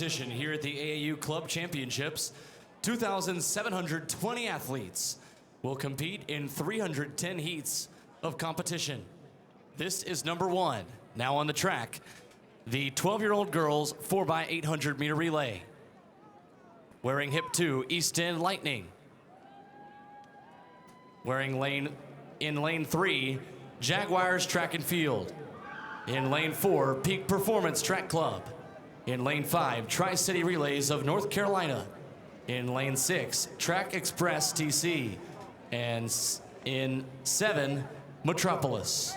Competition here at the AAU Club Championships. 2,720 athletes will compete in 310 heats of competition. This is number one. Now on the track, the 12-year-old girls 4x800 meter relay. Wearing hip 2, East End Lightning. Wearing in lane 3, Jaguars Track and Field. In lane 4, Peak Performance Track Club. In lane 5, Tri-City Relays of North Carolina. In lane 6, Track Express TC. And in 7, Metropolis.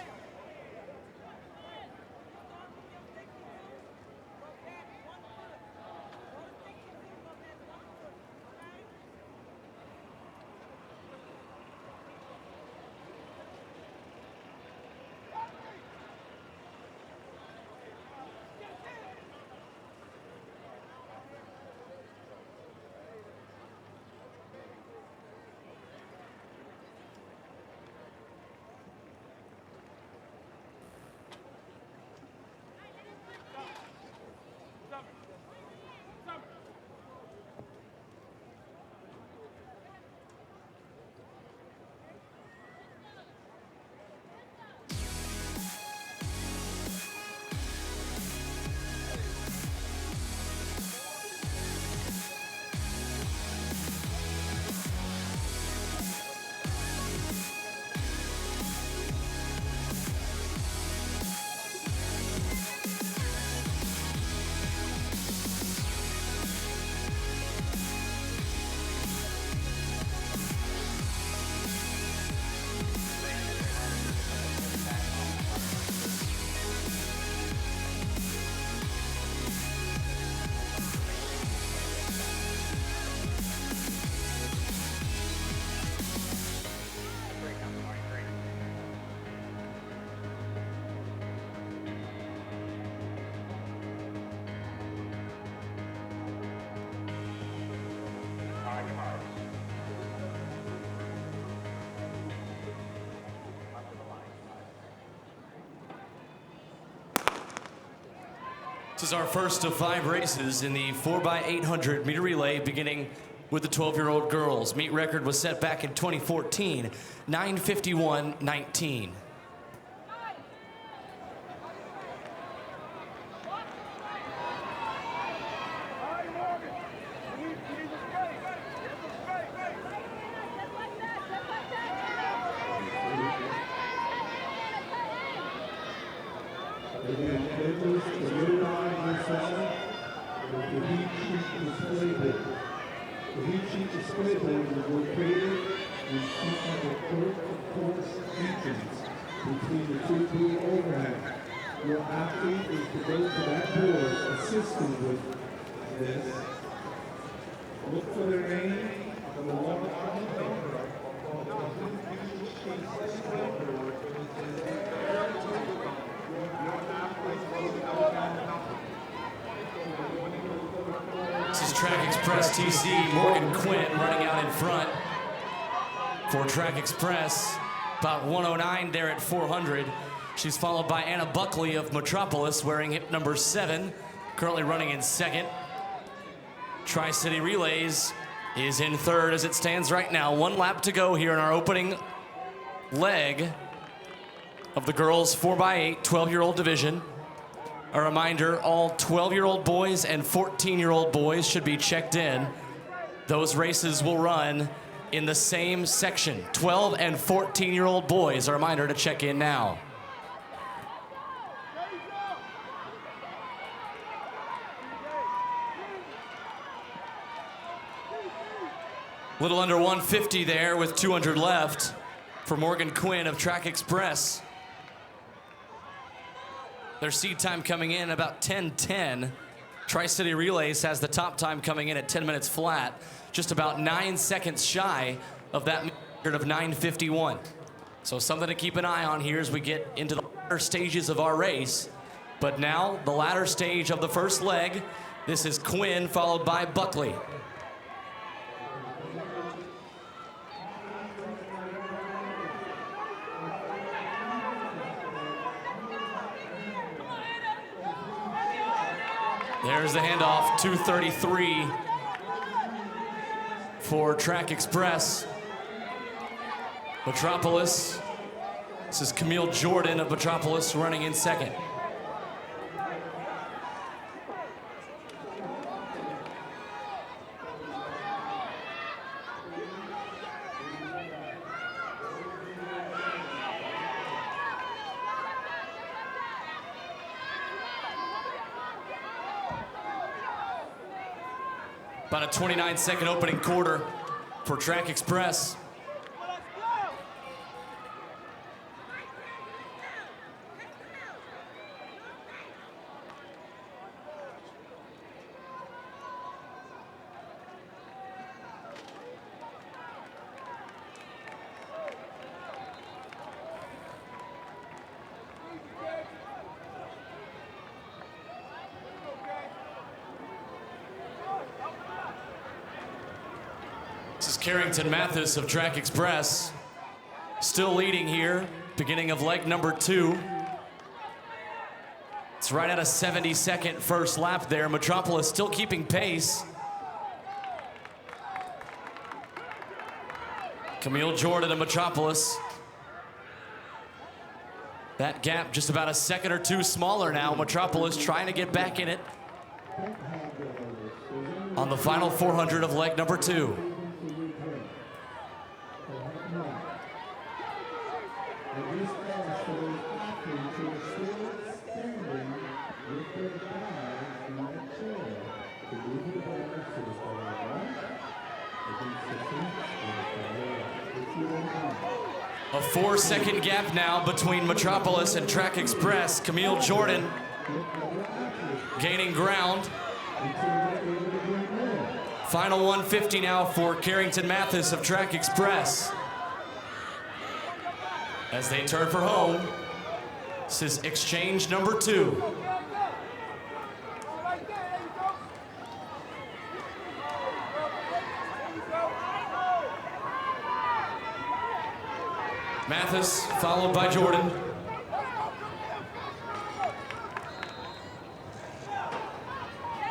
This is our first of 5 races in the 4x800 meter relay, beginning with the 12-year-old girls. Meet record was set back in 2014, 9:51.19. The heat sheet display board is located in front of the first course entrance between the 2 blue overhangs. Your athlete is to go to that board, assist them with this. Look for their name on the one on the paper. This is Track Express TC, Morgan Quinn running out in front for Track Express. About 109 there at 400. She's followed by Anna Buckley of Metropolis wearing hip number 7, currently running in second. Tri-City Relays is in third as it stands right now. 1 lap to go here in our opening leg of the girls 4x8 12-year-old division. A reminder, all 12-year-old boys and 14-year-old boys should be checked in. Those races will run in the same section. 12 and 14-year-old boys, a reminder to check in now. A little under 150 there with 200 left for Morgan Quinn of Track Express. Their seed time coming in about 10:10. Tri-City Relays has the top time coming in at 10 minutes flat, just about 9 seconds shy of that record of 9:51. So something to keep an eye on here as we get into the latter stages of our race. But now, the latter stage of the first leg. This is Quinn followed by Buckley. There's the handoff, 2:33 for Track Express. Metropolis, this is Camille Jordan of Metropolis running in second. About a 29-second opening quarter for Track Express. This is Carrington Mathis of Track Express, still leading here, beginning of leg number 2. It's right at a 70-second first lap there. Metropolis still keeping pace. Camille Jordan of Metropolis. That gap just about a second or two smaller now. Metropolis trying to get back in it on the final 400 of leg number 2. A 4-second gap now between Metropolis and Track Express. Camille Jordan gaining ground. Final 150 now for Carrington Mathis of Track Express. As they turn for home, this is exchange number 2. Mathis followed by Jordan.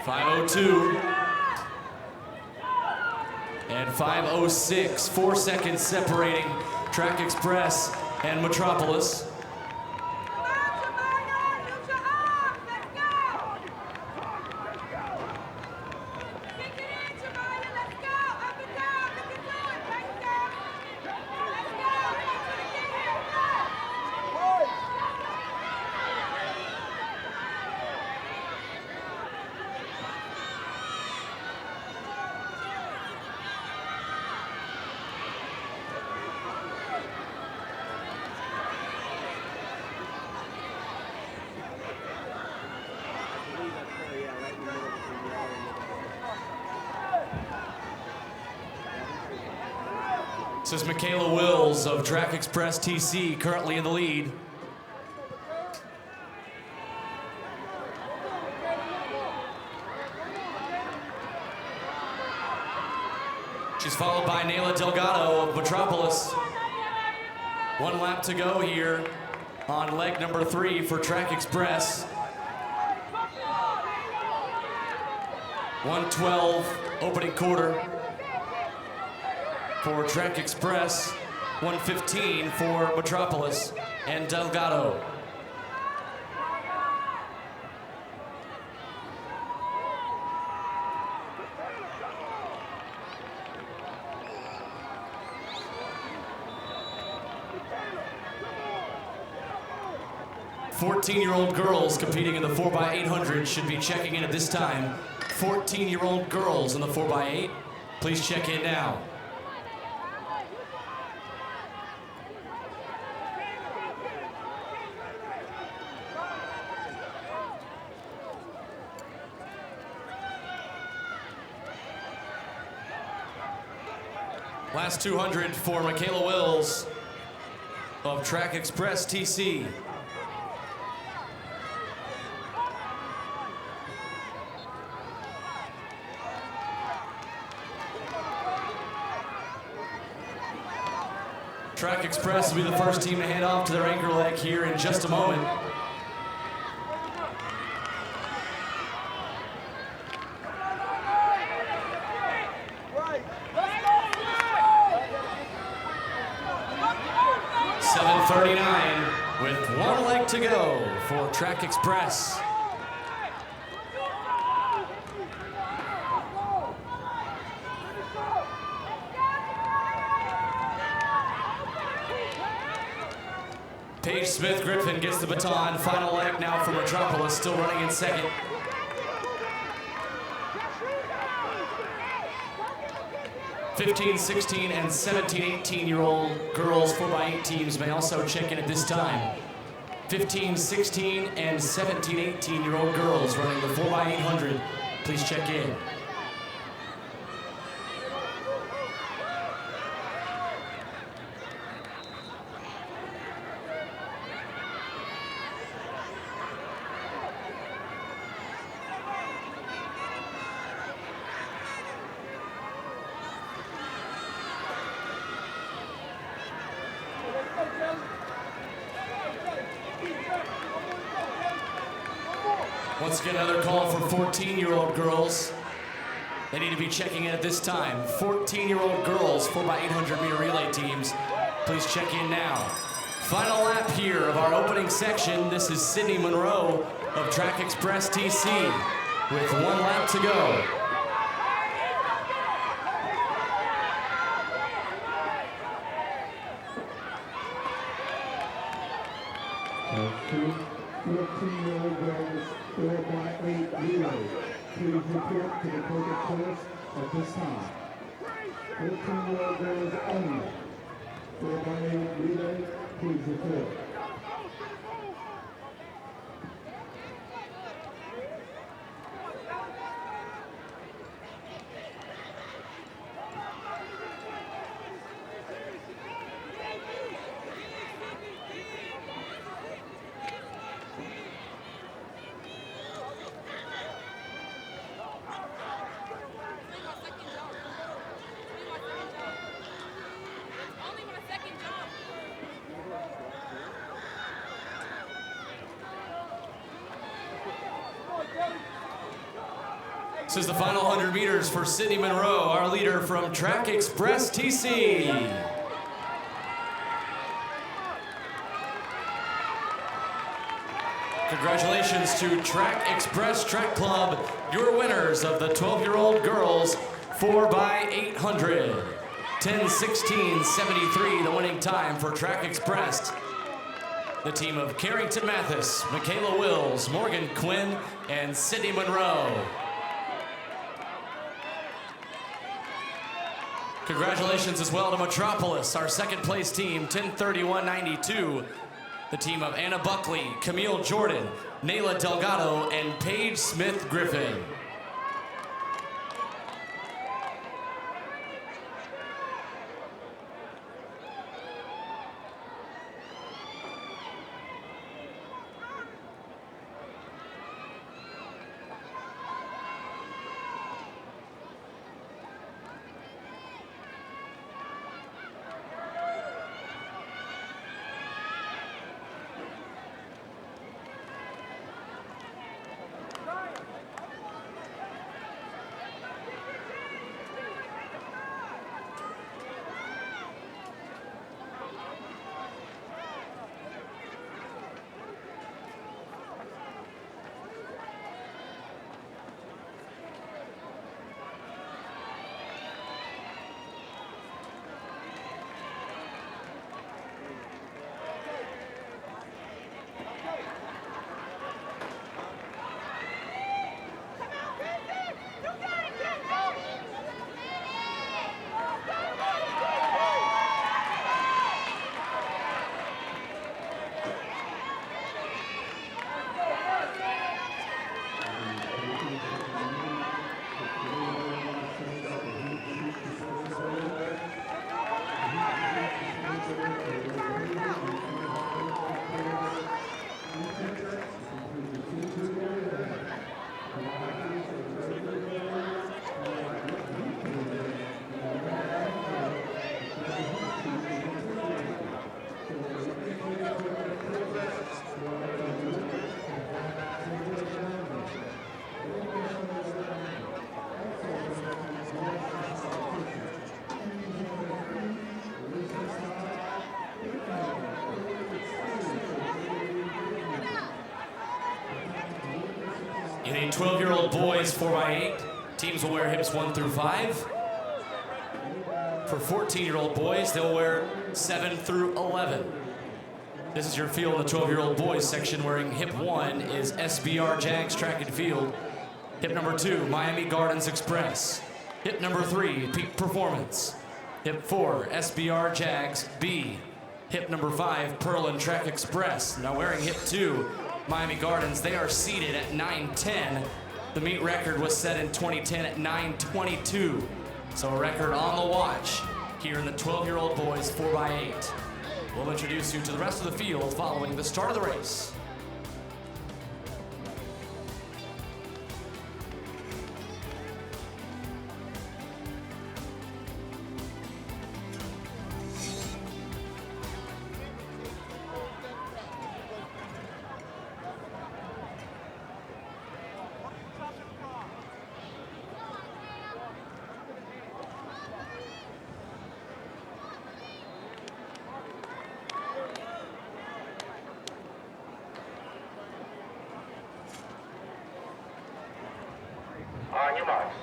.502 and 5:06, 4 seconds separating Track Express and Metropolis. This is Michaela Wills of Track Express TC, currently in the lead. She's followed by Nayla Delgado of Metropolis. 1 lap to go here on leg number 3 for Track Express. 1:12 opening quarter for Track Express, 1:15 for Metropolis and Delgado. Fourteen-year-old girls competing in the 4x800 should be checking in at this time. 14-year-old girls in the 4x8, please check in now. Last 200 for Michaela Wills of Track Express TC. Track Express will be the first team to hand off to their anchor leg here in just a moment. 139 with one leg to go for Track Express. Paige Smith Griffin gets the baton. Final leg now for Metropolis, still running in second. (15, 16, and 17, 18-year-old girls 4x8 teams may also check in at this time. 15, 16, and 17, 18-year-old girls running the 4x800, please check in. Once again, another call for 14-year-old girls. They need to be checking in at this time. 14-year-old girls, 4x800 meter relay teams, please check in now. Final lap here of our opening section. This is Sydney Monroe of Track Express TC with one lap to go. Two 14-year-old girls 4x8 relay. Please report to the perfect course at this time. 14-year-old girls only. 4x8 relay, please report. This is the final 100 meters for Sydney Monroe, our leader from Track Express TC. Congratulations to Track Express Track Club, your winners of the 12-year-old girls 4x800. 10:16:73, the winning time for Track Express. The team of Carrington Mathis, Michaela Wills, Morgan Quinn, and Sydney Monroe. Congratulations as well to Metropolis, our second place team, 10:31:92. The team of Anna Buckley, Camille Jordan, Nayla Delgado, and Paige Smith Griffin. the 12-year-old boys 4x8, teams will wear hips 1 through 5. For 14-year-old boys, they'll wear 7 through 11. This is your field in the 12-year-old boys section. Wearing hip 1 is SBR Jags Track and Field. Hip number 2, Miami Gardens Express. Hip number 3, Peak Performance. Hip 4, SBR Jags B. Hip number 5, Pearl and Track Express. Now wearing hip 2, Miami Gardens, they are seated at 9:10. The meet record was set in 2010 at 9:22. So a record on the watch here in the 12-year-old boys 4x8. We'll introduce you to the rest of the field following the start of the race. On your marks.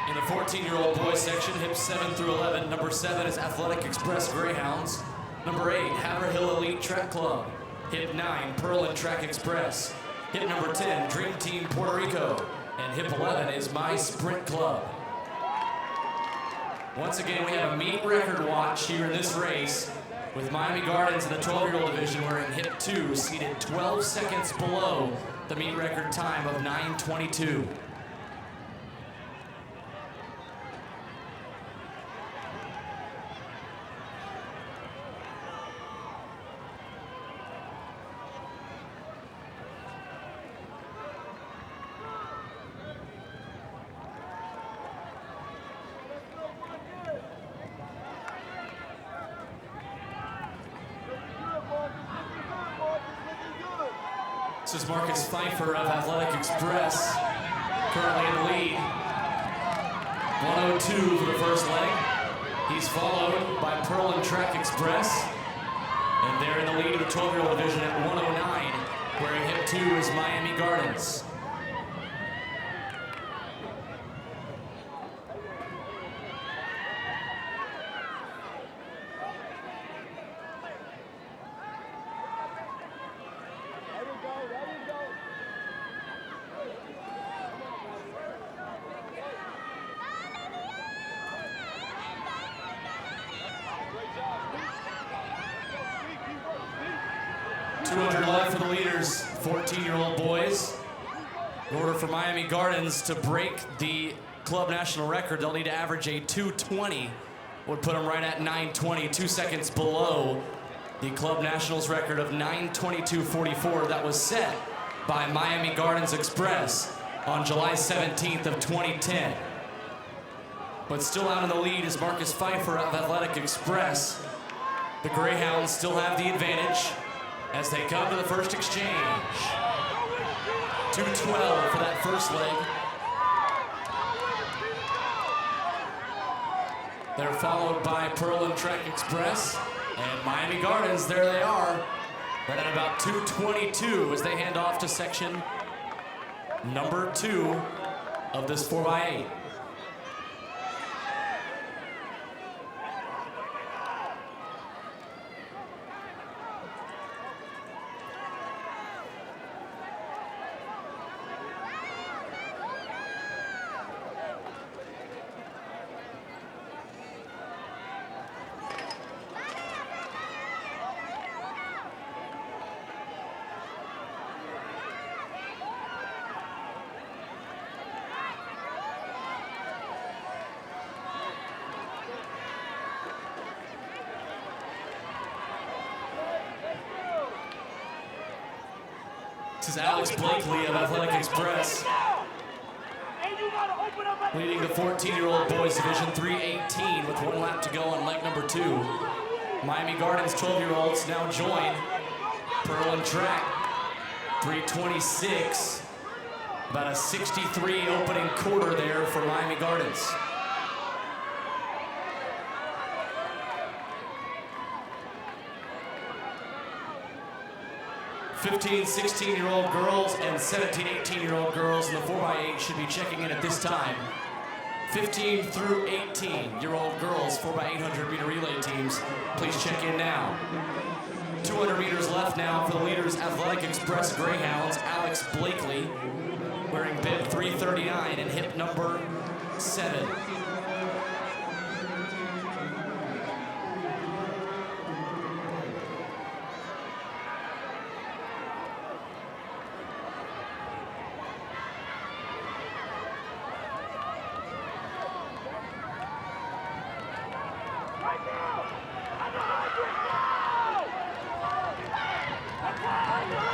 In the 14-year-old boys section, hips 7 through 11. Number 7 is Athletic Express Greyhounds. Number 8, Haverhill Elite Track Club. Hip 9, Pearl and Track Express. Hip number 10, Dream Team Puerto Rico. And hip 11 is My Sprint Club. Once again, we have a meet record watch here in this race, with Miami Gardens in the 12-year-old division wearing hip 2, seated 12 seconds below the meet record time of 9:22. This is Marcus Pfeiffer of Athletic Express, currently in the lead. 102 for the first leg. He's followed by Pearl and Track Express. And they're in the lead of the 12-year-old division at 109, wearing hip 2 is Miami Gardens. Left for the leaders, 14-year-old boys. In order for Miami Gardens to break the club national record, they'll need to average a 2:20, would put them right at 9:20, 2 seconds below the club nationals record of 9:22.44 that was set by Miami Gardens Express on July 17th of 2010. But still out in the lead is Marcus Pfeiffer of Athletic Express. The Greyhounds still have the advantage as they come to the first exchange. 2:12 for that first leg. They're followed by Pearl and Track Express and Miami Gardens. There they are, right at about 2:22 as they hand off to section number 2 of this 4x8. This is Alex Blakely of Athletic Express, leading the 14-year-old boys division 3:18 with 1 lap to go on leg number 2. Miami Gardens 12-year-olds now join Pearl and Track, 3:26. About a 63 opening quarter there for Miami Gardens. 15, 16-year-old girls and 17, 18-year-old girls in the 4x8 should be checking in at this time. 15 through 18-year-old girls 4x800 meter relay teams, please check in now. 200 meters left now for the leaders, Athletic Express Greyhounds, Alex Blakely, wearing bib 339 and hip number 7.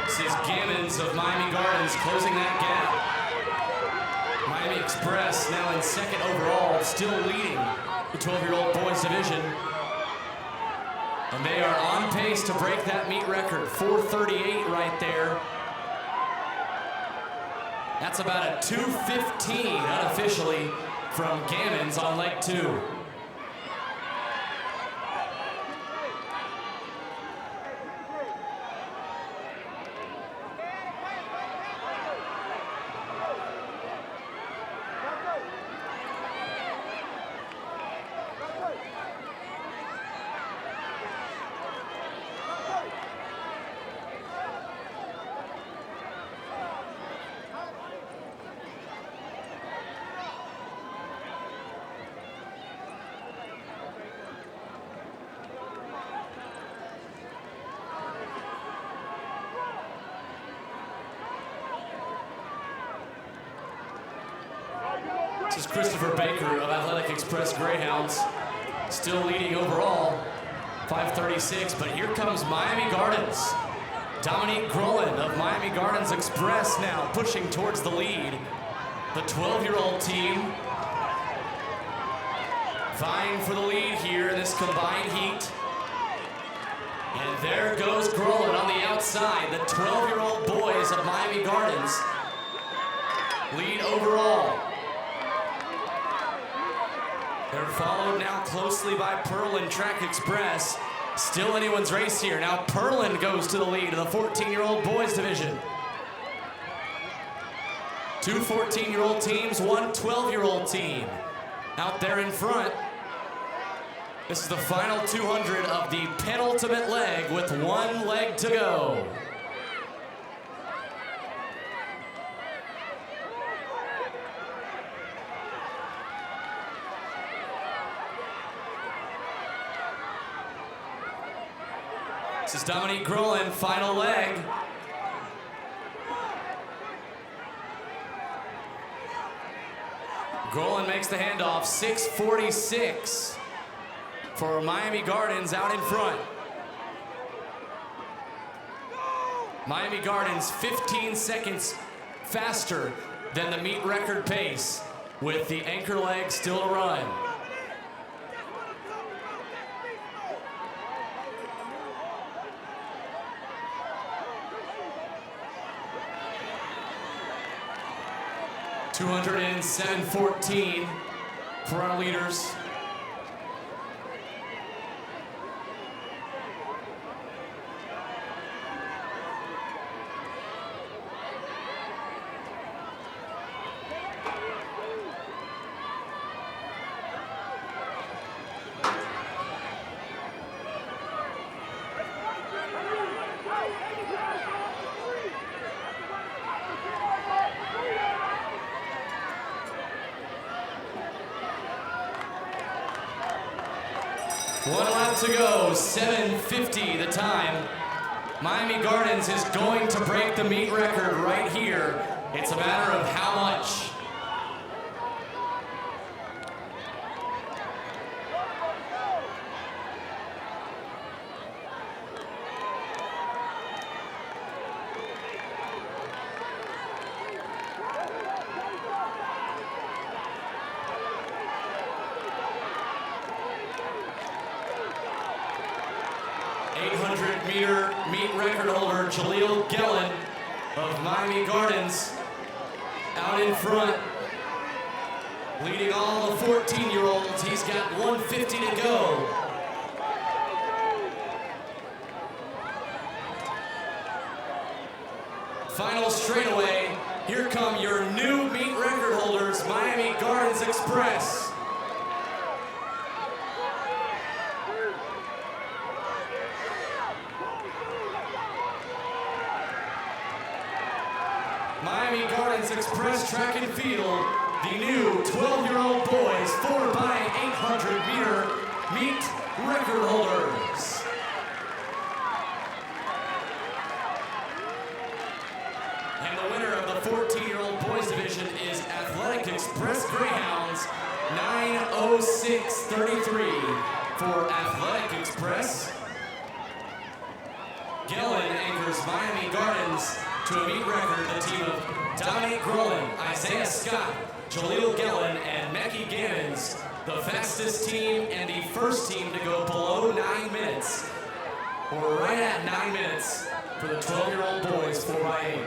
This is Gammons of Miami Gardens closing that gap. Miami Express now in second overall, still leading the 12-year-old boys division. And they are on pace to break that meet record, 4:38 right there. That's about a 2:15 unofficially from Gammons on leg 2. This is Christopher Baker of Athletic Express Greyhounds, still leading overall, 5:36, but here comes Miami Gardens. Dominique Grolin of Miami Gardens Express now pushing towards the lead. The 12-year-old team vying for the lead here in this combined heat. And there goes Grolin on the outside. The 12-year-old boys of Miami Gardens lead overall. They're followed now closely by Perlin Track Express. Still anyone's race here. Now Perlin goes to the lead of the 14-year-old boys division. 2 14-year-old teams, 1 12-year-old team out there in front. This is the final 200 of the penultimate leg with 1 leg to go. This is Dominique Grolin, final leg. Grolin makes the handoff, 6:46 for Miami Gardens out in front. Miami Gardens 15 seconds faster than the meet record pace with the anchor leg still to run. $207.14 for our leaders. One lap to go, 7:50 the time. Miami Gardens is going to break the meet record right here. It's a matter of how much. Meter meet record holder Jaleel Gellin of Miami Gardens out in front, leading all the 14-year-olds. He's got 1:50 to go. Final straightaway, here come your new meet record holders, Miami Gardens Express. Miami Gardens Express Track and Field, the new 12-year-old boys 4x800 meter meet record holders. And the winner of the 14-year-old boys division is Athletic Express Greyhounds, 9:06:33 for Athletic Express. Gellin anchors Miami Gardens to a meet record, the team of Dominique Grolin, Isaiah Scott, Jaleel Gellin, and Mackie Gammons, the fastest team and the first team to go below 9 minutes, or right at 9 minutes for the 12-year-old boys 4x8.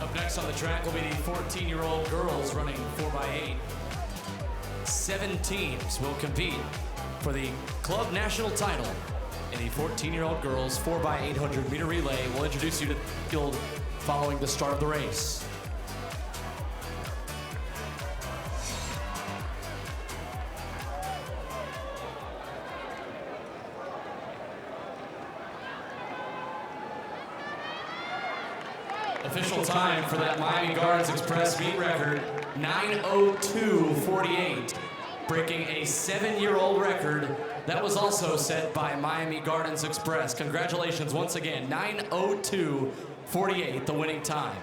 Up next on the track will be the 14-year-old girls running 4x8. 7 teams will compete for the club national title in the 14-year-old girls 4x800 meter relay. We'll introduce you to the field following the start of the race. Official time for that Miami Gardens Express meet record, 9:02:48, breaking a 7-year-old record that was also set by Miami Gardens Express. Congratulations once again, 9:02:48, the winning time.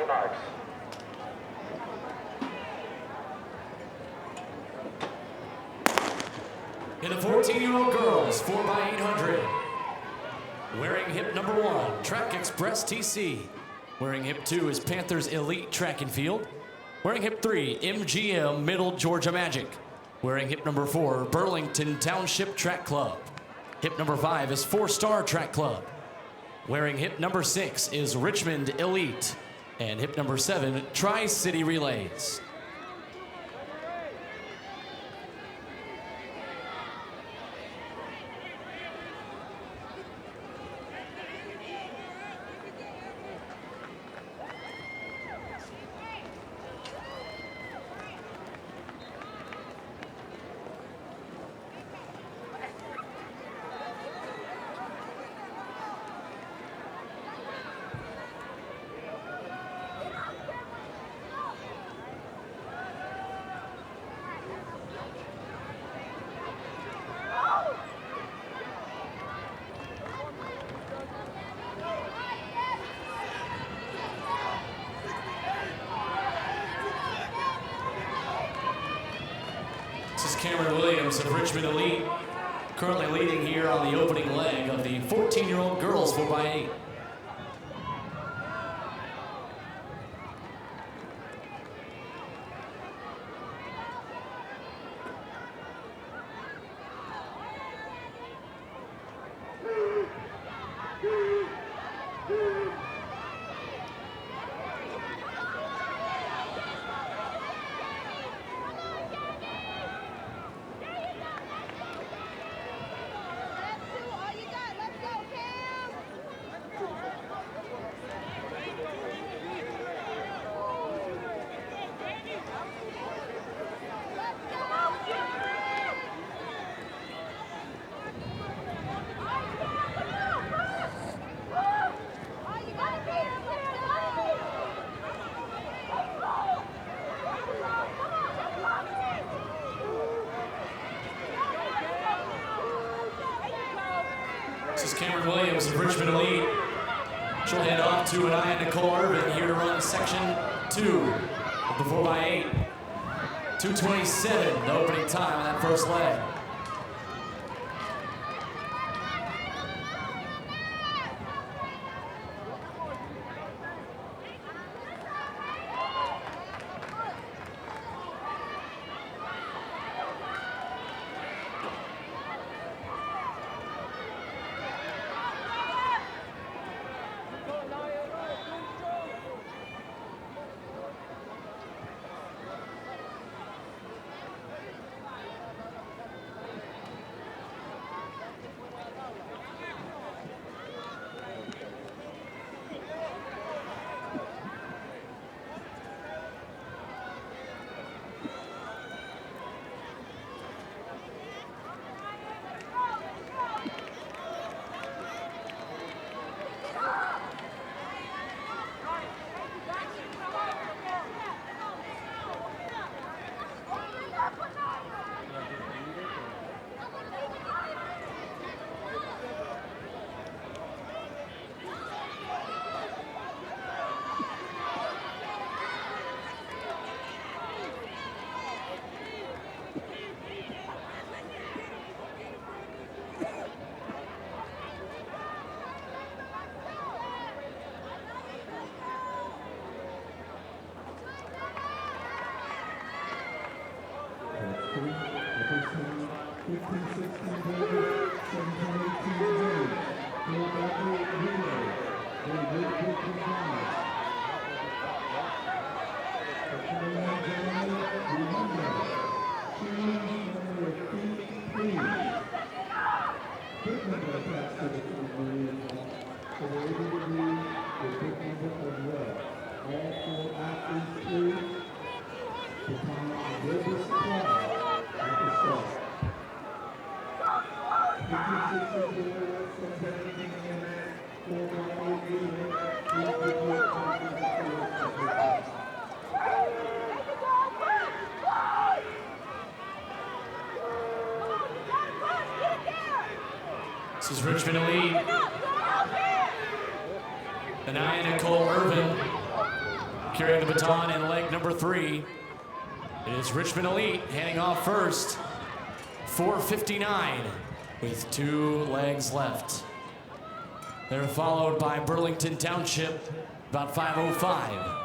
your marks. In the 14-year-old girls, 4x800. Wearing hip number 1, Track Express TC. Wearing hip 2 is Panthers Elite Track and Field. Wearing hip 3, MGM Middle Georgia Magic. Wearing hip number 4, Burlington Township Track Club. Hip number 5 is 4-Star Track Club. Wearing hip number 6 is Richmond Elite. And hip number 7, Tri-City Relays. This is Cameron Williams of Richmond Elite, currently leading here on the opening leg of the 14-year-old girls 4x8. This is Cameron Williams of Richmond Elite. She'll hand off to Anaya Nicole Irvin here to run section 2 of the 4x8. 2:27, the opening time on that first leg. This is Richmond Elite. Anaya Nicole Irvin carrying the baton in leg number 3. It is Richmond Elite handing off first. 4:59 with 2 legs left. They're followed by Burlington Township, about 5:05.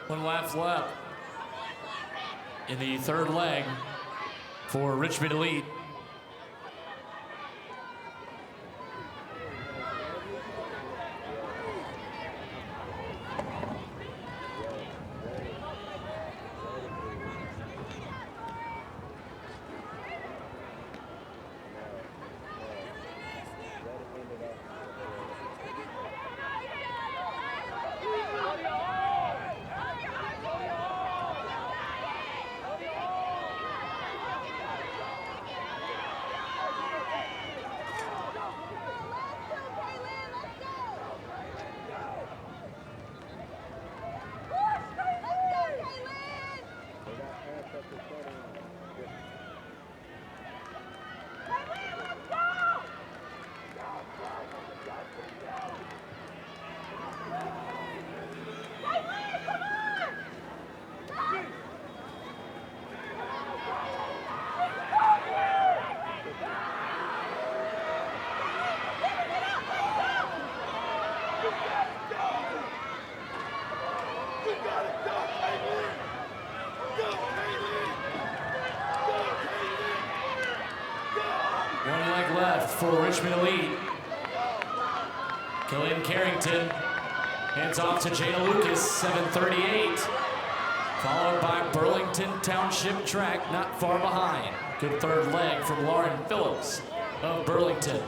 One lap left in the 3rd leg for Richmond Elite. One leg left for Richmond Elite. Killian Carrington hands off to Jada Lucas, 7:38. Followed by Burlington Township Track, not far behind. Good 3rd leg from Lauren Phillips of Burlington.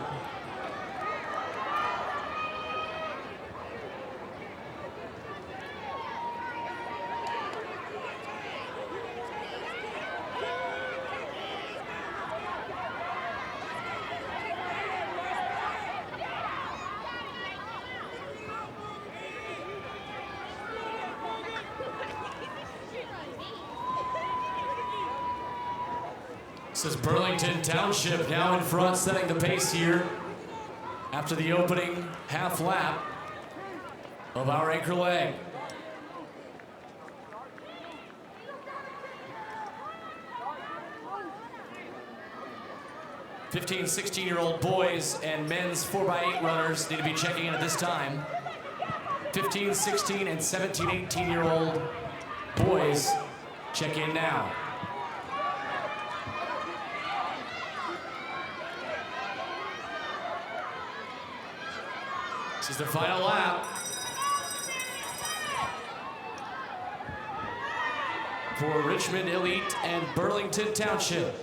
This is Burlington Township now in front, setting the pace here after the opening half lap of our anchor leg. 15, 16-year-old boys and men's 4x8 runners need to be checking in at this time. 15, 16, and 17, 18-year-old boys check in now. This is the final lap for Richmond Elite and Burlington Township.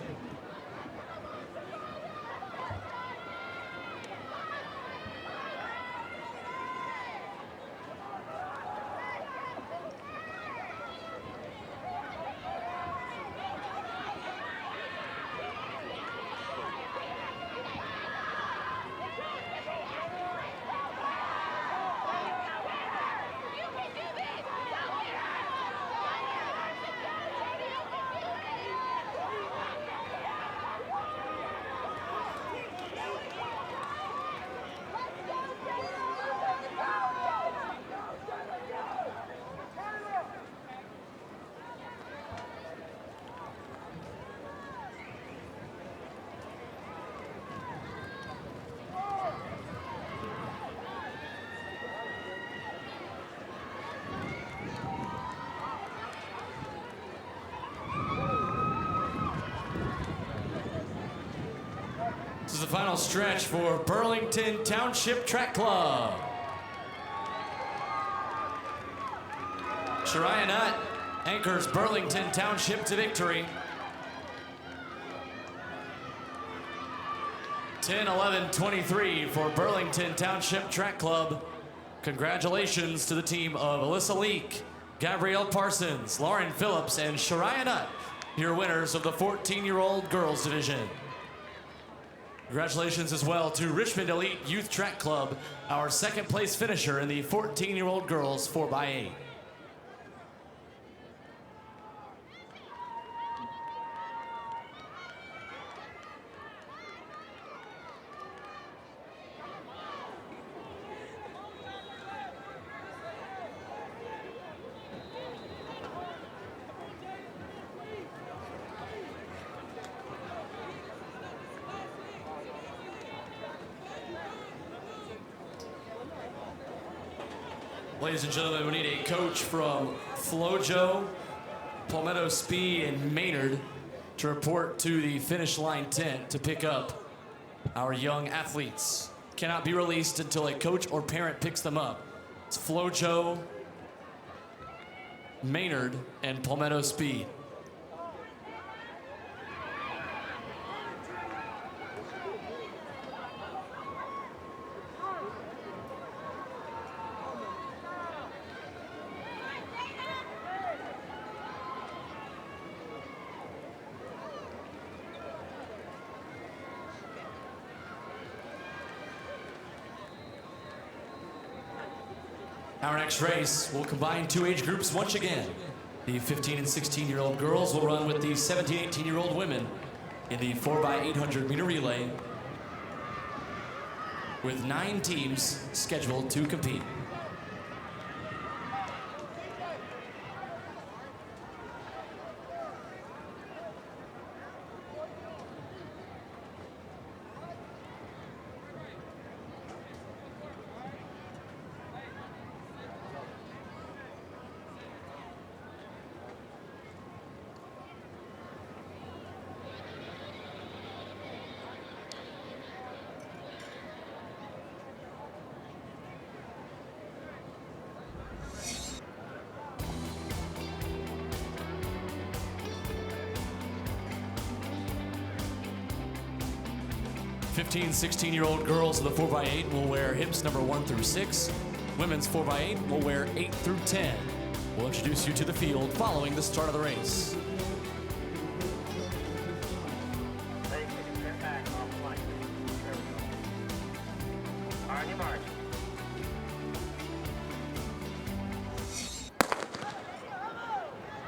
is the final stretch for Burlington Township Track Club. Shariah Nutt anchors Burlington Township to victory. 10-11-23 for Burlington Township Track Club. Congratulations to the team of Alyssa Leak, Gabrielle Parsons, Lauren Phillips, and Shariah Nutt, your winners of the 14-year-old girls division. Congratulations as well to Richmond Elite Youth Track Club, our second place finisher in the 14-year-old girls 4x8. Ladies and gentlemen, we need a coach from Flojo, Palmetto Speed, and Maynard to report to the finish line tent to pick up our young athletes. Cannot be released until a coach or parent picks them up. It's Flojo, Maynard, and Palmetto Speed. Our next race will combine two age groups once again. The 15 and 16-year-old girls will run with the 17, 18-year-old women in the 4x800 meter relay, with 9 teams scheduled to compete. The 16-year-old girls of the 4x8 will wear hips number 1 through 6. Women's 4x8 will wear 8 through 10. We'll introduce you to the field following the start of the race.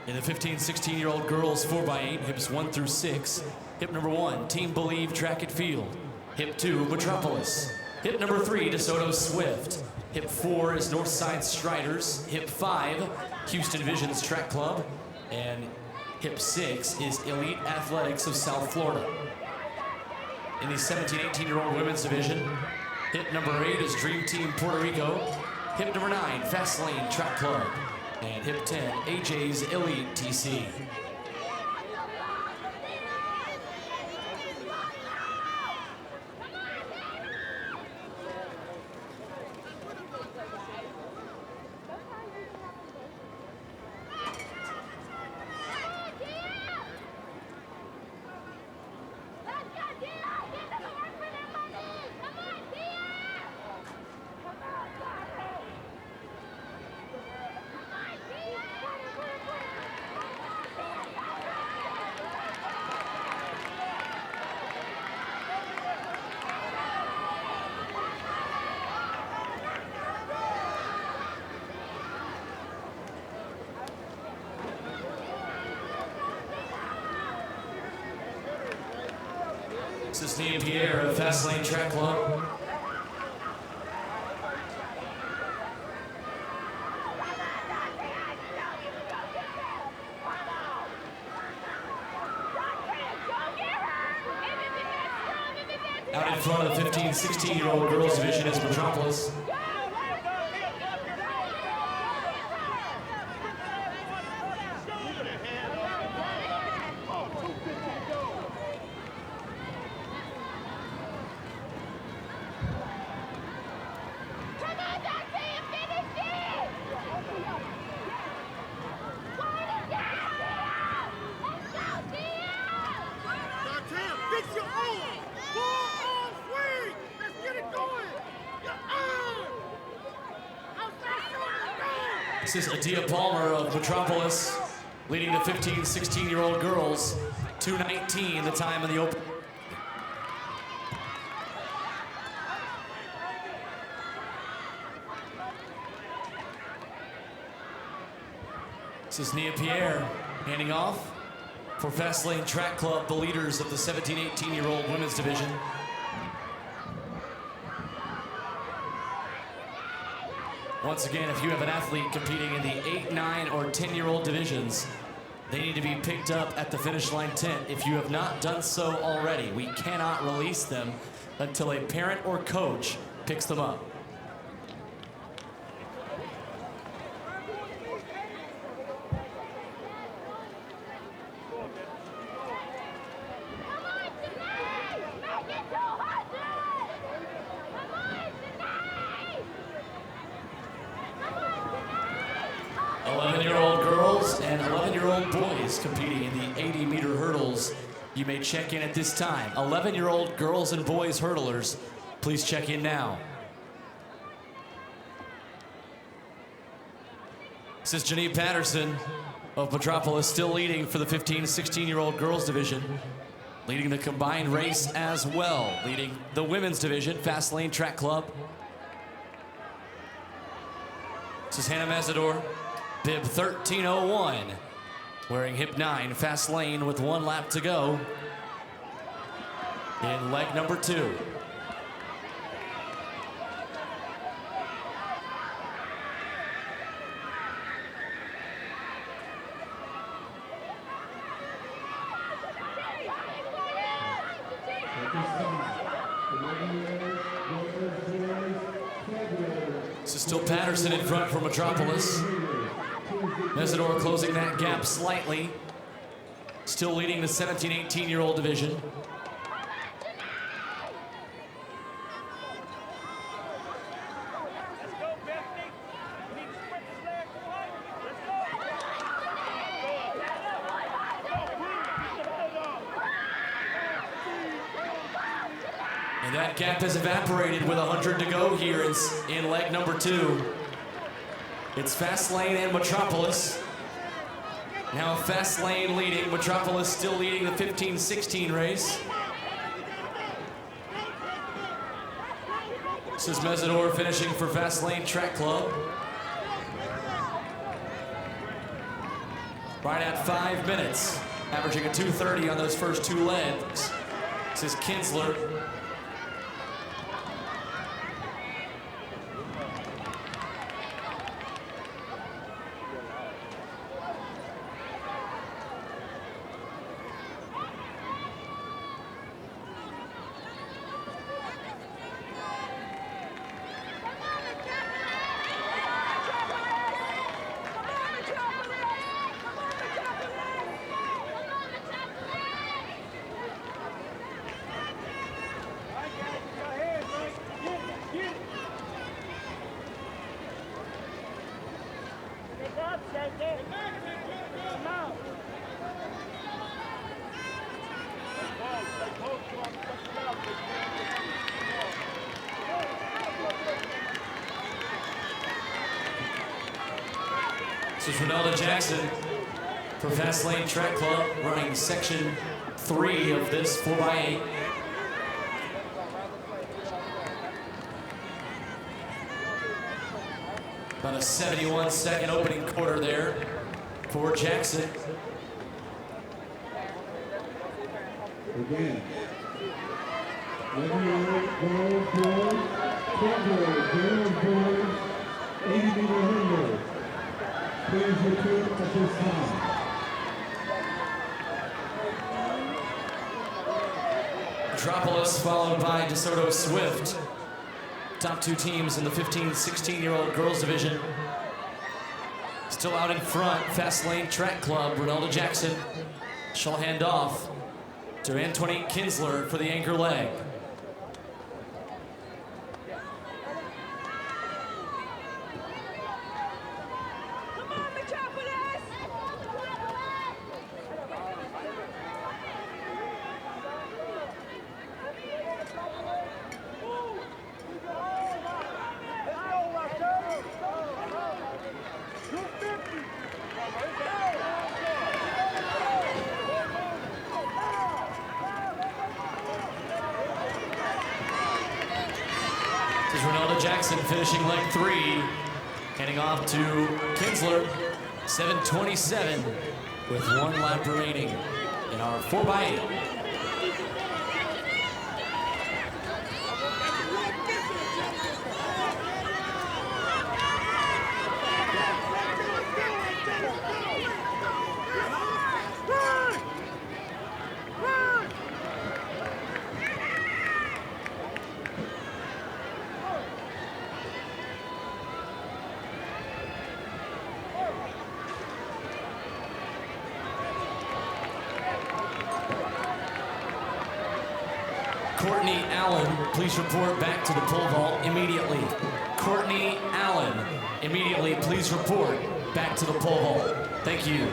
In the 15, 16-year-old girls 4x8, hips 1 through 6, hip number 1, Team Believe Track and Field. Hip 2, Metropolis. Hip number 3, DeSoto Swift. Hip 4 is Northside Striders. Hip 5, Houston Visions Track Club. And hip 6 is Elite Athletics of South Florida. In the 17, 18-year-old women's division, hip number 8 is Dream Team Puerto Rico. Hip number 9, Fast Lane Track Club. And hip 10, AJ's Elite TC. This is Liam Pierre of Fast Lane Track Club. Out in front of the 15, 16-year-old girls division is Metropolis. This is Adia Palmer of Metropolis, leading the 15, 16-year-old girls. 2:19, the time in the open. This is Nia Pierre handing off for Fastlane Track Club, the leaders of the 17, 18-year-old women's division. Once again, if you have an athlete competing in the 8, 9, or 10-year-old divisions, they need to be picked up at the finish line tent. If you have not done so already, we cannot release them until a parent or coach picks them up. And 11-year-old boys competing in the 80-meter hurdles. You may check in at this time. 11-year-old girls and boys hurdlers, please check in now. This is Janine Patterson of Metropolis, still leading for the 15, 16-year-old girls division, leading the combined race as well, leading the women's division, Fastlane Track Club. This is Hannah Mazador, bib 13:01, wearing hip 9, fast lane with 1 lap to go in leg number 2. This is still Patterson in front for Metropolis. Mesidor closing that gap slightly. Still leading the 17, 18-year-old division. And that gap has evaporated with 100 to go here in leg number 2. It's Fastlane and Metropolis. Now Fastlane leading, Metropolis still leading the 15-16 race. This is Mesidor finishing for Fastlane Track Club. Right at 5 minutes, averaging a 2:30 on those first 2 legs. This is Kinsler. This is Ronaldo Jackson for Fastlane Track Club, running section 3 of this 4x8. About a 71-second opening quarter there for Jackson. Again, 11-year-old girls, 12-year-old boys, 80-meter hurdles. Please return at this time. Metropolis followed by DeSoto Swift. Top 2 teams in the 15, 16-year-old girls division. Still out in front, Fastlane Track Club, Ronaldo Jackson. She'll hand off to Antoinette Kinsler for the anchor leg. This is Renalda Jackson finishing leg 3, heading off to Kinsler, 7:27 with 1 lap remaining in our 4x8. Courtney Allen, please report back to the pole vault immediately. Courtney Allen, immediately please report back to the pole vault. Thank you.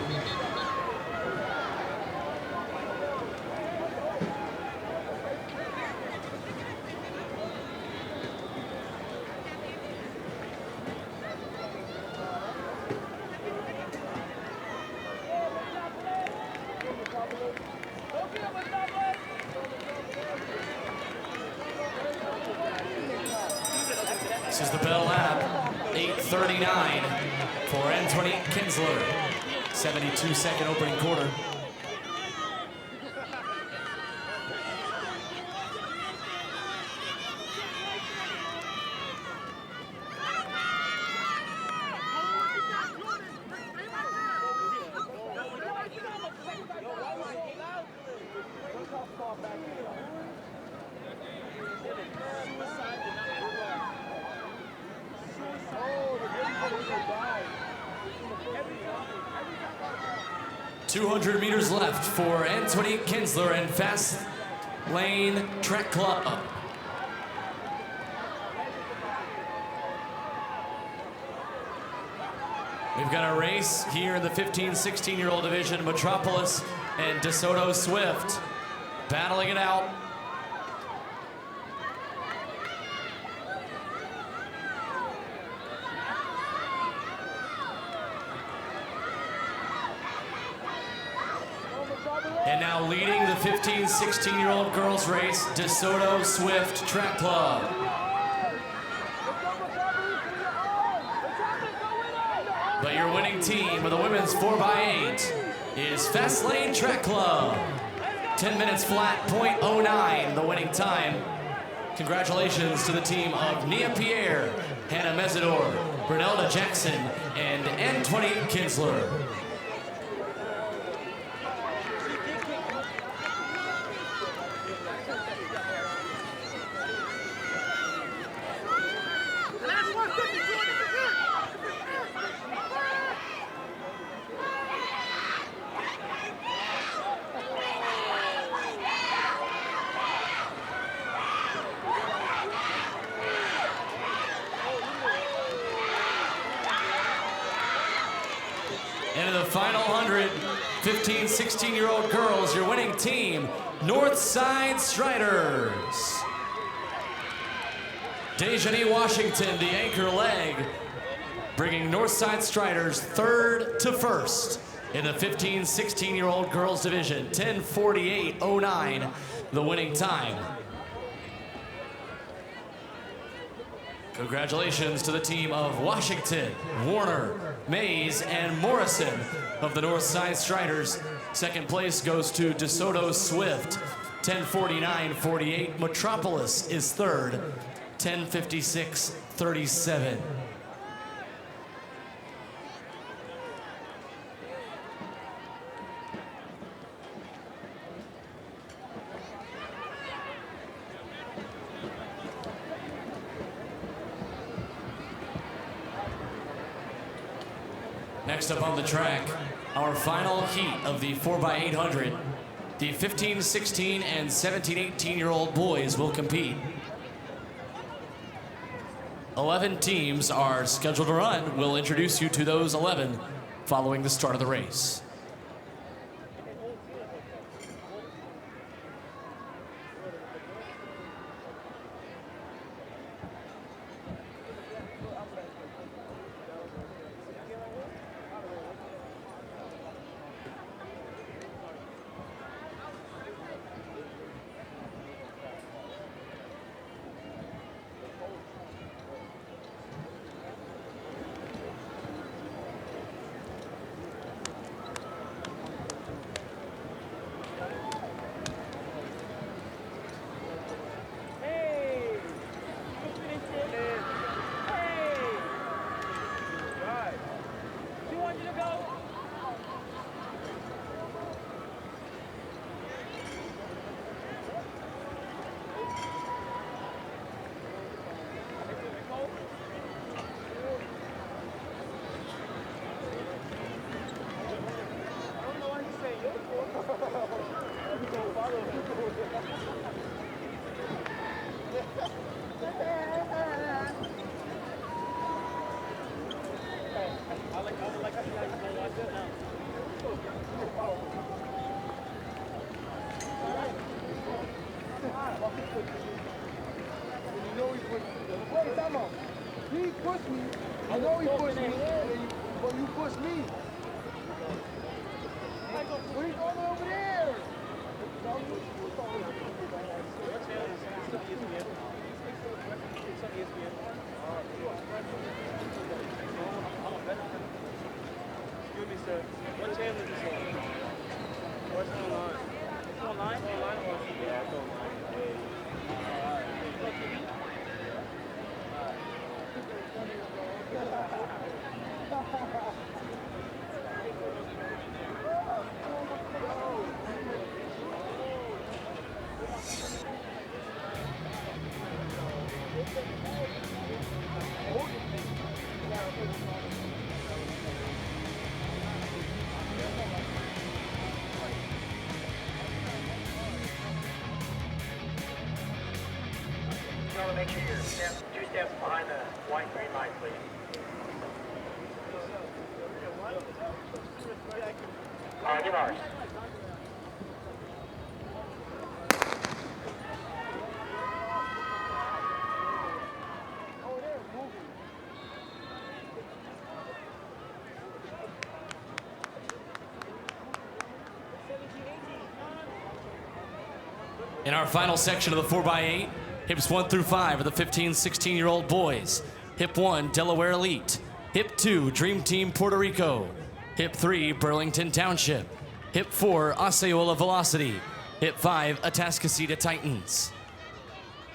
This is the bell lap, 8:39 for Anthony Kinsler. 72-second opening quarter. $200 meters left for Anthony Kinsler and Fast Lane Track Club. We've got a race here in the 15-16-year-old division. Metropolis and DeSoto Swift battling it out. And now leading the 15-16-year-old girls race, DeSoto Swift Track Club. But your winning team of the women's 4x8 is Fast Lane Track Club. 10 minutes flat, .09 the winning time. Congratulations to the team of Nia Pierre, Hannah Mesidor, Renalda Jackson, and Anthony Kinsler. And in the final 100, 15, 16-year-old girls, your winning team, Northside Striders. Dejani Washington, the anchor leg, bringing Northside Striders third to first in the 15, 16-year-old girls division. 10:48.09, the winning time. Congratulations to the team of Washington, Warner, Mays, and Morrison of the Northside Striders. Second place goes to DeSoto Swift, 10:49.48. Metropolis is third, 10:56.37. Next up on the track, our final heat of the 4x800. The 15, 16, and 17, 18-year-old boys will compete. 11 teams are scheduled to run. We'll introduce you to those 11 following the start of the race. He pushed me. I know he pushed me, but you pushed me. What are you going over there? Excuse me, sir. What channel is this on? What's online? It's online? Online or yeah, it's online. Make sure you're 2 steps behind the white green light, please. Give ours. In our final section of the 4x8, hips 1 through 5 are the 15, 16-year-old boys. Hip 1, Delaware Elite. Hip 2, Dream Team Puerto Rico. Hip 3, Burlington Township. Hip 4, Osceola Velocity. Hip 5, Atascocita Titans.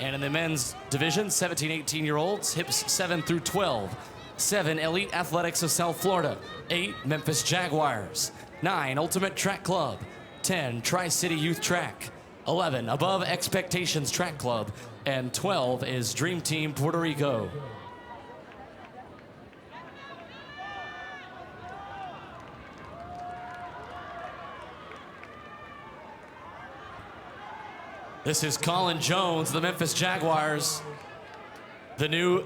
And in the men's division, 17, 18-year-olds, hips 7 through 12. 7, Elite Athletics of South Florida. 8, Memphis Jaguars. 9, Ultimate Track Club. 10, Tri-City Youth Track. 11, Above Expectations Track Club. And 12 is Dream Team Puerto Rico. This is Colin Jones, the Memphis Jaguars, the new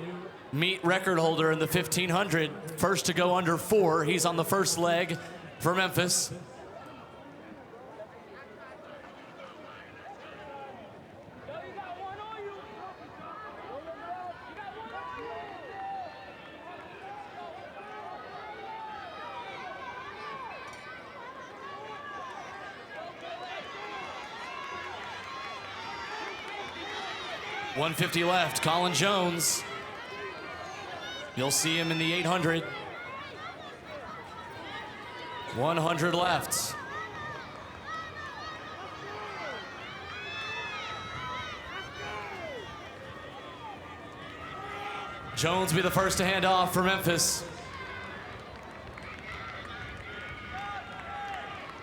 meet record holder in the 1500, first to go under 4. He's on the first leg for Memphis. .150 left, Colin Jones. You'll see him in the 800. 100 left. Jones will be the first to hand off for Memphis.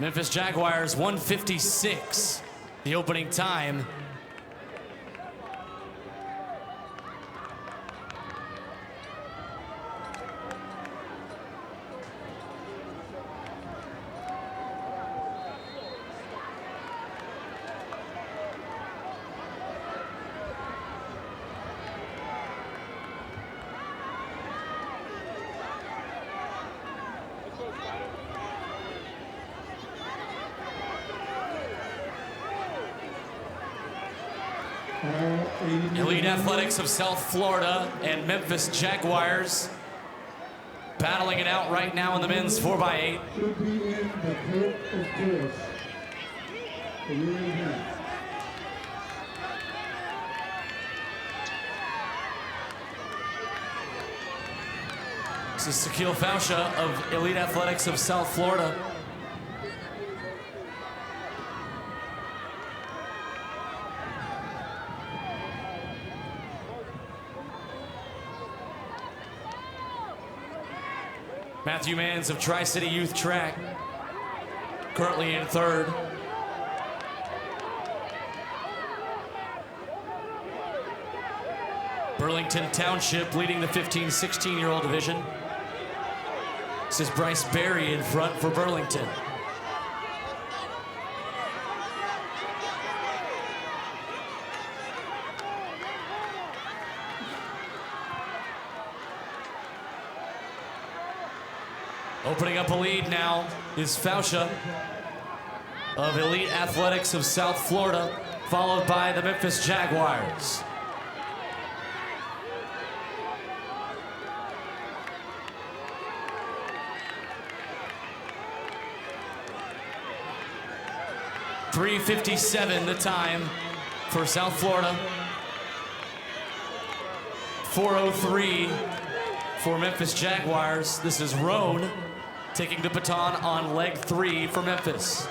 Memphis Jaguars, 156, the opening time. Elite Athletics of South Florida and Memphis Jaguars battling it out right now in the men's 4x8. Should be in the court of course. The ruling hat. This is Sakil Fausha of Elite Athletics of South Florida. Matthew Manns of Tri-City Youth Track, currently in third. Burlington Township leading the 15, 16-year-old division. This is Bryce Berry in front for Burlington. Opening up a lead now is Fausha of Elite Athletics of South Florida, followed by the Memphis Jaguars. .357 the time for South Florida. 4:03 for Memphis Jaguars. This is Roan taking the baton on leg 3 for Memphis.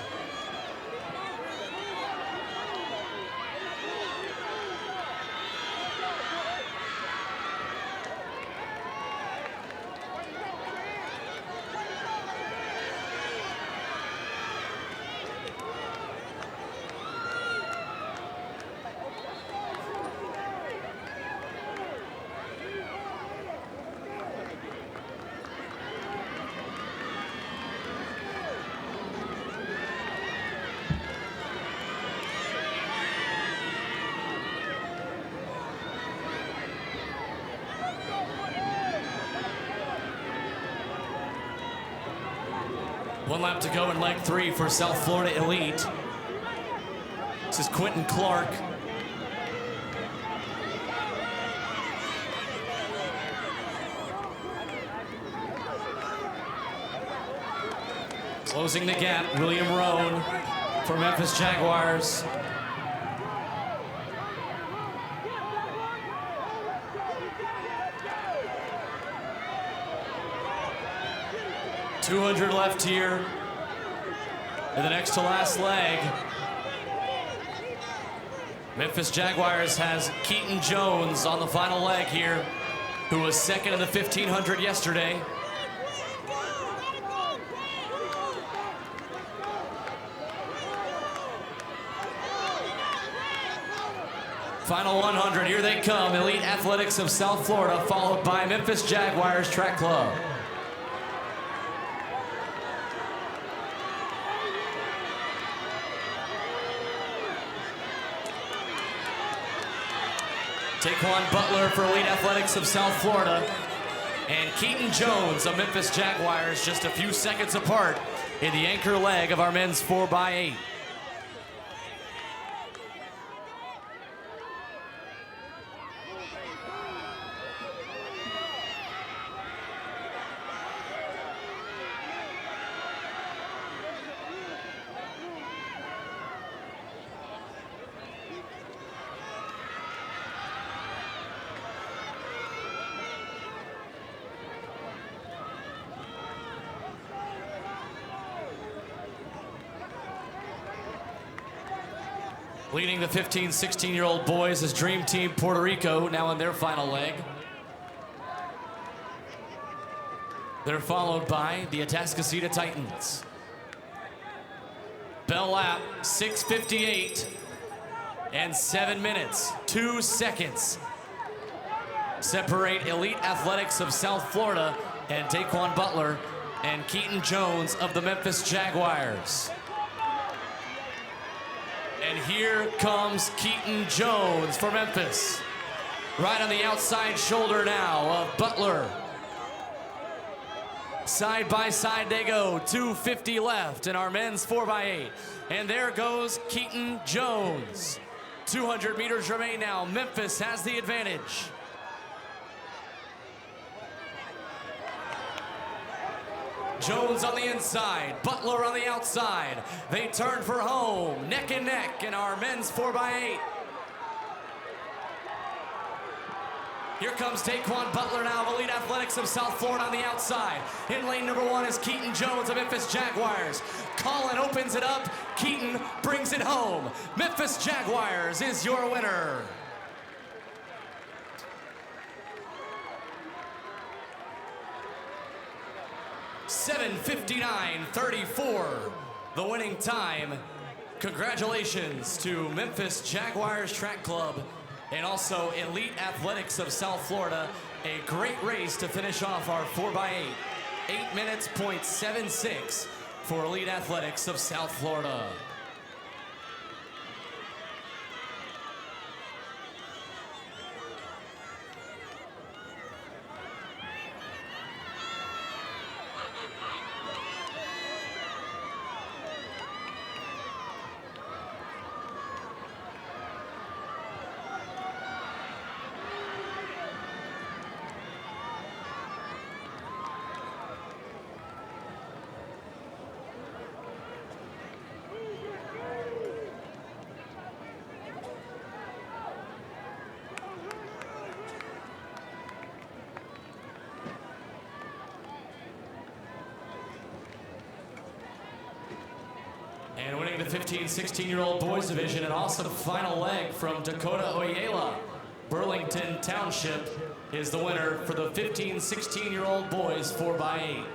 One lap to go in leg 3 for South Florida Elite. This is Quentin Clark. Closing the gap, William Roan for Memphis Jaguars. .200 left here in the next to last leg. Memphis Jaguars has Keaton Jones on the final leg here, who was second in the 1500 yesterday. Final 100, here they come. Elite Athletics of South Florida, followed by Memphis Jaguars Track Club. Taquan Butler for Elite Athletics of South Florida, and Keaton Jones of Memphis Jaguars just a few seconds apart in the anchor leg of our men's 4x8. Leading the 15, 16-year-old boys is Dream Team Puerto Rico, now in their final leg. They're followed by the Atascocita Titans. Bell lap, 6:58 and 7 minutes, 2 seconds. Separate Elite Athletics of South Florida and Taquan Butler and Keaton Jones of the Memphis Jaguars. And here comes Keaton Jones for Memphis. Right on the outside shoulder now of Butler. Side by side they go, 2:50 left in our men's 4x8. And there goes Keaton Jones. 200 meters remain now. Memphis has the advantage. Jones on the inside, Butler on the outside. They turn for home, neck and neck in our men's 4x8. Here comes Taquan Butler now of Elite Athletics of South Florida on the outside. In lane number 1 is Keaton Jones of Memphis Jaguars. Colin opens it up, Keaton brings it home. Memphis Jaguars is your winner. .7:59.34, the winning time. Congratulations to Memphis Jaguars Track Club and also Elite Athletics of South Florida. A great race to finish off our 4x8. 8 minutes, .76 for Elite Athletics of South Florida. And winning the 15-16-year-old boys division, an awesome final leg from Dakota Oyela. Burlington Township is the winner for the 15-16-year-old boys 4x8.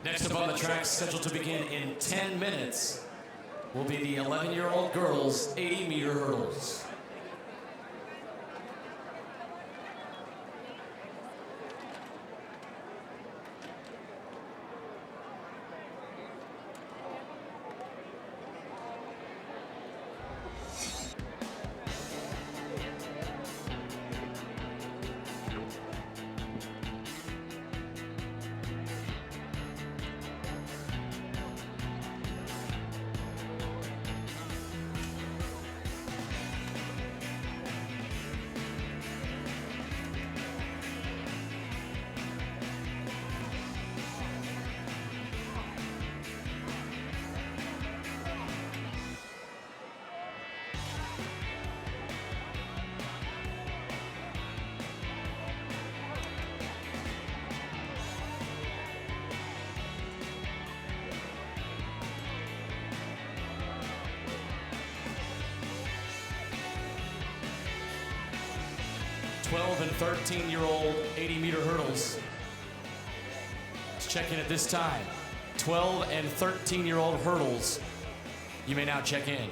Next up on the track, scheduled to begin in 10 minutes, will be the 11-year-old girls 80-meter hurdles. And 13-year-old 80-meter hurdles. Let's check in at this time. 12 and 13-year-old hurdles. You may now check in.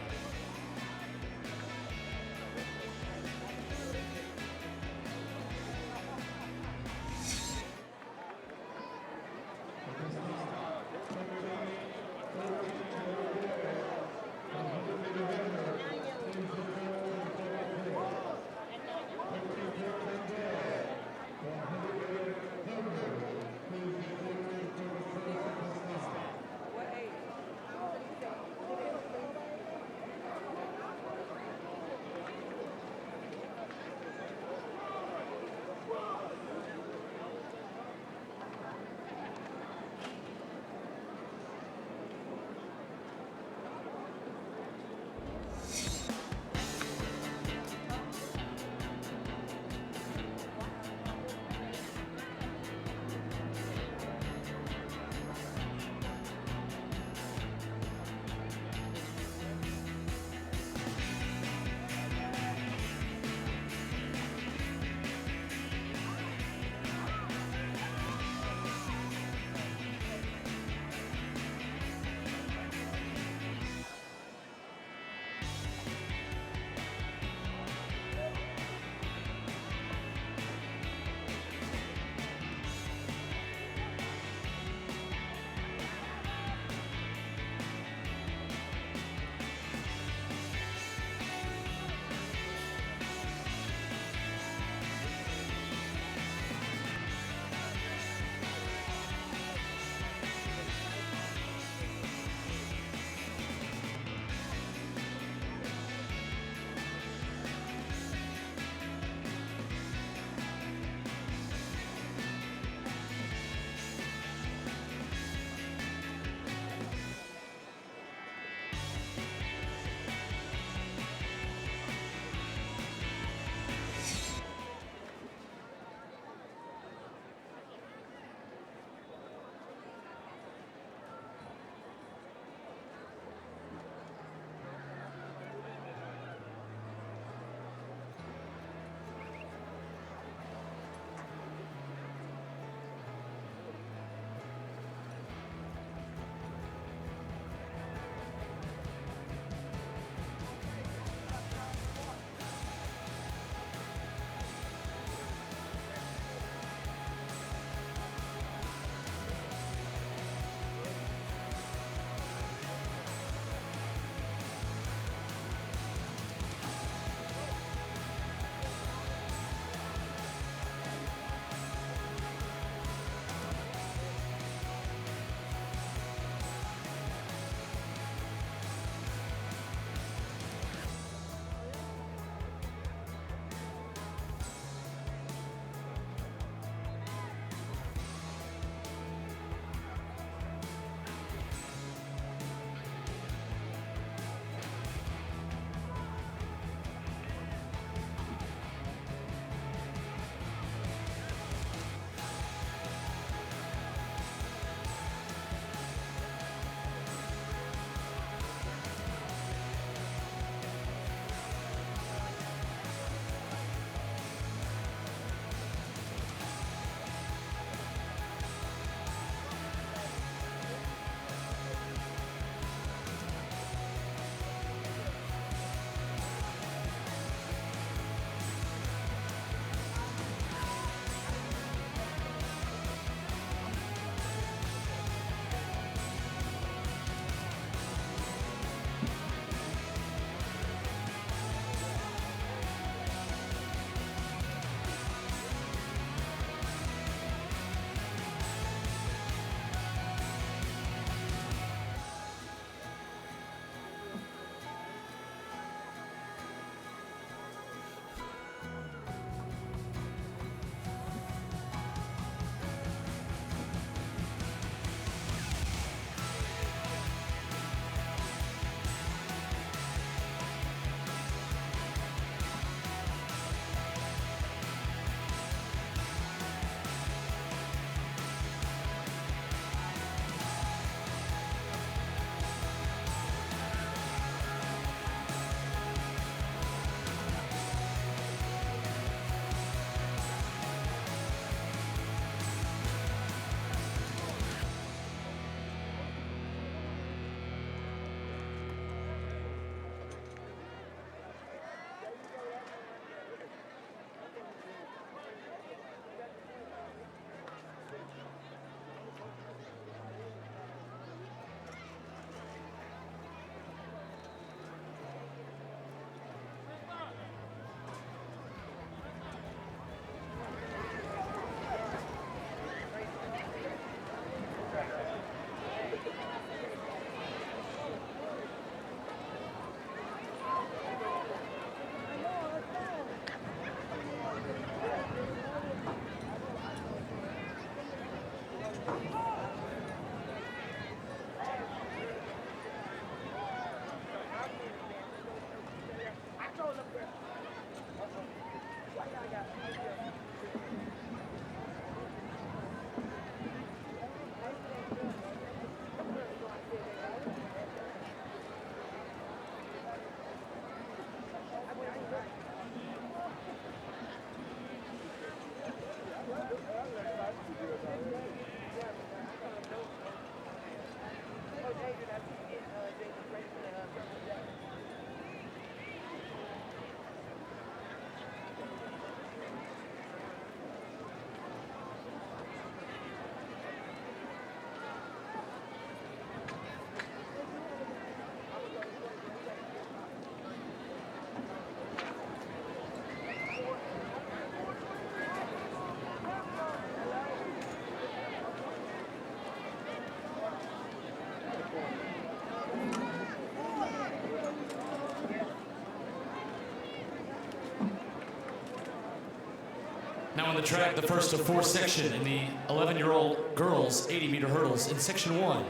Now on the track, the first of four section in the 11-year-old girls 80-meter hurdles in section 1.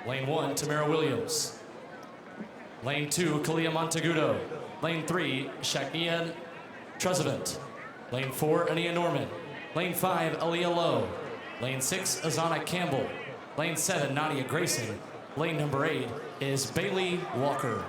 Lane 1, Tamara Williams. Lane 2, Kalia Montegudo. Lane 3, Shaknia Trezevant. Lane 4, Ania Norman. Lane 5, Aaliyah Lowe. Lane 6, Azana Campbell. Lane 7, Nadia Grayson. Lane number 8 is Bailey Walker.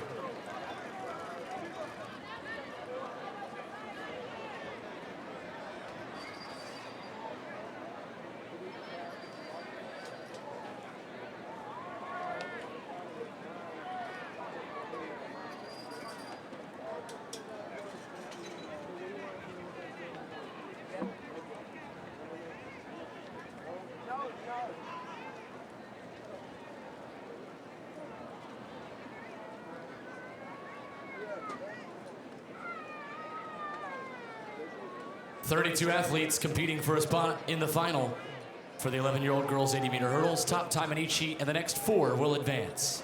.32 athletes competing for a spot in the final for the 11-year-old girls 80-meter hurdles. Top time in each heat, and the next 4 will advance.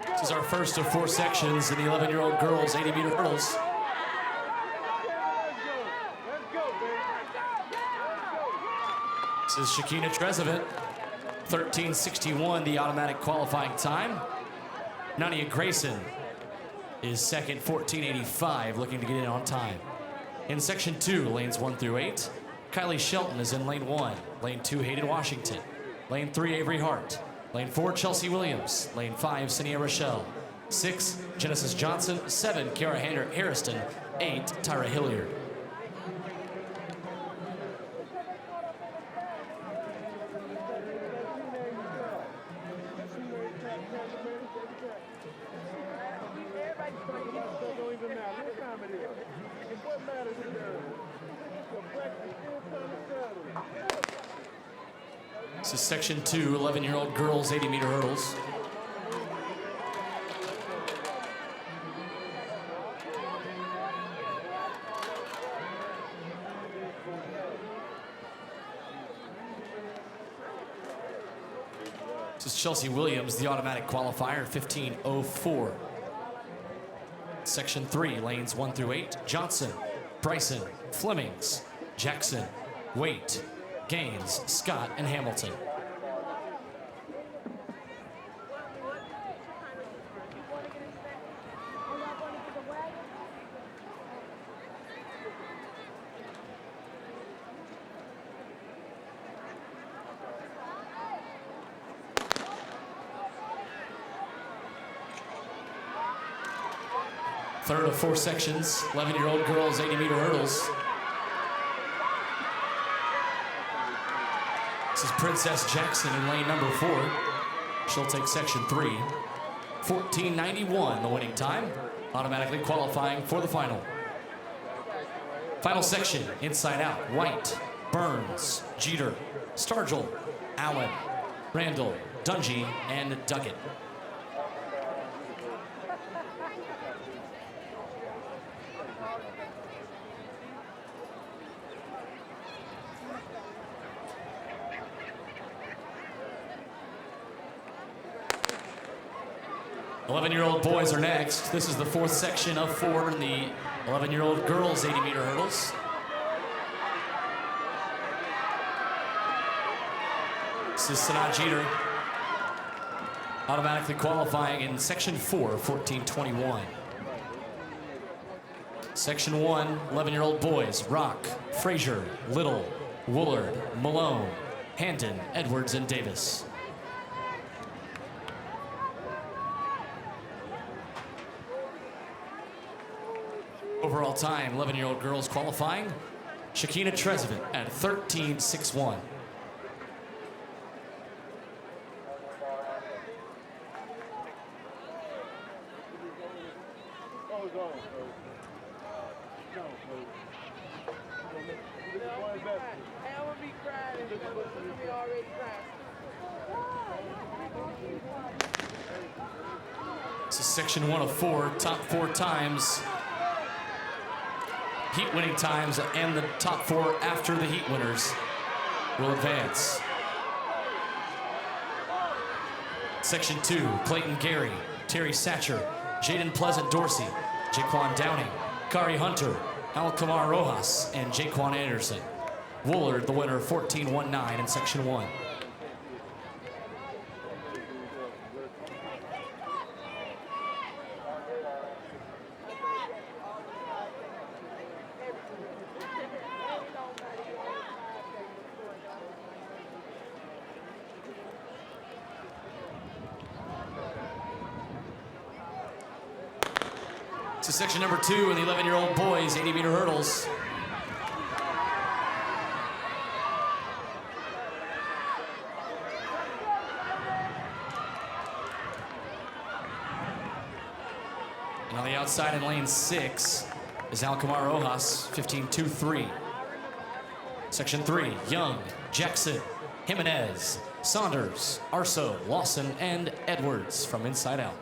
This is our first of 4 sections in the 11-year-old girls 80-meter hurdles. This is Shakina Trezevant, 13:61, the automatic qualifying time. Nadia Grayson is second, 14:85, looking to get in on time. In section 2, lanes 1 through 8, Kylie Shelton is in lane 1. Lane 2, Hayden Washington. Lane 3, Avery Hart. Lane 4, Chelsea Williams. Lane 5, Sania Rochelle. 6, Genesis Johnson. 7, Kiara Harrison. 8, Tyra Hilliard. This is section 2, 11-year-old girls 80-meter hurdles. This is Chelsea Williams, the automatic qualifier, 15:04. Section 3, lanes 1 through 8, Johnson, Bryson, Flemings, Jackson, Waite, Gaines, Scott, and Hamilton. Third of 4 sections, 11-year-old girls 80-meter hurdles. This is Princess Jackson in lane number 4. She'll take section 3. 14:91, the winning time, automatically qualifying for the final. Final section, inside out, White, Burns, Jeter, Stargell, Allen, Randall, Dungy, and Duckett. .11-year-old boys are next. This is the 4th section of 4 in the 11-year-old girls 80-meter hurdles. This is Sanaa Jeter, automatically qualifying in section 4, 14:21. Section 1, 11-year-old boys, Rock, Frazier, Little, Woolard, Malone, Handon, Edwards, and Davis. Overall time, 11-year-old girls qualifying, Shakina Trezevant at 13:61. Hey, I'm gonna be crying. Look at me already crying. This is section 1 of 4, top 4 times. Heat winning times and the top 4 after the heat winners will advance. Section 2, Clayton Gary, Terry Satcher, Jaden Pleasant Dorsey, Jaquan Downing, Kari Hunter, Alcamar Rojas, and Jaquan Anderson. Woolard, the winner, 14-19 in section 1. To section number 2 in the 11-year-old boys 80-meter hurdles. And on the outside in lane 6 is Alcamar Rojas, 15-2-3. Section 3, Young, Jackson, Jimenez, Saunders, Arso, Lawson, and Edwards from inside out.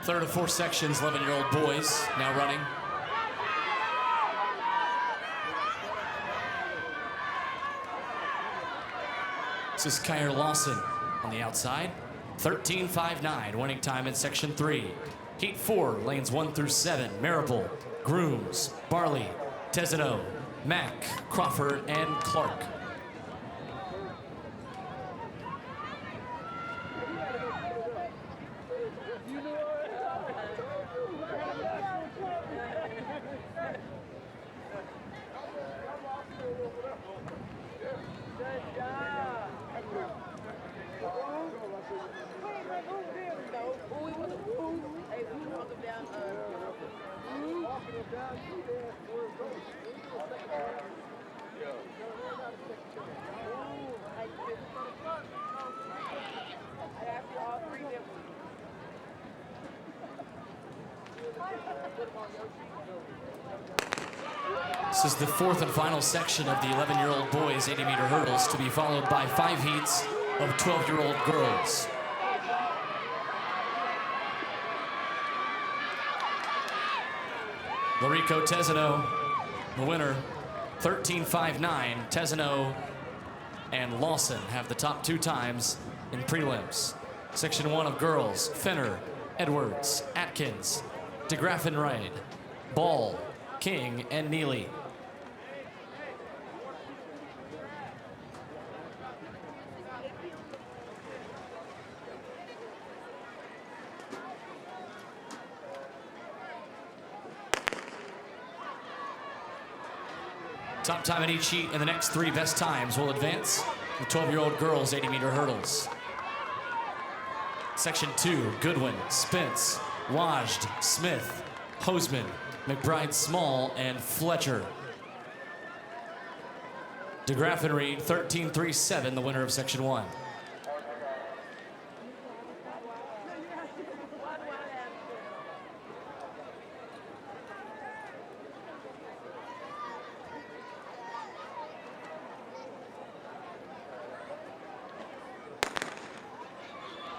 Third of 4 sections, 11-year-old boys now running. This is Kyer Lawson on the outside. 13.59, winning time in section 3. Heat 4, lanes 1 through 7. Marable, Grooms, Barley, Tesino, Mack, Crawford, and Clark. This is the 4th and final section of the 11-year-old boys 80-meter hurdles, to be followed by 5 heats of 12-year-old girls. Larico Tesino, the winner, 13.59. Tesino and Lawson have the top 2 times in prelims. Section 1 of girls, Fenner, Edwards, Atkins, DeGraffenreid, Ball, King, and Neely. Top time in each heat and the next 3 best times will advance. The 12-year-old girls 80-meter hurdles. Section 2, Goodwin, Spence, Wajd, Smith, Hoseman, McBride Small, and Fletcher. DeGraffenreid, 13.37, the winner of section 1.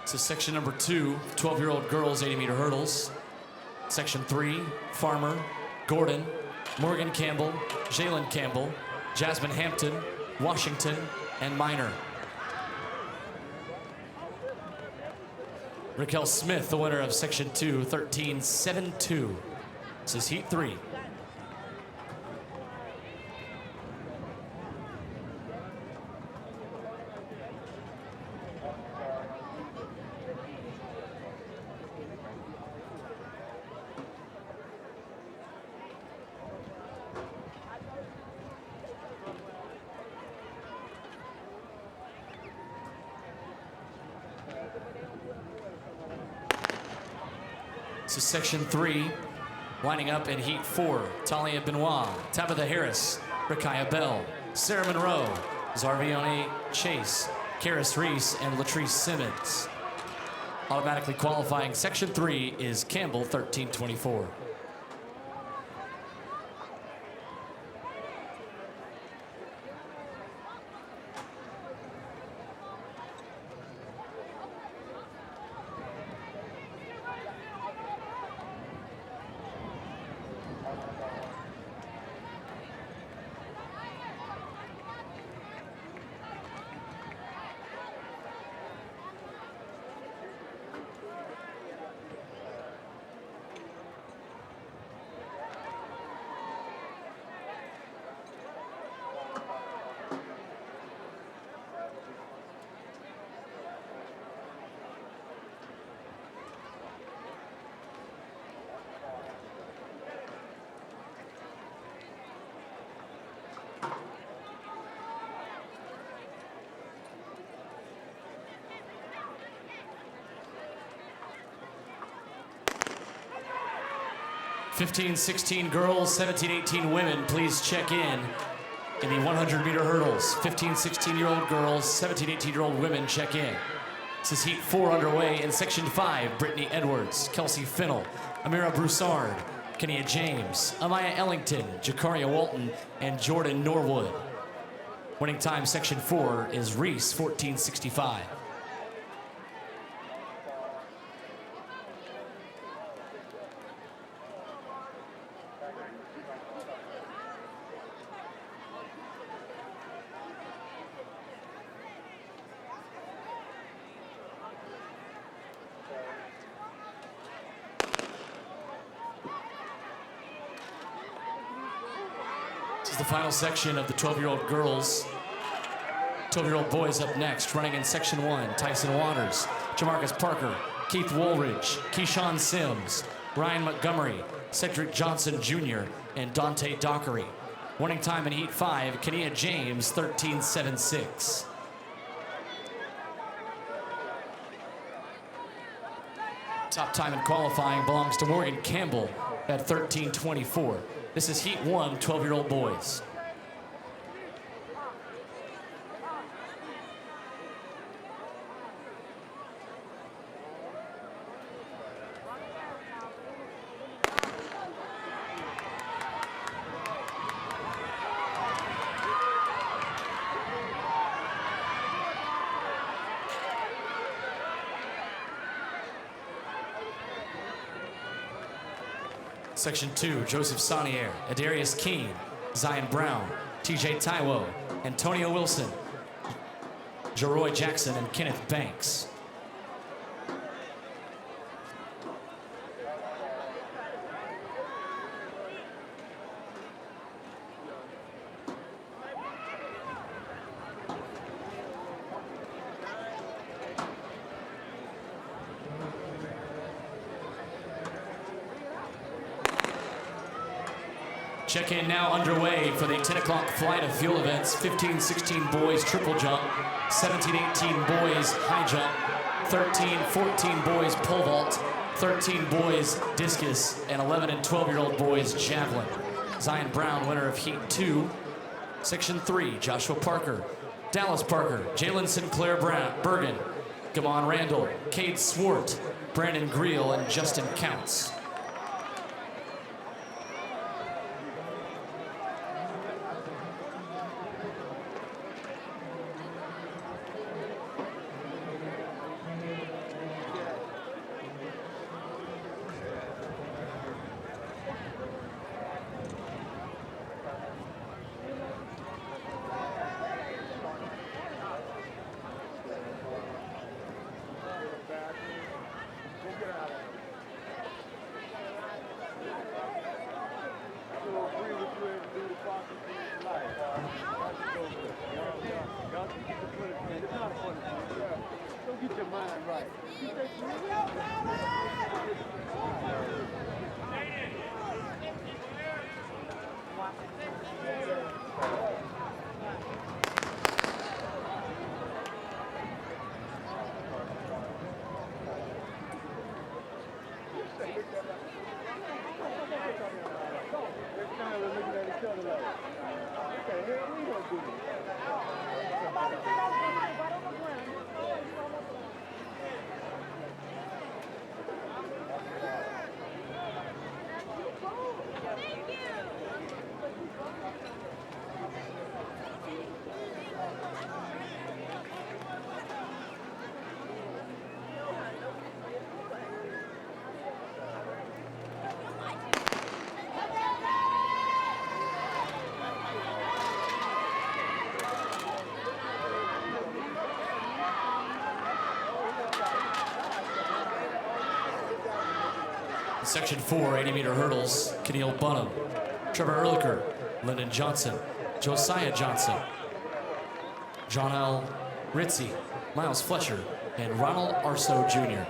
This is section number 2, 12-year-old girls 80-meter hurdles. Section 3, Farmer, Gordon, Morgan Campbell, Jalen Campbell, Jasmine Hampton, Washington, and Minor. Raquel Smith, the winner of section 2, 13.72. This is heat 3. This is section 3, Lining up in Heat 4, Talia Benoit, Tabitha Harris, Rakaya Bell, Sarah Monroe, Zarvione Chase, Karis Reese, and Latrice Simmons. Automatically qualifying Section 3 is Campbell, 1324. (15-16) girls, 17-18 women, please check in the 100-meter hurdles. 15-16-year-old girls, 17-18-year-old women, check in. This is Heat 4 underway in Section 5. Brittany Edwards, Kelsey Finnell, Amira Broussard, Kenia James, Amaya Ellington, Jakaria Walton, and Jordan Norwood. Winning time Section 4 is Reese, 14:65. This is the final section of the 12-year-old girls. 12-year-old boys up next, running in Section 1, Tyson Waters, Jamarcus Parker, Keith Woolridge, Keyshawn Sims, Ryan Montgomery, Cedric Johnson Jr., and Dante Dockery. Winning time in Heat 5, Kenia James, 13:76. Top time in qualifying belongs to Morgan Campbell at 13:24. This is Heat 1, 12-year-old boys. Section 2, Joseph Sanier, Adarius Keene, Zion Brown, TJ Taiwo, Antonio Wilson, Jeroy Jackson, and Kenneth Banks. Check-in now underway for the 10 o'clock flight of field events. 15-16 boys triple jump, 17-18 boys high jump, 13-14 boys pole vault, 13 boys discus, and 11 and 12-year-old boys javelin. Zion Brown, winner of Heat 2. Section 3, Joshua Parker, Dallas Parker, Jalen Sinclair Bergen, Gamon Randall, Cade Swart, Brandon Greel, and Justin Counts. Section 4, 80-meter hurdles, Keneal Bunham, Trevor Ehrlicher, Lyndon Johnson, Josiah Johnson, John L. Ritzy, Miles Fletcher, and Ronald Arso Jr.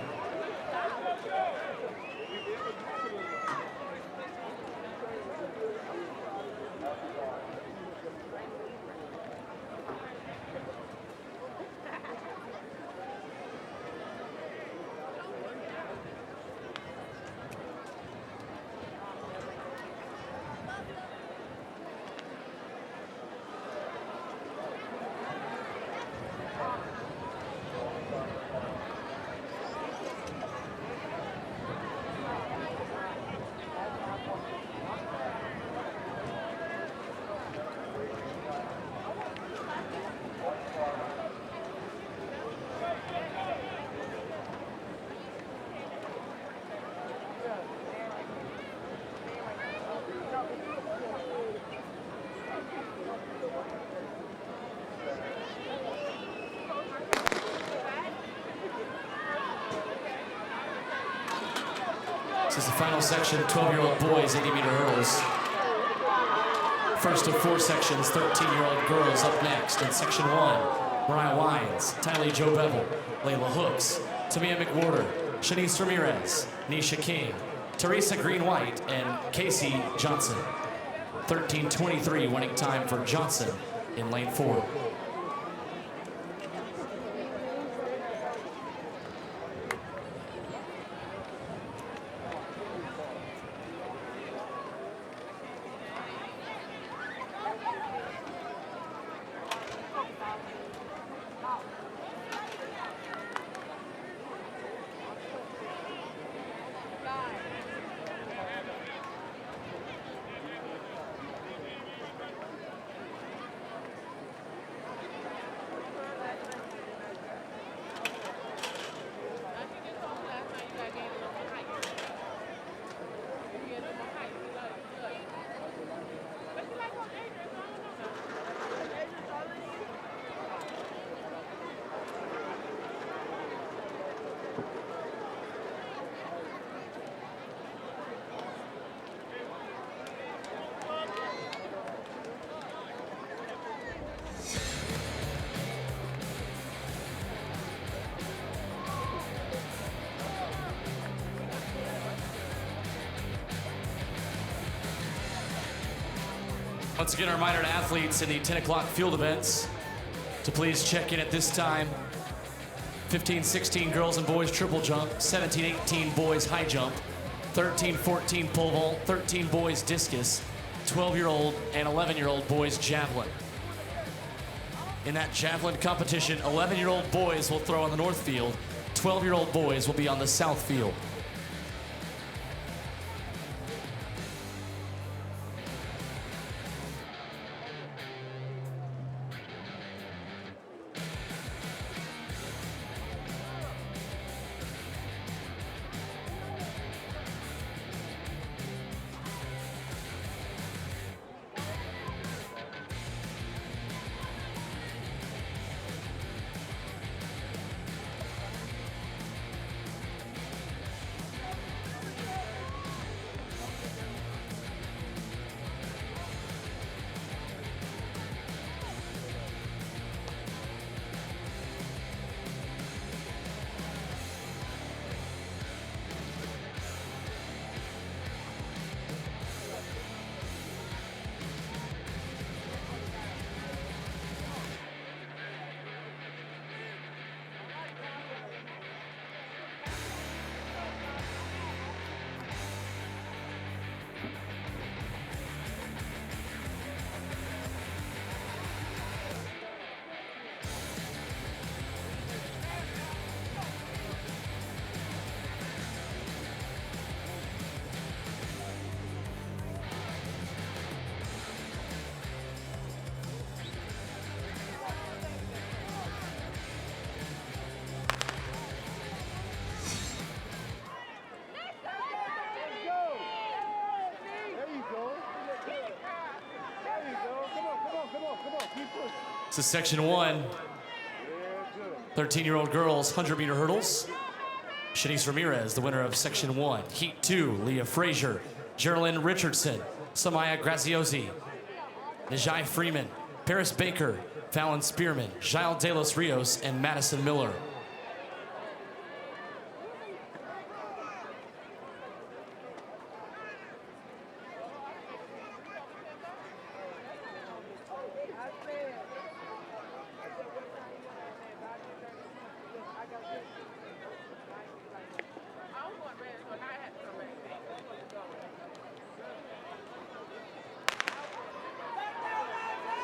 This is the final section, 12-year-old boys, 80-meter hurdles. First of 4 sections, 13-year-old girls up next. In section 1, Mariah Wines, Tylee Jo Bevel, Layla Hooks, Tamia McWhorter, Shanice Ramirez, Nisha King, Teresa Green-White, and Casey Johnson. 13:23 winning time for Johnson in lane 4. Once again, a reminder to athletes in the 10 o'clock field events to please check in at this time. 15-16 girls and boys triple jump, 17-18 boys high jump, 13-14 pole vault, 13 boys discus, 12-year-old and 11-year-old boys javelin. In that javelin competition, 11-year-old boys will throw on the north field, 12-year-old boys will be on the south field. This is section 1. 13-year-old girls, 100-meter hurdles. Shanice Ramirez, the winner of Section 1. Heat 2, Leah Frazier, Geraldine Richardson, Samaya Graziosi, Najai Freeman, Paris Baker, Fallon Spearman, Giles De Los Rios, and Madison Miller.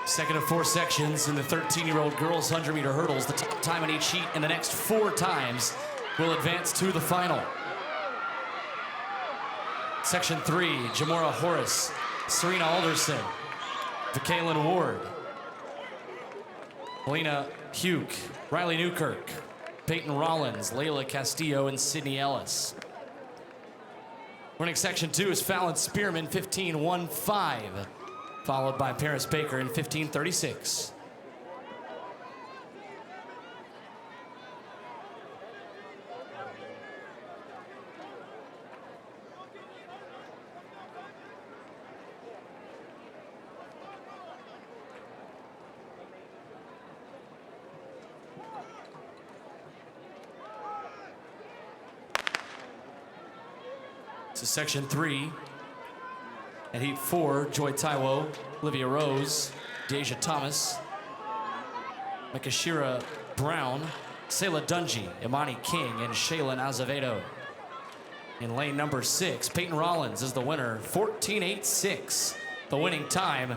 Second of 4 sections in the 13-year-old girls 100-meter hurdles. The top time in each heat and the next 4 times will advance to the final. Section 3, Jamora Horace, Serena Alderson, Vikaelyn Ward, Melina Hugh, Riley Newkirk, Peyton Rollins, Layla Castillo, and Sydney Ellis. Running Section 2 is Fallon Spearman, 15.15. Followed by Paris Baker in 15.36. This is Section 3. At Heat 4, Joy Taiwo, Olivia Rose, Deja Thomas, Makashira Brown, Sayla Dungy, Imani King, and Shaylin Azevedo. In lane number 6, Peyton Rollins is the winner, 14.86, the winning time.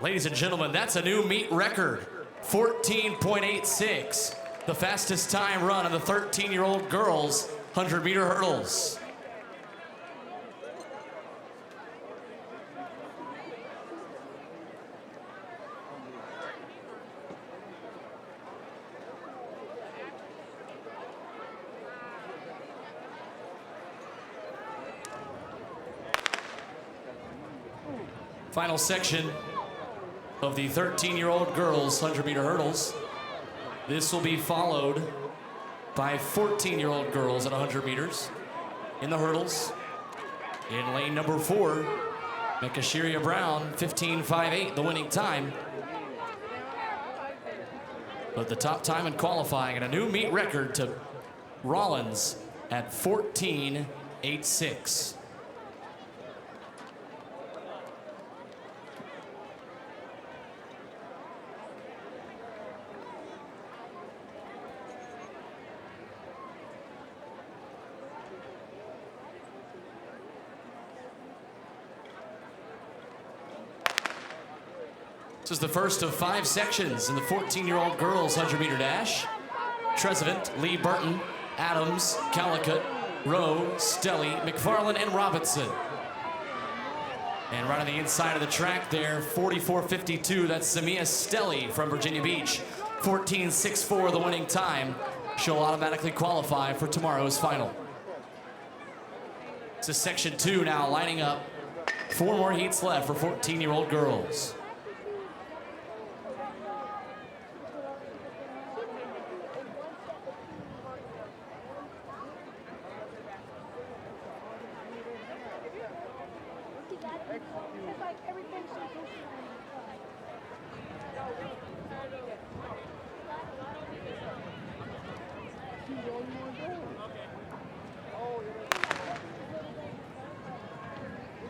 Ladies and gentlemen, that's a new meet record, 14.86, the fastest time run of the 13-year-old girls 100-meter hurdles. Final section of the 13-year-old girls 100-meter hurdles. This will be followed by 14-year-old girls at 100 meters in the hurdles. In lane number 4, Makashira Brown, 15.58, the winning time. But the top time in qualifying and a new meet record to Rollins at 14.86. This is the first of 5 sections in the 14-year-old girls 100-meter dash. Trezevant, Lee Burton, Adams, Calicut, Rowe, Stelly, McFarland, and Robinson. And right on the inside of the track there, 44.52, that's Samia Stelly from Virginia Beach. 14.64, the winning time. She'll automatically qualify for tomorrow's final. This is section 2 now, lining up. 4 more heats left for 14-year-old girls.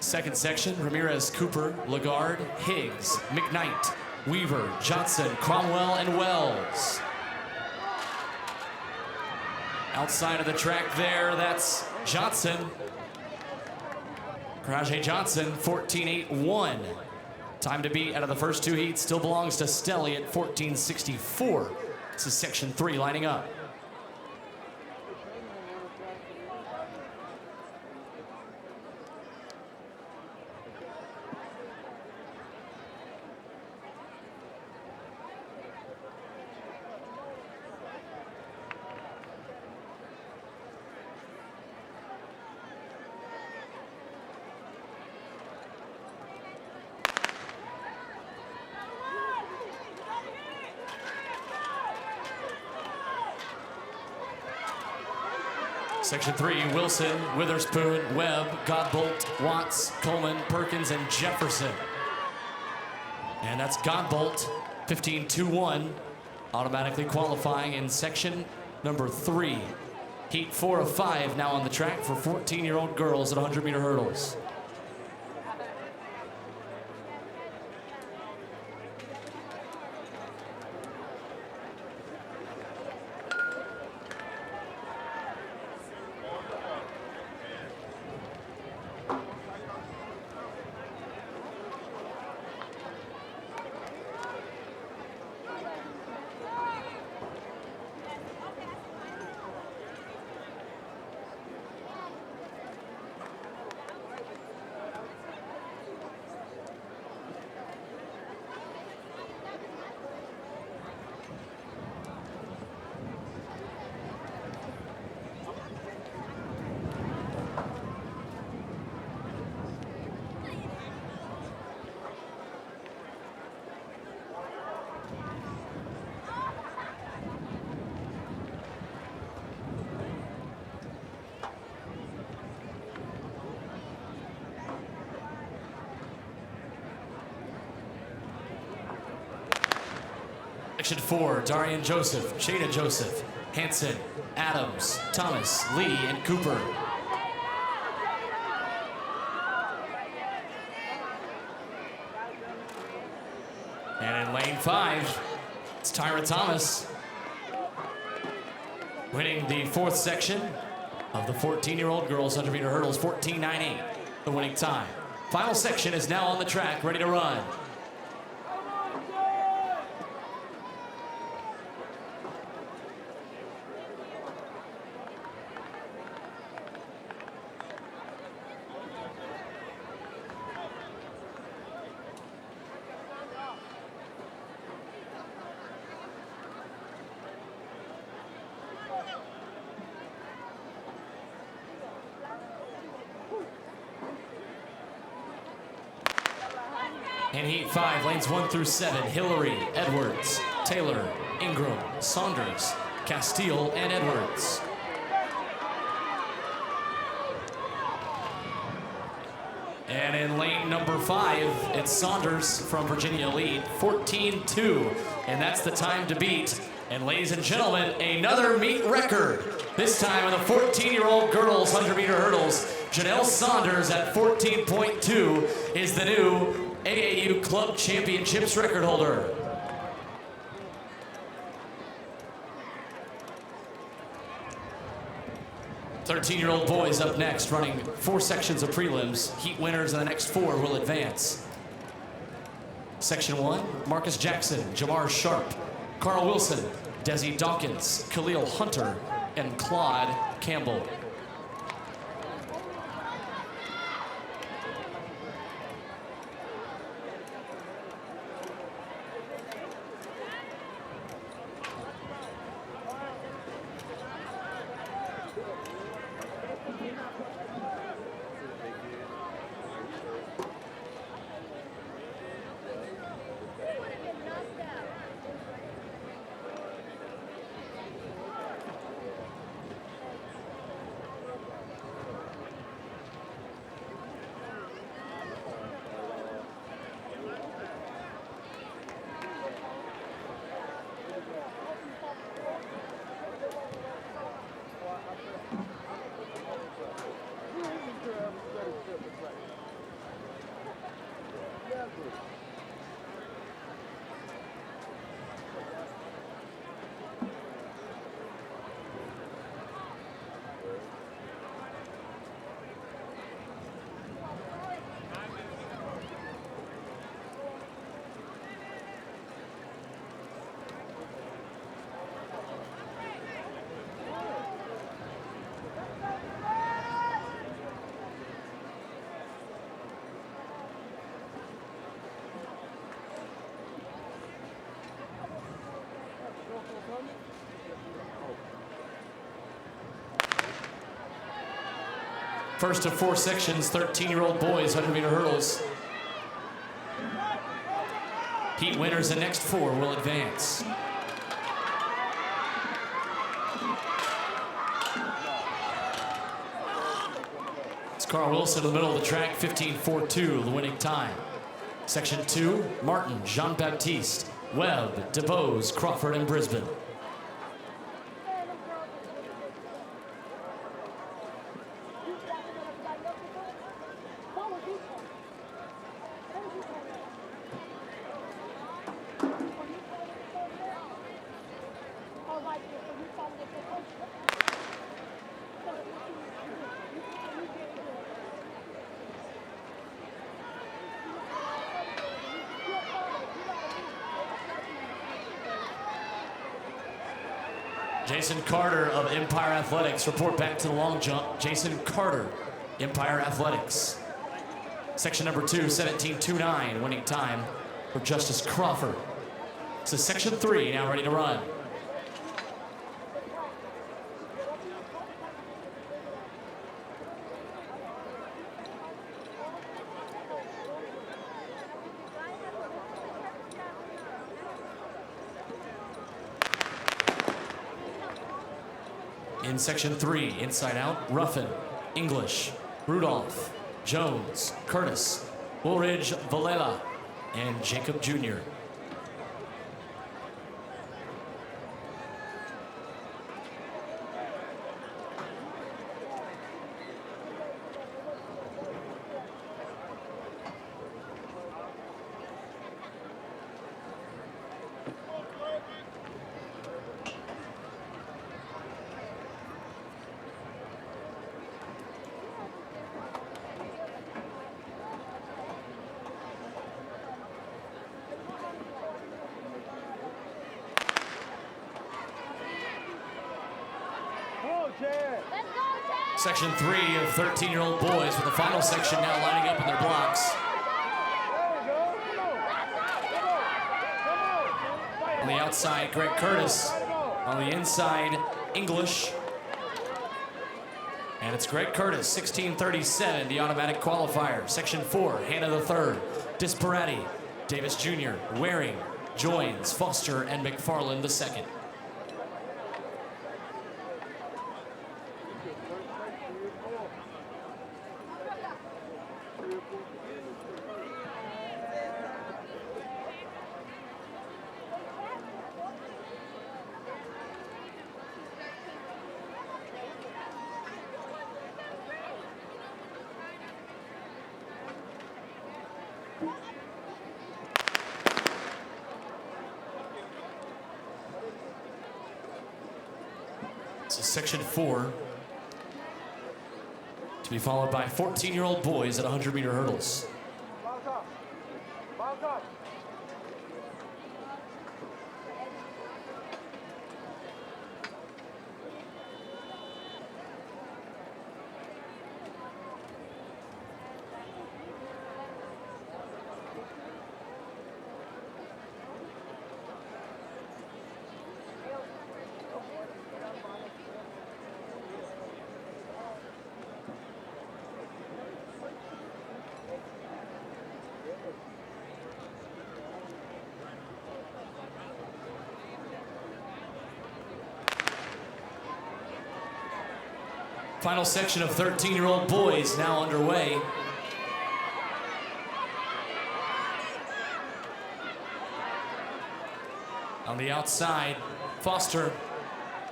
Second section, Ramirez, Cooper, Lagarde, Higgs, McKnight, Weaver, Johnson, Cromwell, and Wells. Outside of the track there, that's Johnson. Karaje Johnson, 14.81. Time to beat out of the first 2 heats still belongs to Stelly at 14.64. This is section 3 lining up. Section 3, Wilson, Witherspoon, Webb, Godbolt, Watts, Coleman, Perkins, and Jefferson. And that's Godbolt, 15-2-1, automatically qualifying in section number 3. Heat 4 of 5 now on the track for 14-year-old girls at 100-meter hurdles. Section 4, Darian Joseph, Shayna Joseph, Hanson, Adams, Thomas, Lee, and Cooper. And in lane 5, it's Tyra Thomas, winning the 4th section of the 14-year-old girls 100-meter hurdles, 14.98, the winning time. Final section is now on the track, ready to run. In Heat 5, lanes 1 through 7, Hillary, Edwards, Taylor, Ingram, Saunders, Castile, and Edwards. And in lane number 5, it's Saunders from Virginia lead, 14-2, and that's the time to beat. And ladies and gentlemen, another meet record. This time in the 14-year-old girls 100-meter hurdles, Janelle Saunders at 14.2 is the new AAU Club Championships record holder. Thirteen-year-old boys up next, running 4 sections of prelims. Heat winners in the next 4 will advance. Section 1, Marcus Jackson, Jamar Sharp, Carl Wilson, Desi Dawkins, Khalil Hunter, and Claude Campbell. First of 4 sections, 13-year-old boys 100-meter hurdles. Heat winners the next 4 will advance. It's Carl Wilson in the middle of the track, 15.42, the winning time. Section 2, Martin, Jean-Baptiste, Webb, DeBose, Crawford, and Brisbane. Jason Carter of Empire Athletics. Report back to the long jump. Jason Carter, Empire Athletics. Section number 2, 17.29, winning time for Justice Crawford. So section 3 now ready to run. In section 3, inside out, Ruffin, English, Rudolph, Jones, Curtis, Woolridge, Valela, and Jacob Jr. Section 3 of 13-year-old boys with the final section now lining up in their blocks. On the outside, Greg Curtis. On the inside, English. And it's Greg Curtis, 16:37, the automatic qualifier. Section 4, Hannah the third, Disparati, Davis Jr., Waring, Joins, Foster, and McFarland the second. So section 4 to be followed by 14-year-old boys at 100-meter hurdles. Final section of 13-year-old boys now underway. On the outside, Foster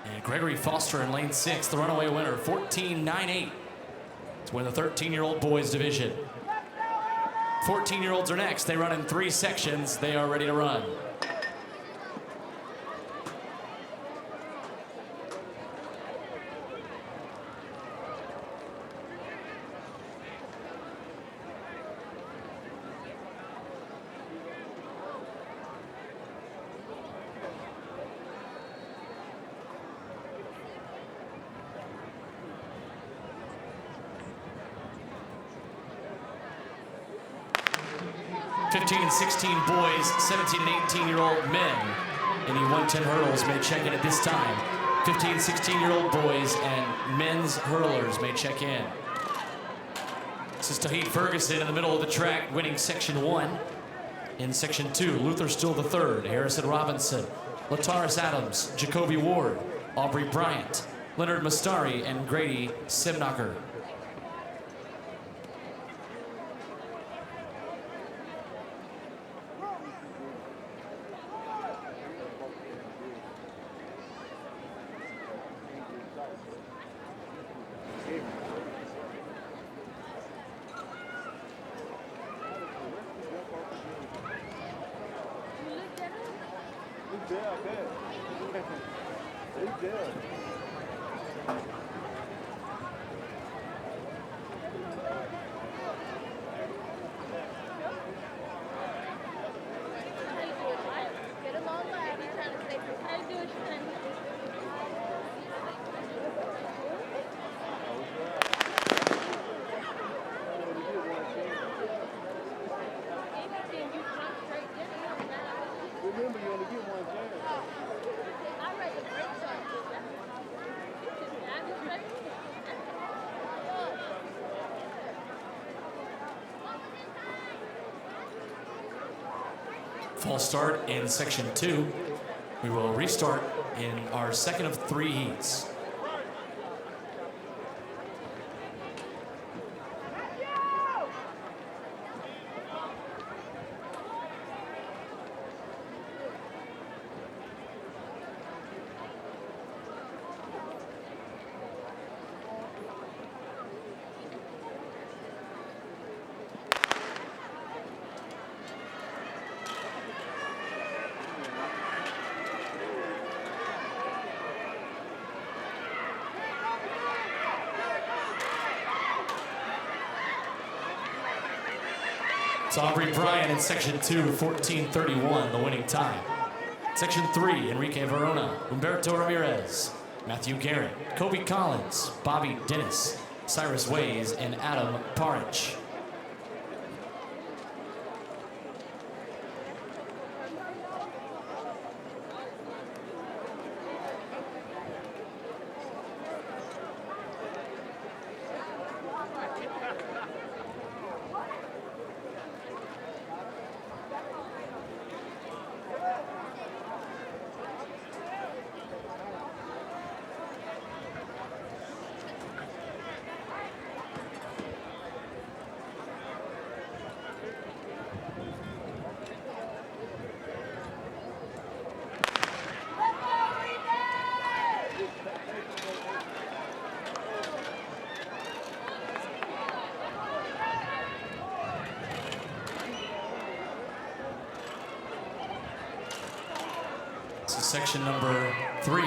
and Gregory Foster in lane 6, the runaway winner, 14.98 to win the 13-year-old boys division. 14-year-olds are next. They run in 3 sections. They are ready to run. (15 and 16 boys, 17 and 18-year-old men in the 110 hurdles may check in at this time. 15 and 16-year-old boys and men's hurlers may check in. This is Tahid Ferguson in the middle of the track, winning section 1. In section 2, Luther Still III, Harrison Robinson, Lataris Adams, Jacoby Ward, Aubrey Bryant, Leonard Mastari, and Grady Simnacher. I bet. They did. Get him on live. He's trying to say, how you doing, Shannon? Remember, you only get one chance. I read the great song. False start in section 2. We will restart in our second of 3 heats. It's Aubrey Bryan in section 2, 14:31, the winning time. Section 3, Enrique Verona, Humberto Ramirez, Matthew Garrett, Kobe Collins, Bobby Dennis, Cyrus Ways, and Adam Parich. This is section number 3.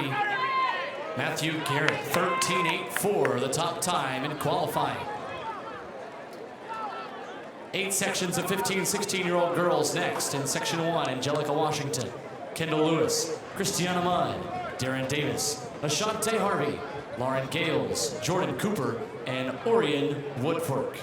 Matthew Garrett, 13.84, the top time in qualifying. 8 sections of 15, 16-year-old girls next. In section 1, Angelica Washington, Kendall Lewis, Christiana Mudd, Darren Davis, Ashante Harvey, Lauren Gales, Jordan Cooper, and Orion Woodfork.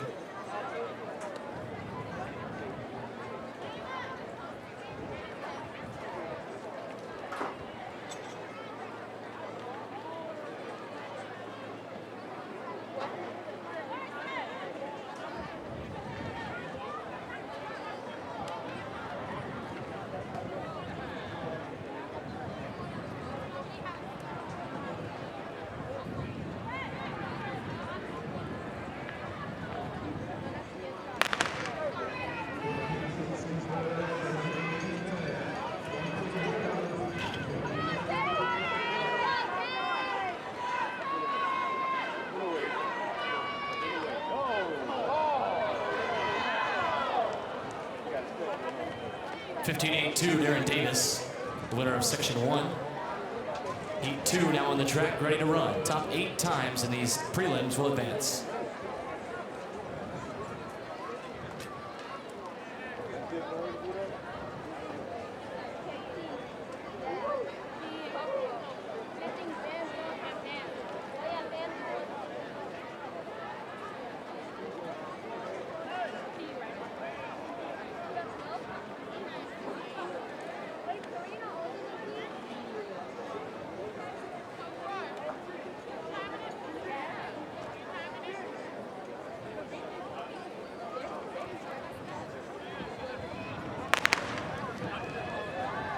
(15.82), Darren Davis, the winner of section 1. Heat 2 now on the track, ready to run. Top 8 times in these prelims will advance.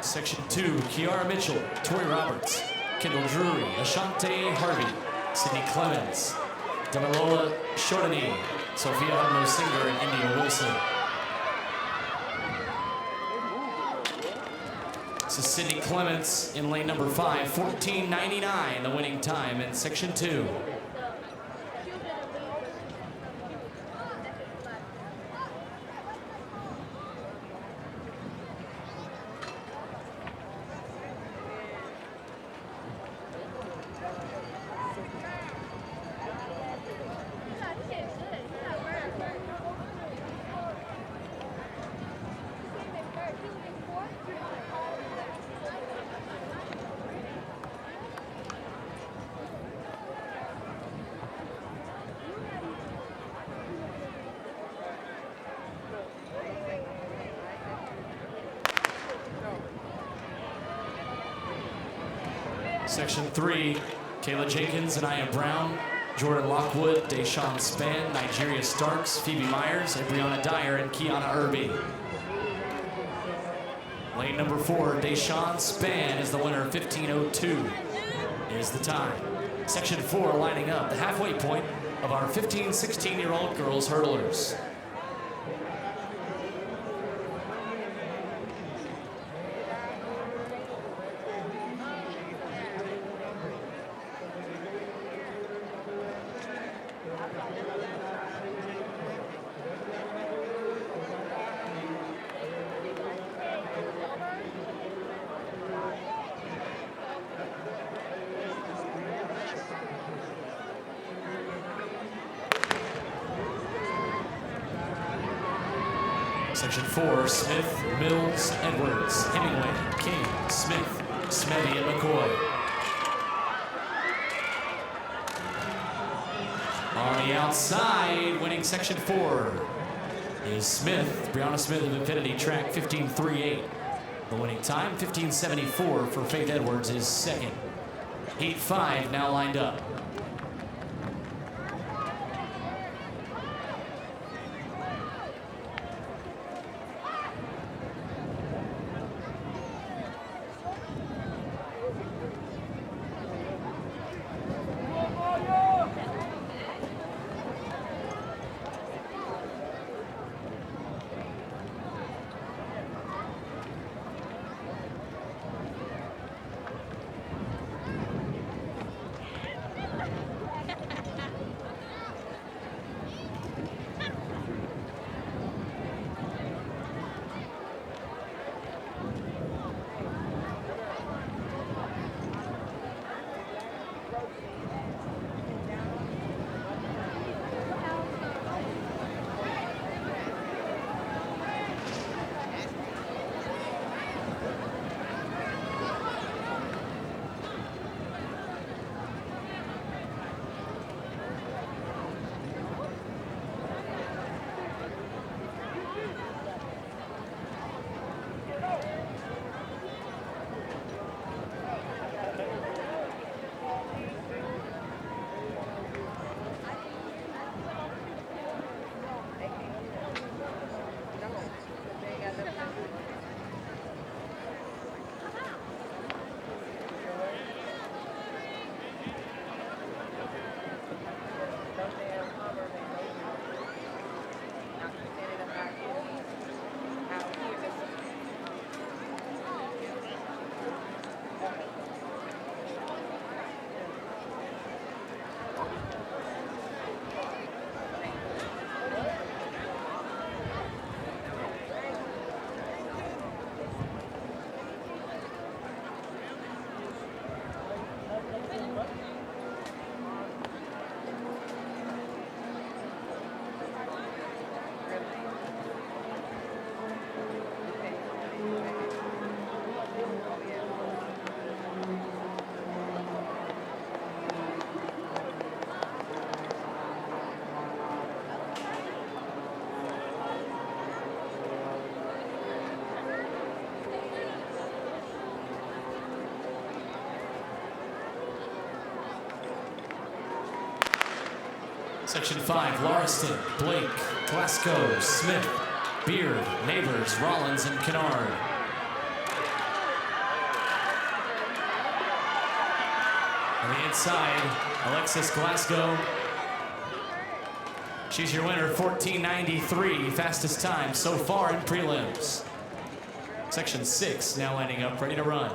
Section 2, Kiara Mitchell, Tori Roberts, Kendall Drury, Ashante Harvey, Sydney Clemens, Demilola Shortany, Sophia Hudmo-Singer, and India Wilson. This is Sydney Clemens in lane number 5, 14.99, the winning time in section 2. Section 3, Kayla Jenkins and Aya Brown, Jordan Lockwood, Deshawn Spann, Nigeria Starks, Phoebe Myers, Brianna Dyer, and Kiana Irby. Lane number 4, Deshawn Spann is the winner. 15:02 is the time. Section 4 lining up the halfway point of our 15, 16-year-old girls hurdlers. Section 4, Smith, Mills, Edwards, Hemingway, King, Smith, Smeddy, and McCoy. On the outside, winning Section 4 is Smith, Brianna Smith of Infinity Track, 15:38. The winning time, 15:74 for Faith Edwards is second. Heat 5 now lined up. Section 5, Lauriston, Blake, Glasgow, Smith, Beard, Neighbors, Rollins, and Kennard. On the inside, Alexis Glasgow. She's your winner, 14:93, fastest time so far in prelims. Section 6 now lining up, ready to run.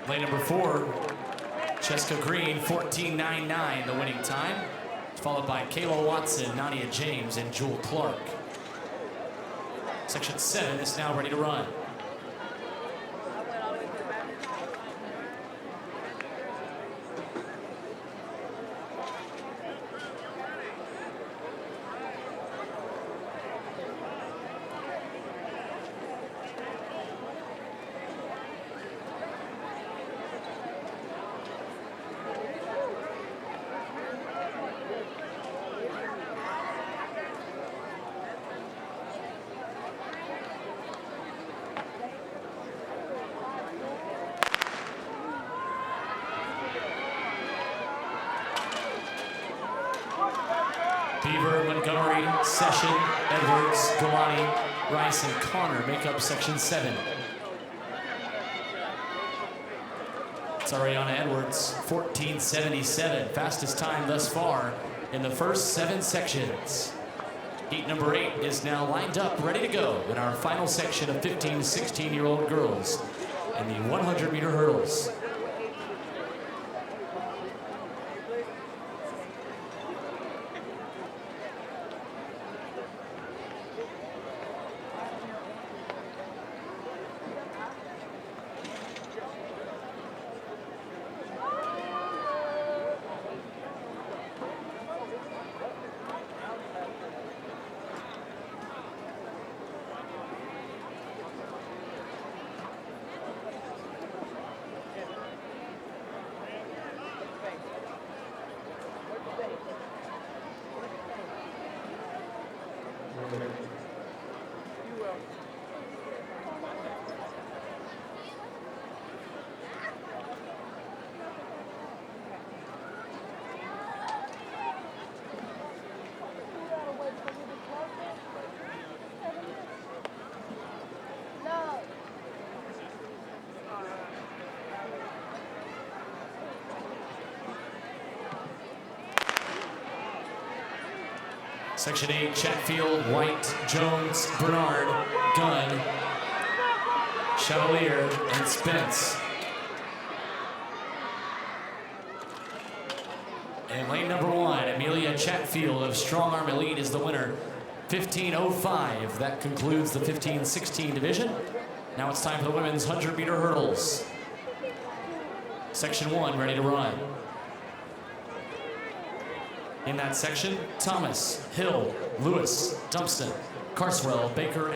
Lane number 4, Cheska Green, 14.99, the winning time. Followed by Kayla Watson, Nadia James, and Jewel Clark. Section 7 is now ready to run. Beaver, Montgomery, Session, Edwards, Galani, Rice, and Connor make up Section 7. It's Ariana Edwards, 14.77, fastest time thus far in the first 7 sections. Heat number 8 is now lined up, ready to go in our final section of 15 to 16-year-old girls in the 100-meter hurdles. Section 8, Chatfield, White, Jones, Bernard, Gunn, Chevalier, and Spence. And lane number 1, Amelia Chatfield of Strong Arm Elite is the winner. 15.05. That concludes the 15-16 division. Now it's time for the women's 100-meter hurdles. Section 1 ready to run. In that section, Thomas, Hill, Lewis, Dumpston, Carswell, Baker,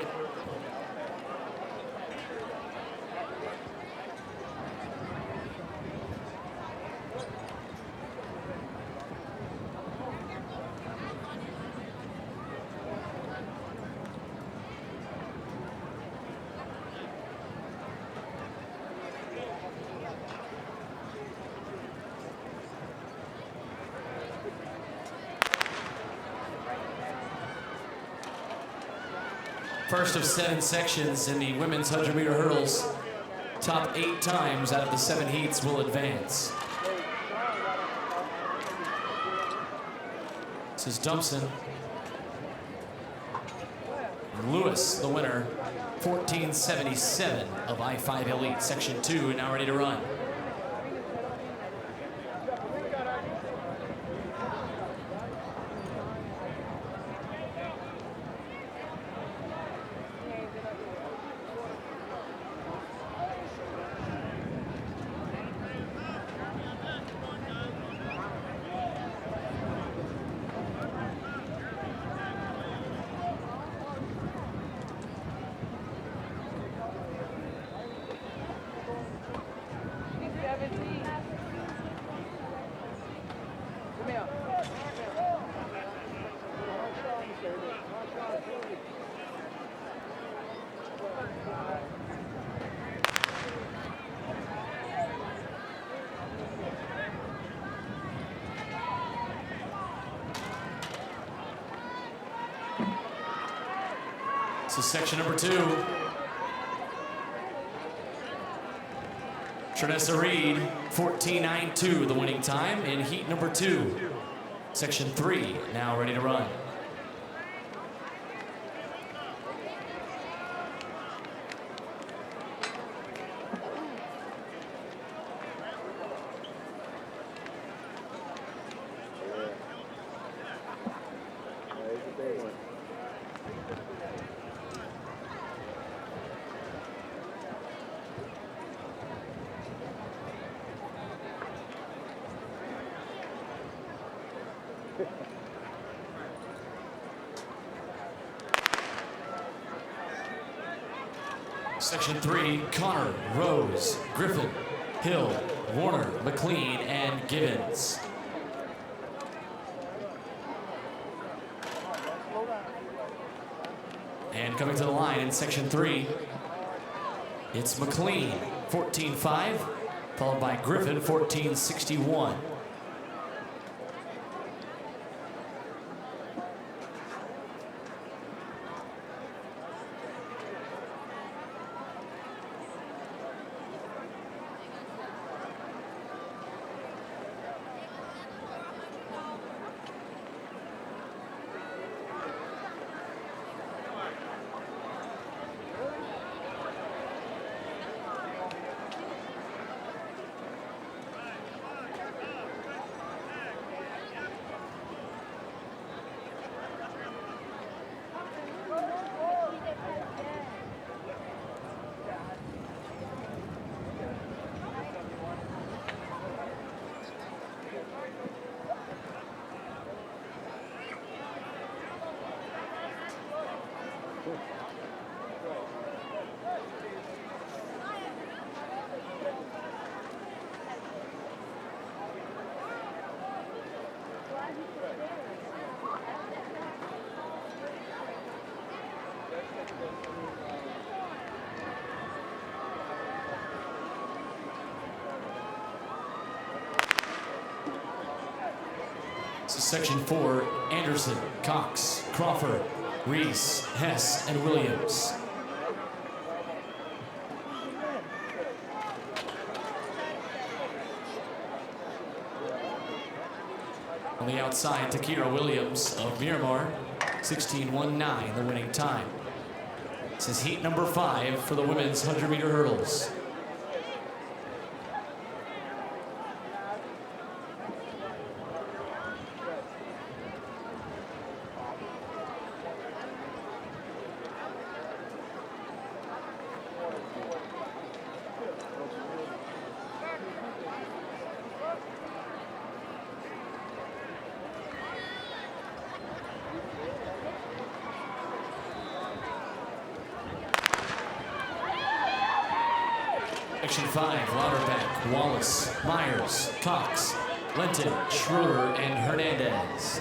first of 7 sections in the women's 100-meter hurdles. Top 8 times out of the 7 heats will advance. This is Dumpson. Lewis, the winner, 14.77 of I-5 Elite. Section 2 now ready to run. So section number 2. Trinessa Reed, 14.92, the winning time in heat number 2. Section 3, now ready to run. Section 3, Connor, Rose, Griffin, Hill, Warner, McLean, and Gibbons. And coming to the line in Section 3, it's McLean, 14.5, followed by Griffin, 14.61. So Section 4, Anderson, Cox, Crawford, Reese, Hess, and Williams. On the outside, Takira Williams of Miramar, 16.19, the winning time. This is heat number 5 for the women's 100-meter hurdles. Section 5, Lauterbach, Wallace, Myers, Cox, Linton, Schroeder, and Hernandez.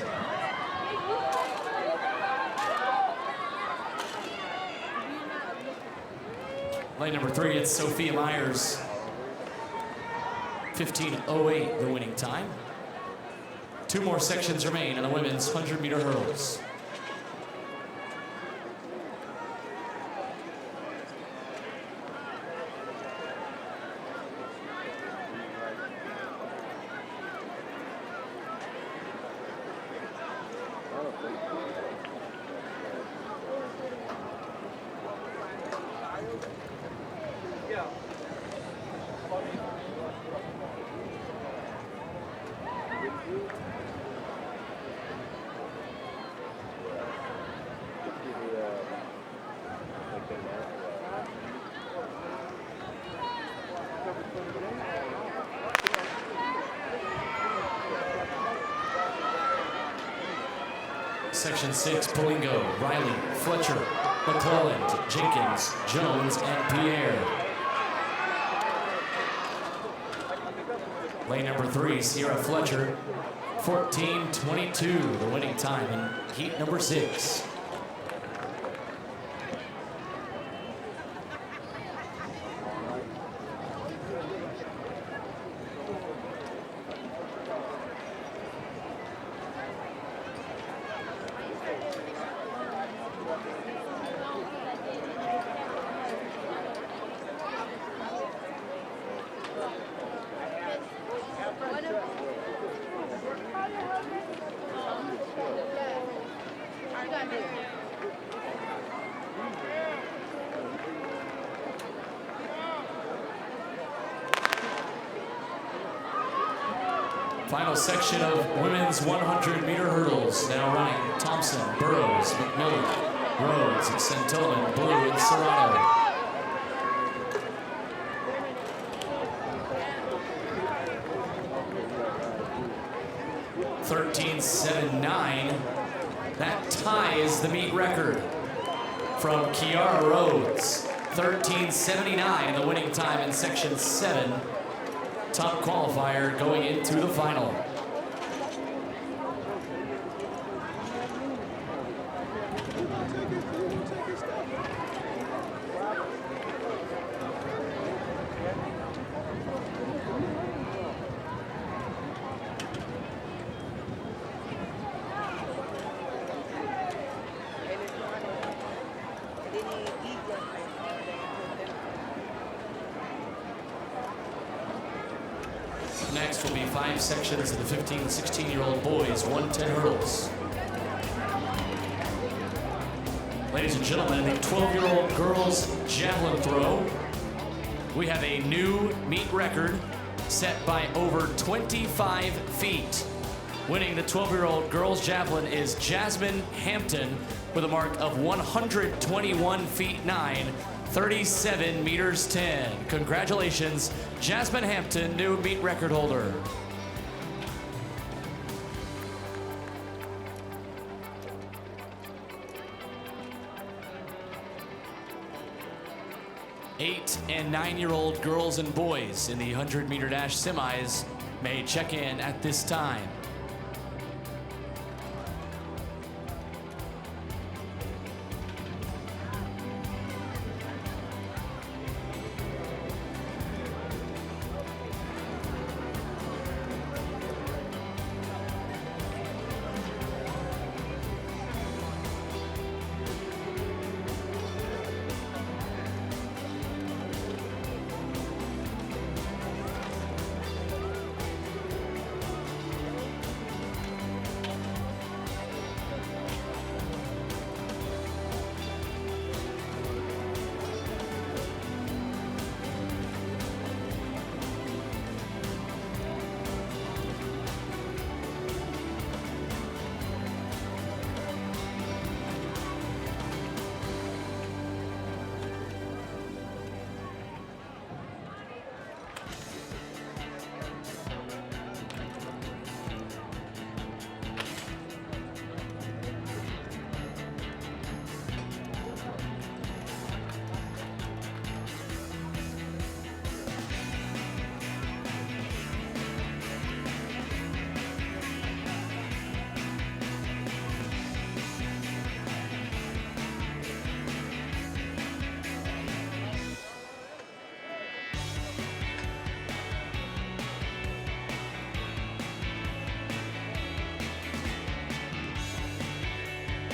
Lane number 3, it's Sophia Myers. 15.08, the winning time. 2 more sections remain in the women's 100-meter hurdles. Section 6, Polingo, Riley, Fletcher, McClelland, Jenkins, Jones, and Pierre. Lane number 3, Sierra Fletcher, 14.22, the winning time in heat number 6. Final section of women's 100-meter hurdles. Now running Thompson, Burrows, McMillan, Rhodes, Santolan, Blue, and Serrano. .13.79. That ties the meet record from Kiara Rhodes. 13:79, the winning time in Section 7. Top qualifier going into the final. Next will be 5 sections of the 15 and 16-year-old boys, 110 hurdles. Ladies and gentlemen, in the 12-year-old girls javelin throw, we have a new meet record set by over 25 feet. Winning the 12-year-old girls javelin is Jasmine Hampton with a mark of 121 feet 9, 37 meters 10. Congratulations, Jasmine Hampton, new meet record holder. Eight and 9-year-old girls and boys in the 100-meter dash semis may check in at this time.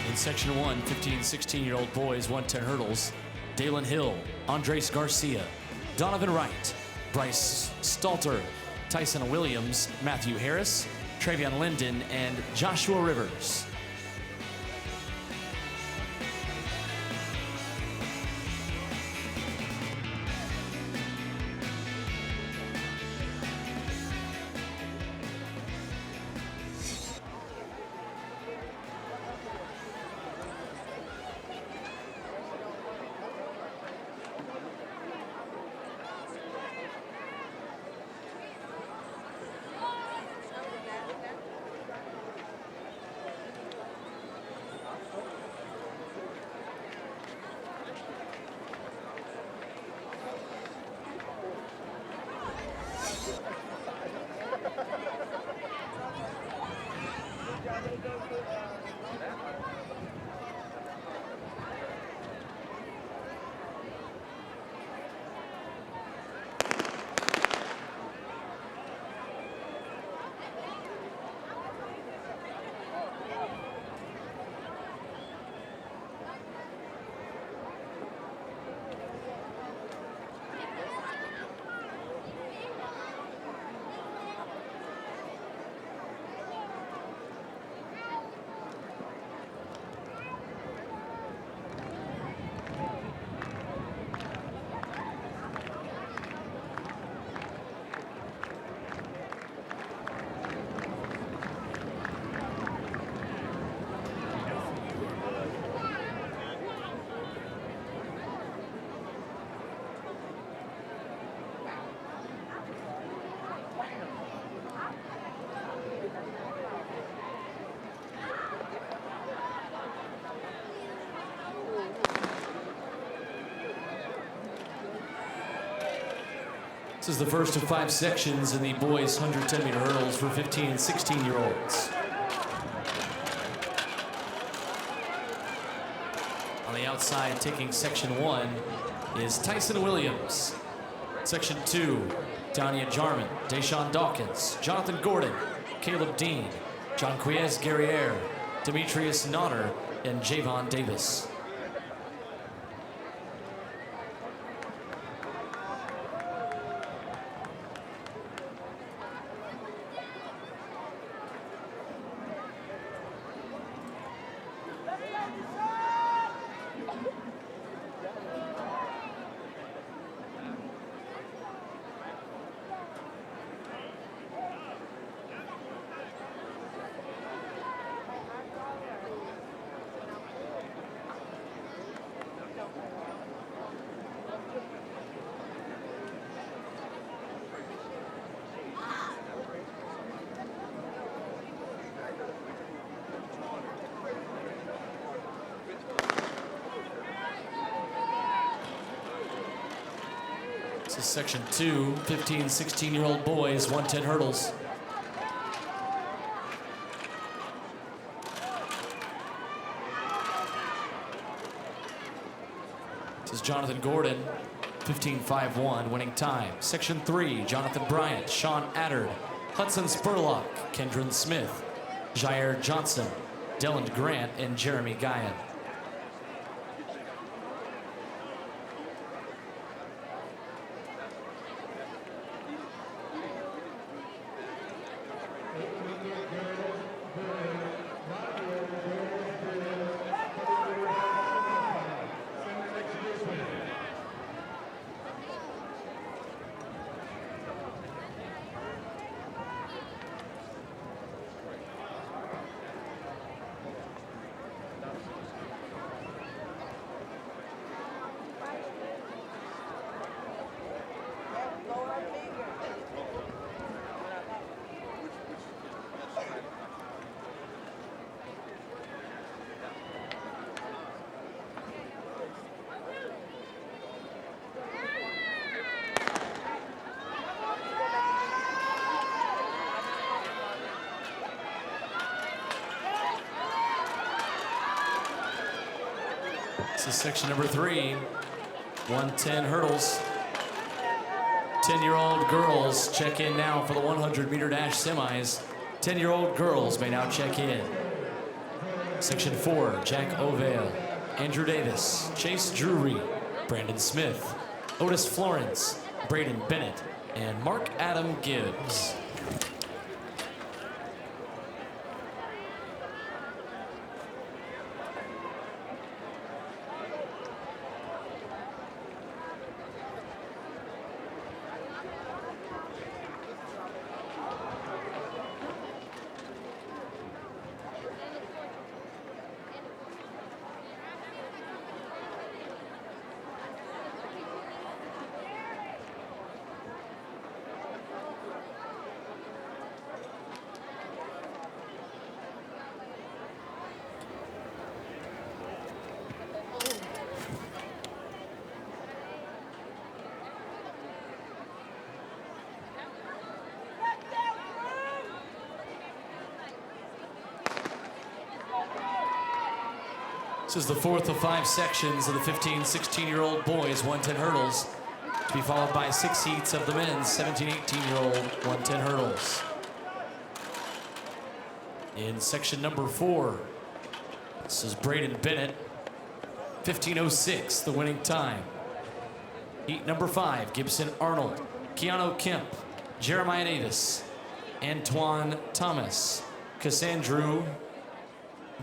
In Section 1, 15 and 16-year-old boys, 110 hurdles, Dalen Hill, Andres Garcia, Donovan Wright, Bryce Stalter, Tyson Williams, Matthew Harris, Travion Linden, and Joshua Rivers. This is the first of 5 sections in the boys 110-meter hurdles for 15 and 16-year-olds. On the outside, taking section 1 is Tyson Williams. Section 2, Dania Jarman, Deshaun Dawkins, Jonathan Gordon, Caleb Dean, Jonquiez Guerriere, Demetrius Nodder, and Javon Davis. This is section 2, 15, 16-year-old boys, 110 hurdles. This is Jonathan Gordon, 15.51, winning time. Section 3, Jonathan Bryant, Sean Addard, Hudson Spurlock, Kendron Smith, Jair Johnson, Dylan Grant, and Jeremy Guyan. This is section number 3, 110 hurdles. 10-year-old girls check in now for the 100-meter dash semis. 10-year-old girls may now check in. Section 4, Jack Ovale, Andrew Davis, Chase Drury, Brandon Smith, Otis Florence, Braden Bennett, and Mark Adam Gibbs. This is the 4th of 5 sections of the 15, 16-year-old boys 110 hurdles, to be followed by 6 heats of the men's 17, 18-year-old 110 hurdles. In section number 4, this is Braden Bennett, 15:06, the winning time. Heat number 5, Gibson Arnold, Keanu Kemp, Jeremiah Davis, Antoine Thomas, Cassandru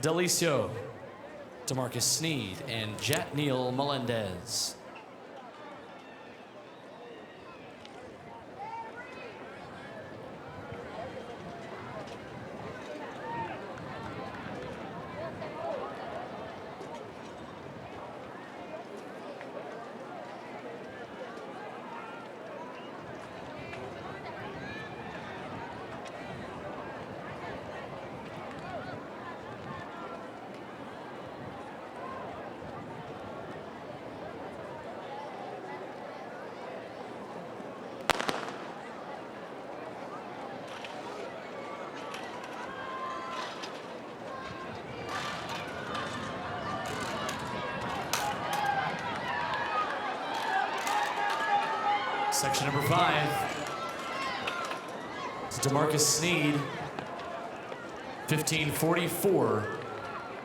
Delicio, DeMarcus Sneed, and Jatniel Melendez. Section number 5. It's DeMarcus Sneed. 15:44,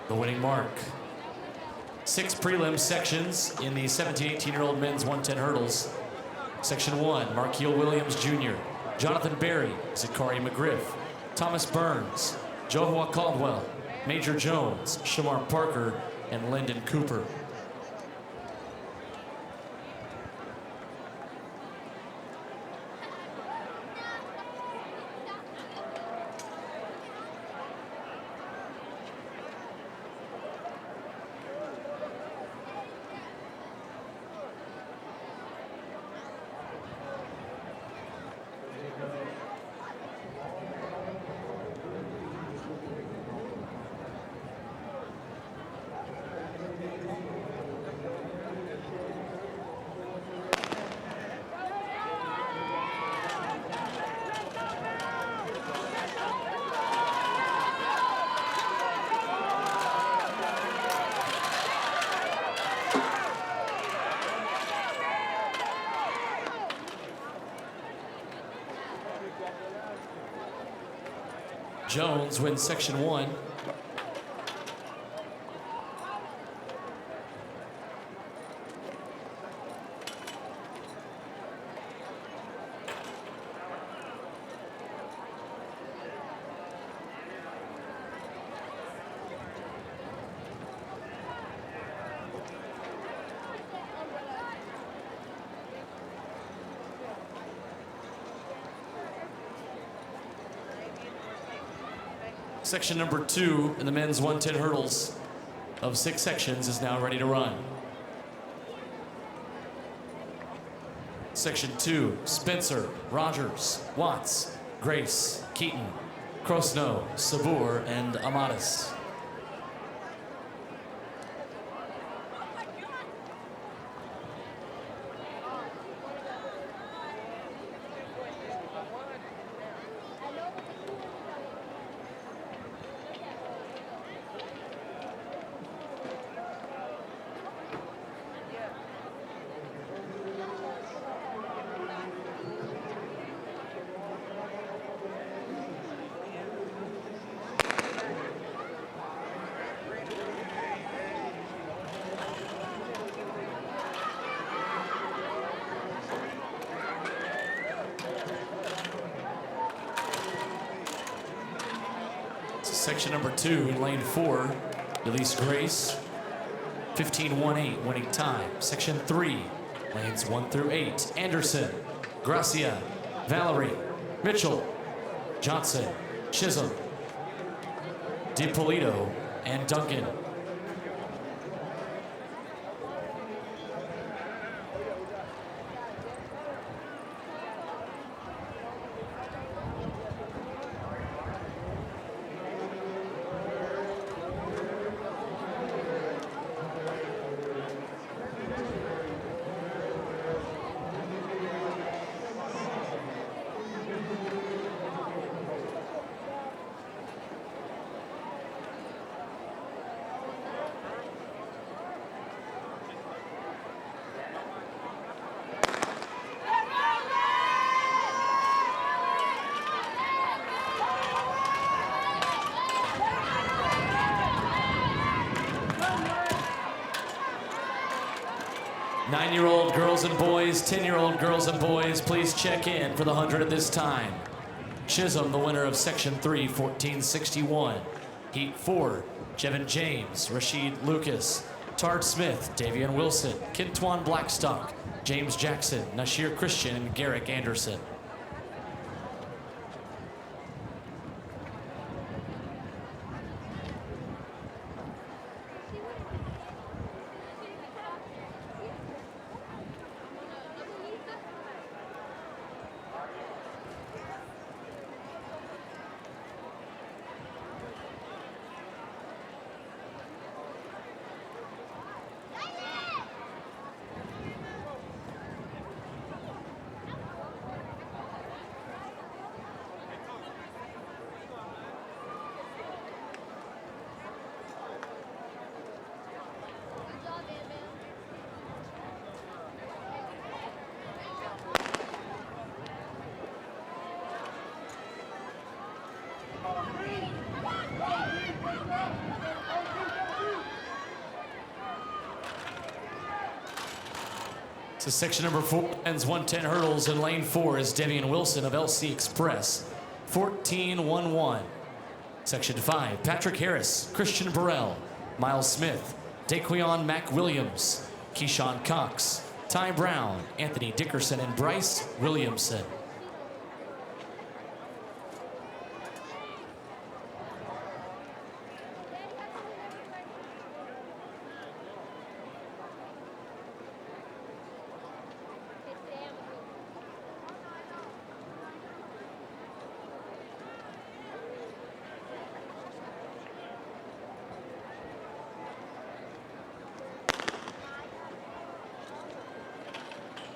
the winning mark. 6 prelim sections in the 17-18-year-old men's 110 hurdles. Section 1, Markeal Williams Jr., Jonathan Berry, Zachary McGriff, Thomas Burns, Johua Caldwell, Major Jones, Shamar Parker, and Lyndon Cooper. Jones wins section 1. Section number 2 in the men's 110 hurdles of 6 sections is now ready to run. Section 2, Spencer, Rogers, Watts, Grace, Keaton, Krosno, Sabur, and Amatis. Section number 2 in lane 4, Elise Grace, 15:18 winning time. Section 3, lanes 1 through 8, Anderson, Gracia, Valerie, Mitchell, Johnson, Chisholm, DiPolito, and Duncan. Nine-year-old girls and boys, 10-year-old girls and boys, please check in for the 100 at this time. Chisholm, the winner of Section 3, 14:61. Heat 4, Jevin James, Rashid Lucas, Tard Smith, Davian Wilson, Kintwan Blackstock, James Jackson, Nashir Christian, and Garrick Anderson. So section number 4 ends 110 hurdles. In lane 4 is Devian Wilson of LC Express, 14.11. Section 5, Patrick Harris, Christian Burrell, Miles Smith, Daquan Mac Williams, Keyshawn Cox, Ty Brown, Anthony Dickerson, and Bryce Williamson.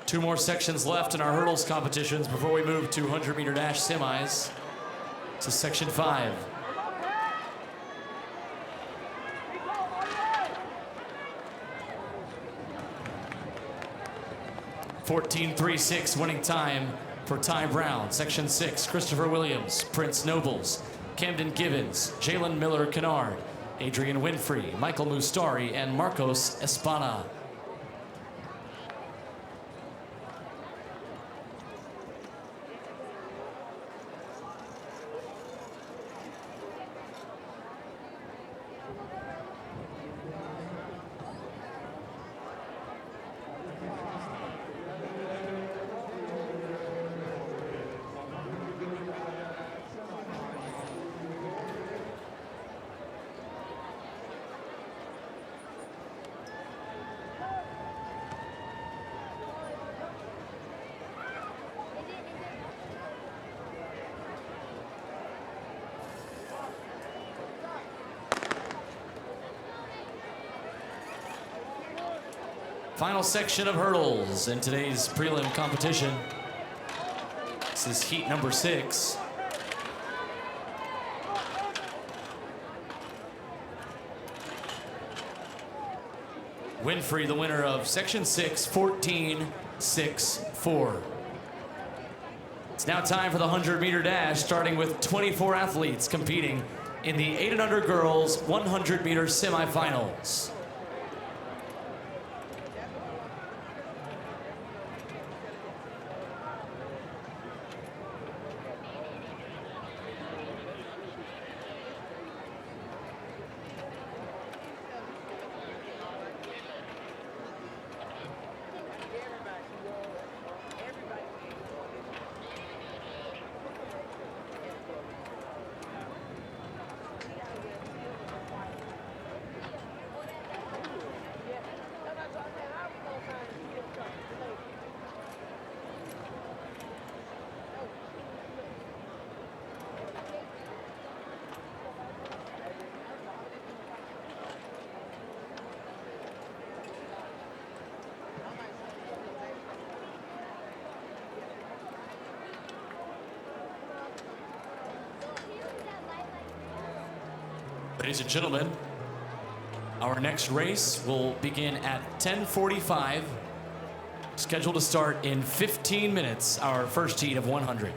Two more sections left in our hurdles competitions before we move to 100-meter dash semis. So section 5. .14.36 winning time for Ty Brown. Section 6, Christopher Williams, Prince Nobles, Camden Givens, Jalen Miller Kennard, Adrian Winfrey, Michael Mustari, and Marcos Espana. Final section of hurdles in today's prelim competition. This is heat number 6. Winfrey, the winner of section 6, 14.64. It's now time for the 100-meter dash, starting with 24 athletes competing in the 8 and under girls 100-meter semifinals. Ladies and gentlemen, our next race will begin at 10:45, scheduled to start in 15 minutes, our first heat of 100.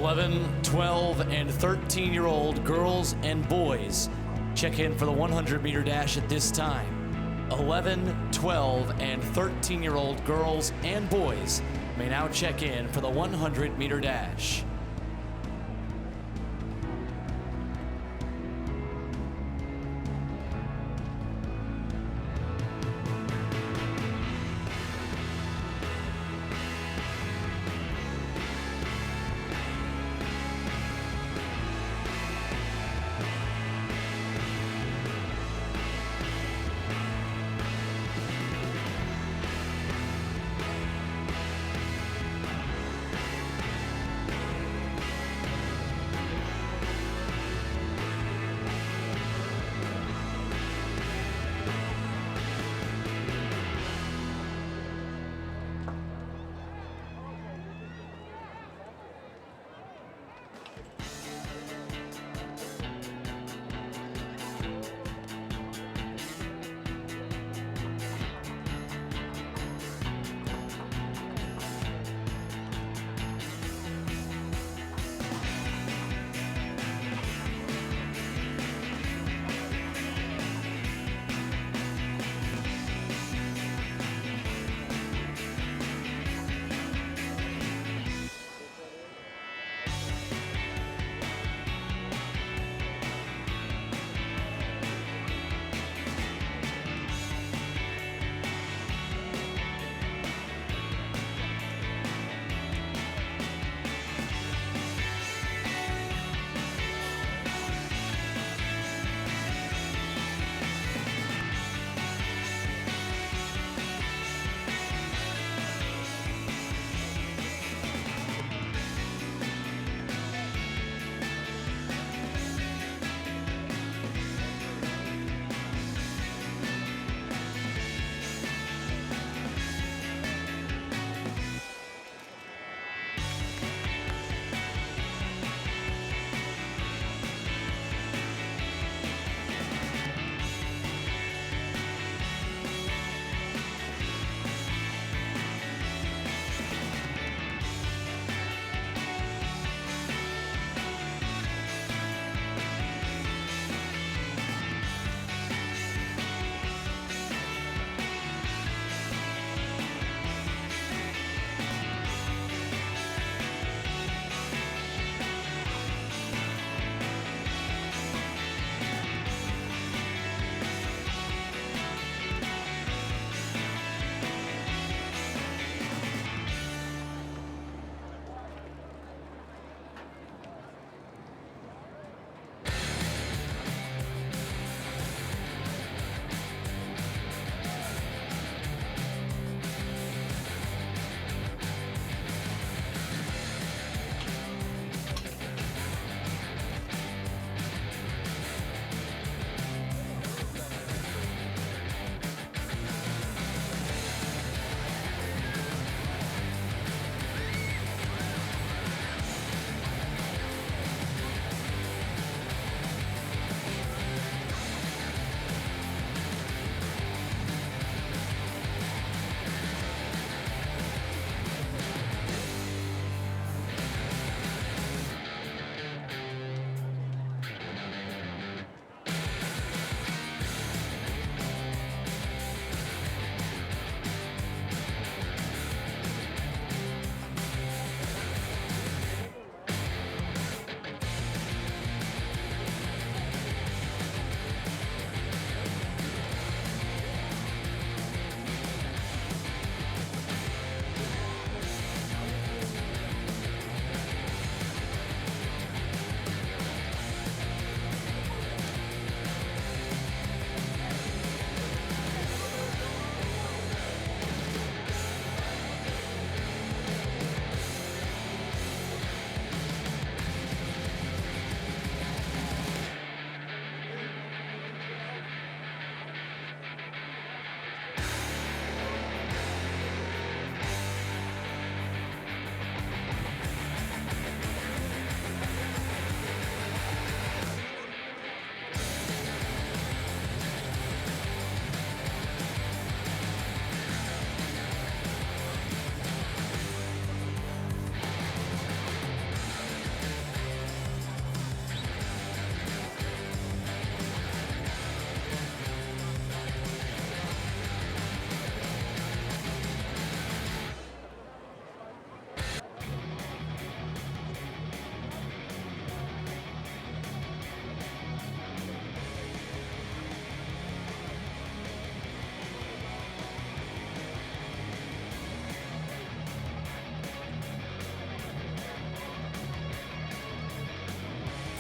11, 12, and 13-year-old girls and boys check in for the 100-meter dash at this time. 11, 12, and 13-year-old girls and boys may now check in for the 100-meter dash.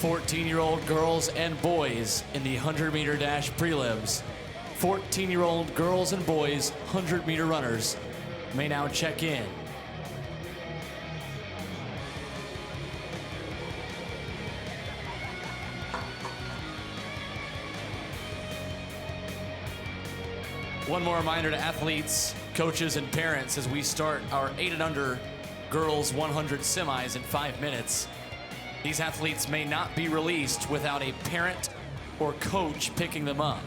14-year-old girls and boys in the 100-meter dash prelims. 14-year-old girls and boys 100-meter runners may now check in. One more reminder to athletes, coaches, and parents as we start our 8 and under girls 100 semis in 5 minutes. These athletes may not be released without a parent or coach picking them up.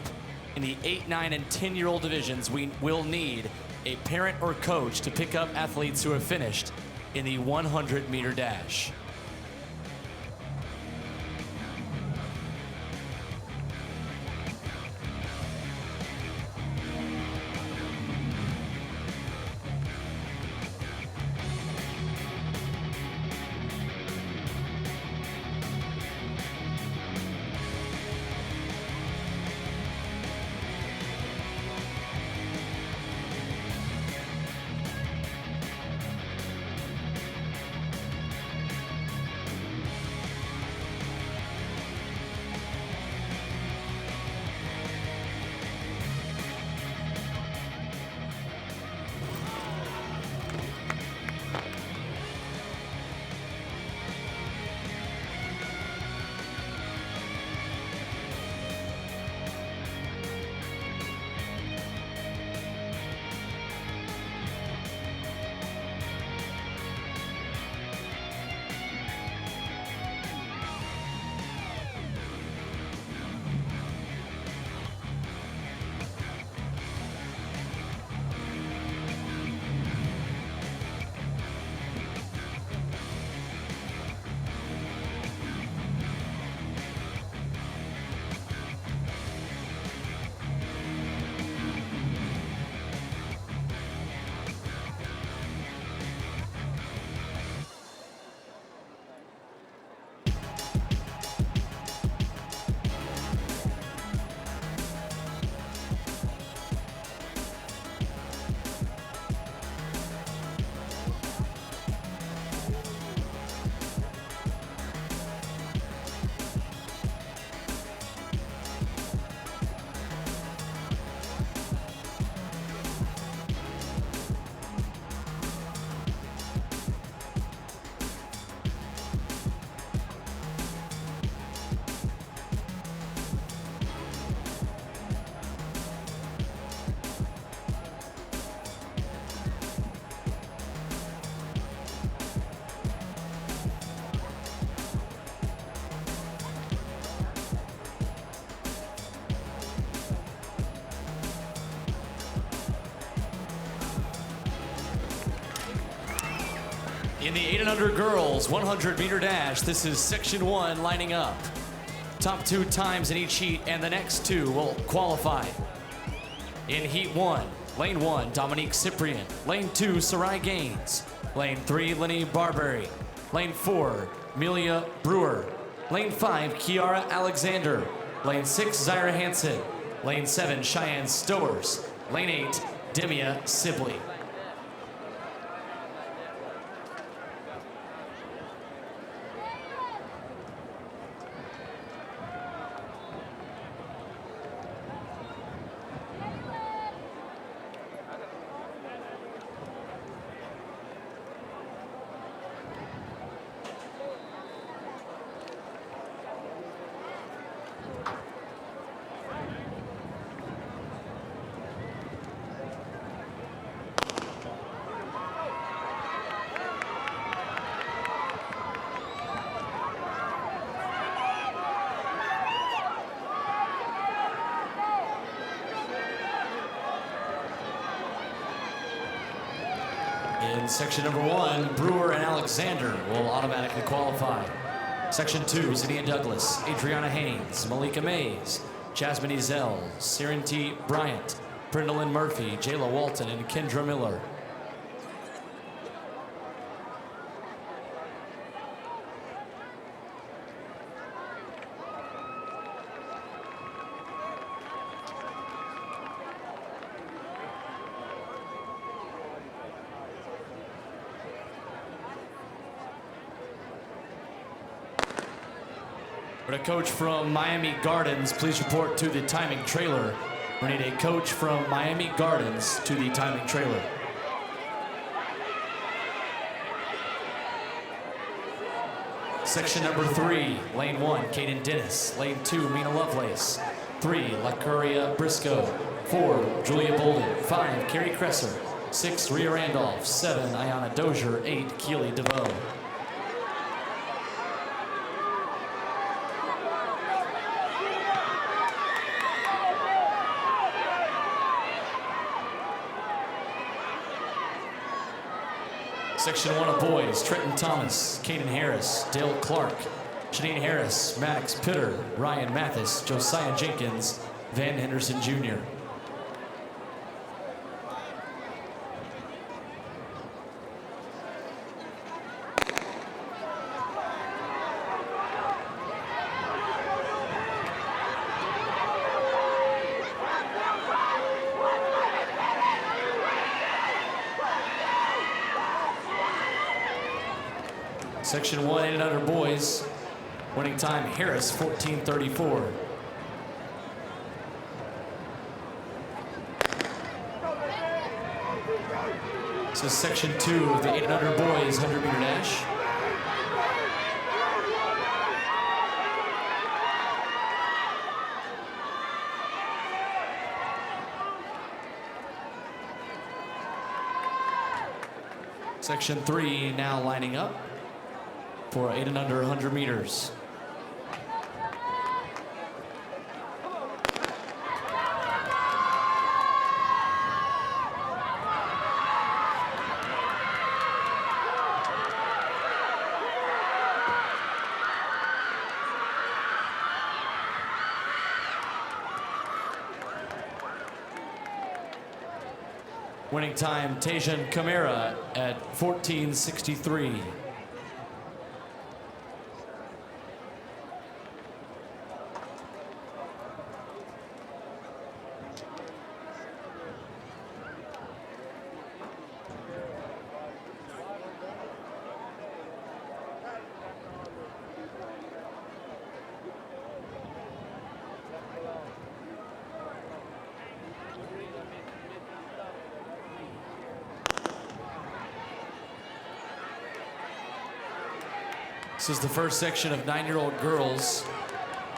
In the 8, 9, and 10-year-old divisions, we will need a parent or coach to pick up athletes who have finished in the 100-meter dash. In the 8 and under girls 100-meter dash, this is section 1 lining up. Top 2 times in each heat, and the next 2 will qualify. In heat 1, lane 1, Dominique Cyprian. Lane 2, Sarai Gaines. Lane 3, Lenny Barberry. Lane 4, Amelia Brewer. Lane 5, Kiara Alexander. Lane 6, Zyra Hansen. Lane 7, Cheyenne Stowers. Lane 8, Demia Sibley. In section number 1, Brewer and Alexander will automatically qualify. Section 2, Zinnia Douglas, Adriana Haynes, Malika Mays, Jasmine Ezel, Siren T. Bryant, Brindalyn Murphy, Jayla Walton, and Kendra Miller. Would a coach from Miami Gardens please report to the timing trailer? We need a coach from Miami Gardens to the timing trailer. Section number 3, lane 1, Kaden Dennis. Lane 2, Mina Lovelace. 3, LaCuria Briscoe. 4, Julia Bolden. 5, Carrie Cresser. 6, Rhea Randolph. 7, Ayana Dozier. 8, Keely DeVoe. Section 1 of boys, Trenton Thomas, Caden Harris, Dale Clark, Janine Harris, Maddox Pitter, Ryan Mathis, Josiah Jenkins, Van Henderson Jr. Section 1, 8 and under boys. Winning time, Harris, 14:34. This is section 2 of the 8 and under boys 100-meter dash. Section 3 now lining up for 8 and under 100 meters. Winning time, Tajan Camara at 14:63. This is the first section of 9-year-old girls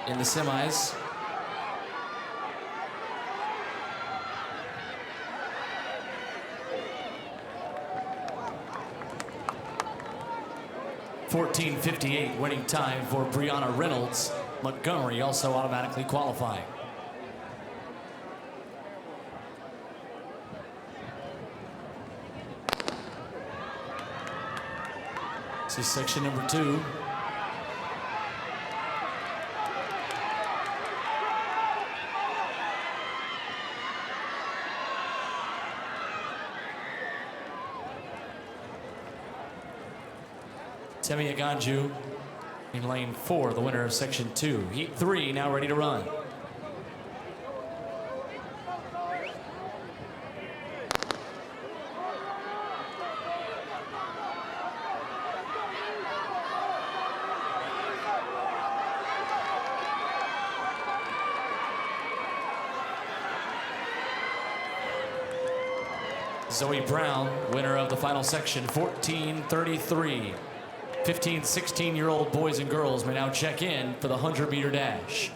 in the semis. .14:58 winning time for Brianna Reynolds. Montgomery also automatically qualifying. This is section number 2. Temi Aganju in lane 4, the winner of section 2. Heat 3 now ready to run. Zoe Brown, winner of the final section, 14:33. 15, 16-year-old boys and girls may now check in for the 100-meter dash.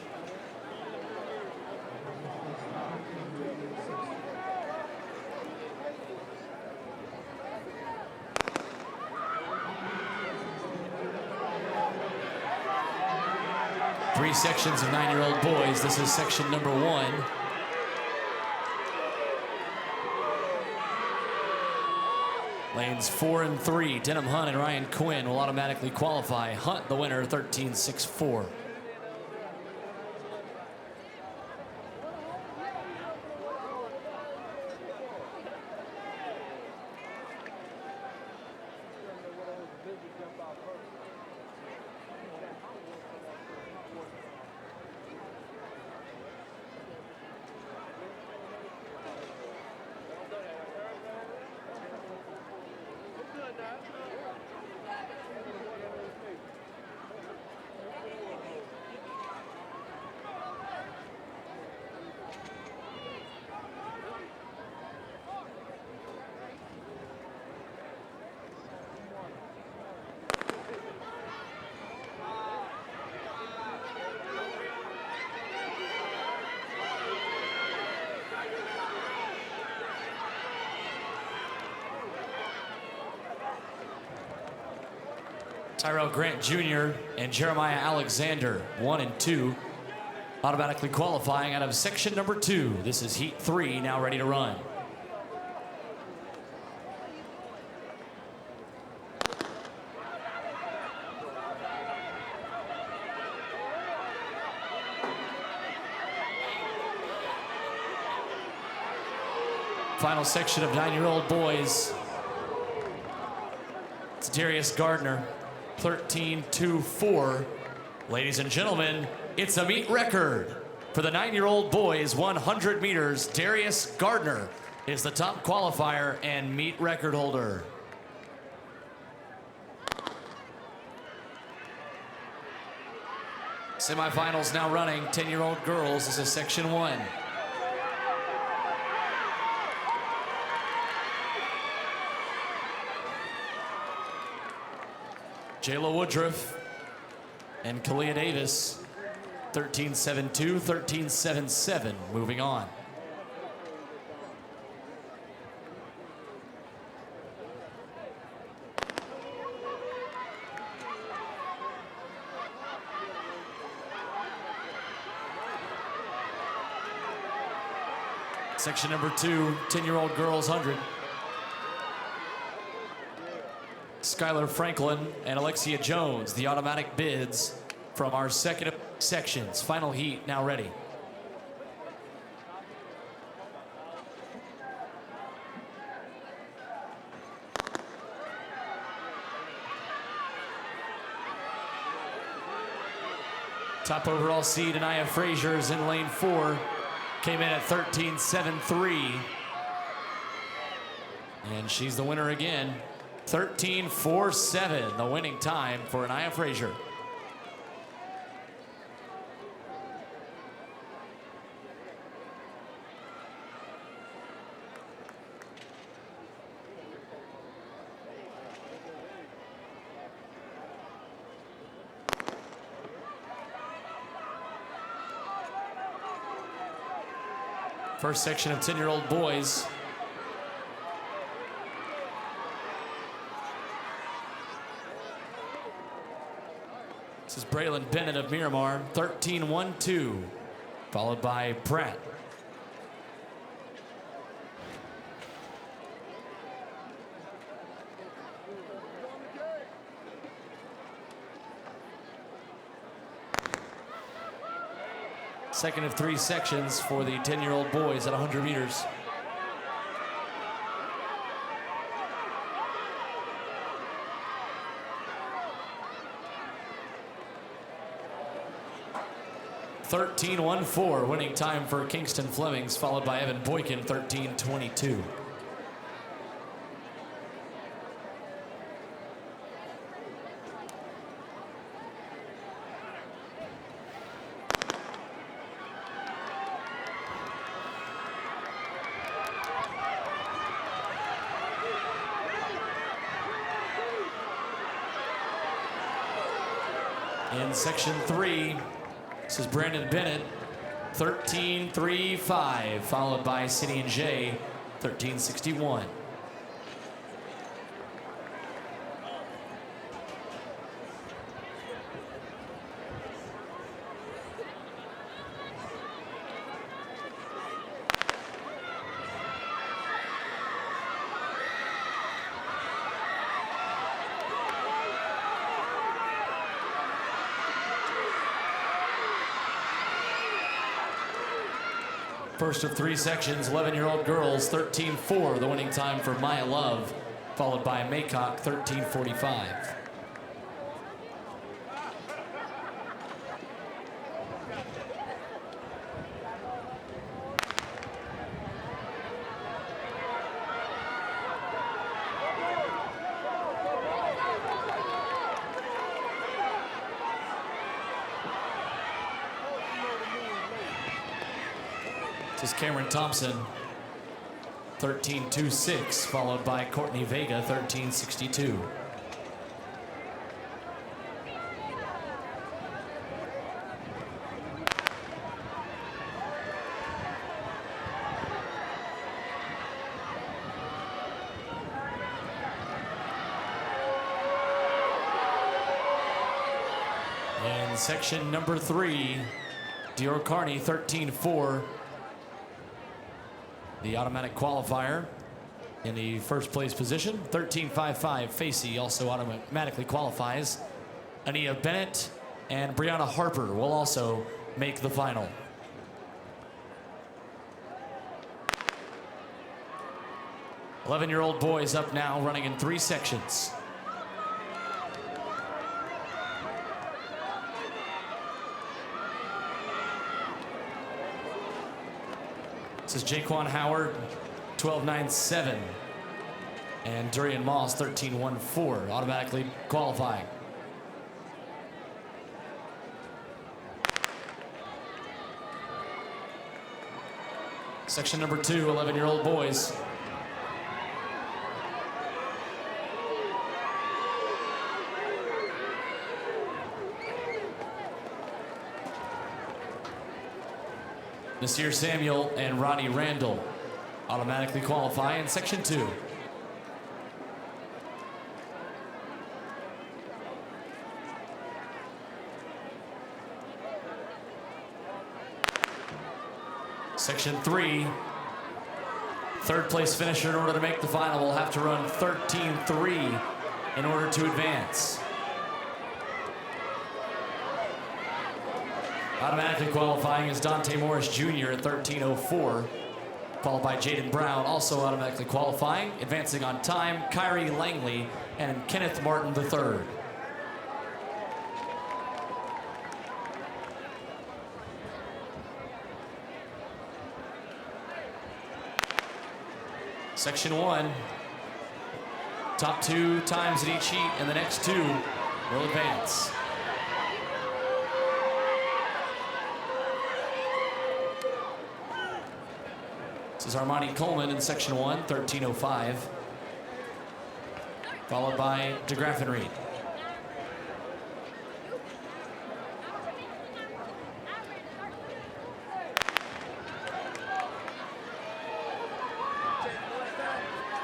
Three sections of 9-year-old boys. This is section number 1. Lanes 4 and 3, Denham Hunt and Ryan Quinn will automatically qualify. Hunt, the winner, 13:64. Tyrell Grant Jr. and Jeremiah Alexander, 1 and 2, automatically qualifying out of section number 2. This is heat 3, now ready to run. Final section of 9-year-old boys. It's Darius Gardner, 13.24. Ladies and gentlemen, it's a meet record. For the 9-year-old boys, 100 meters, Darius Gardner is the top qualifier and meet record holder. Semifinals now running, 10-year-old girls. This is section 1. Jayla Woodruff and Kalia Davis, 13.72, 13.77, moving on. Section number 2, 10-year-old girls 100. Skylar Franklin and Alexia Jones, the automatic bids from our second sections. Final heat now ready. Top overall seed Anaya Frazier is in lane 4. Came in at 13.73. And she's the winner again. 13.47, the winning time for Anaya Frazier. First section of 10-year-old boys. This is Braylon Bennett of Miramar, 13.12, followed by Pratt. Second of 3 sections for the 10-year-old boys at 100 meters. (13.14), winning time for Kingston Flemings, followed by Evan Boykin, 13.22. In section 3, this is Brandon Bennett, 13.35, followed by City and Jay, 13.61. First of 3 sections, 11-year-old girls, 13.4, the winning time for Maya Love, followed by Maycock, 13.45. This is Cameron Thompson, 13.26, followed by Courtney Vega, 13.62. In section number 3, Dior Carney, 13-4. The automatic qualifier in the first place position. 13-5-5. Facey also automatically qualifies. Ania Bennett and Brianna Harper will also make the final. "11-year-old boys up now, running in 3 sections. This is Jaquan Howard, 12.97. And Durian Moss, 13.14, automatically qualifying. Section number 2, 11-year-old boys. Nasir Samuel and Ronnie Randall automatically qualify in section 2. Section 3, third place finisher in order to make the final will have to run 13-3 in order to advance. Automatically qualifying is Dante Morris Jr. at 13.04, followed by Jaden Brown, also automatically qualifying. Advancing on time, Kyrie Langley and Kenneth Martin III. Section 1, top 2 times in each heat, and the next 2 will advance. This is Armani Coleman in section 1, 13.05, followed by DeGraff and Reed.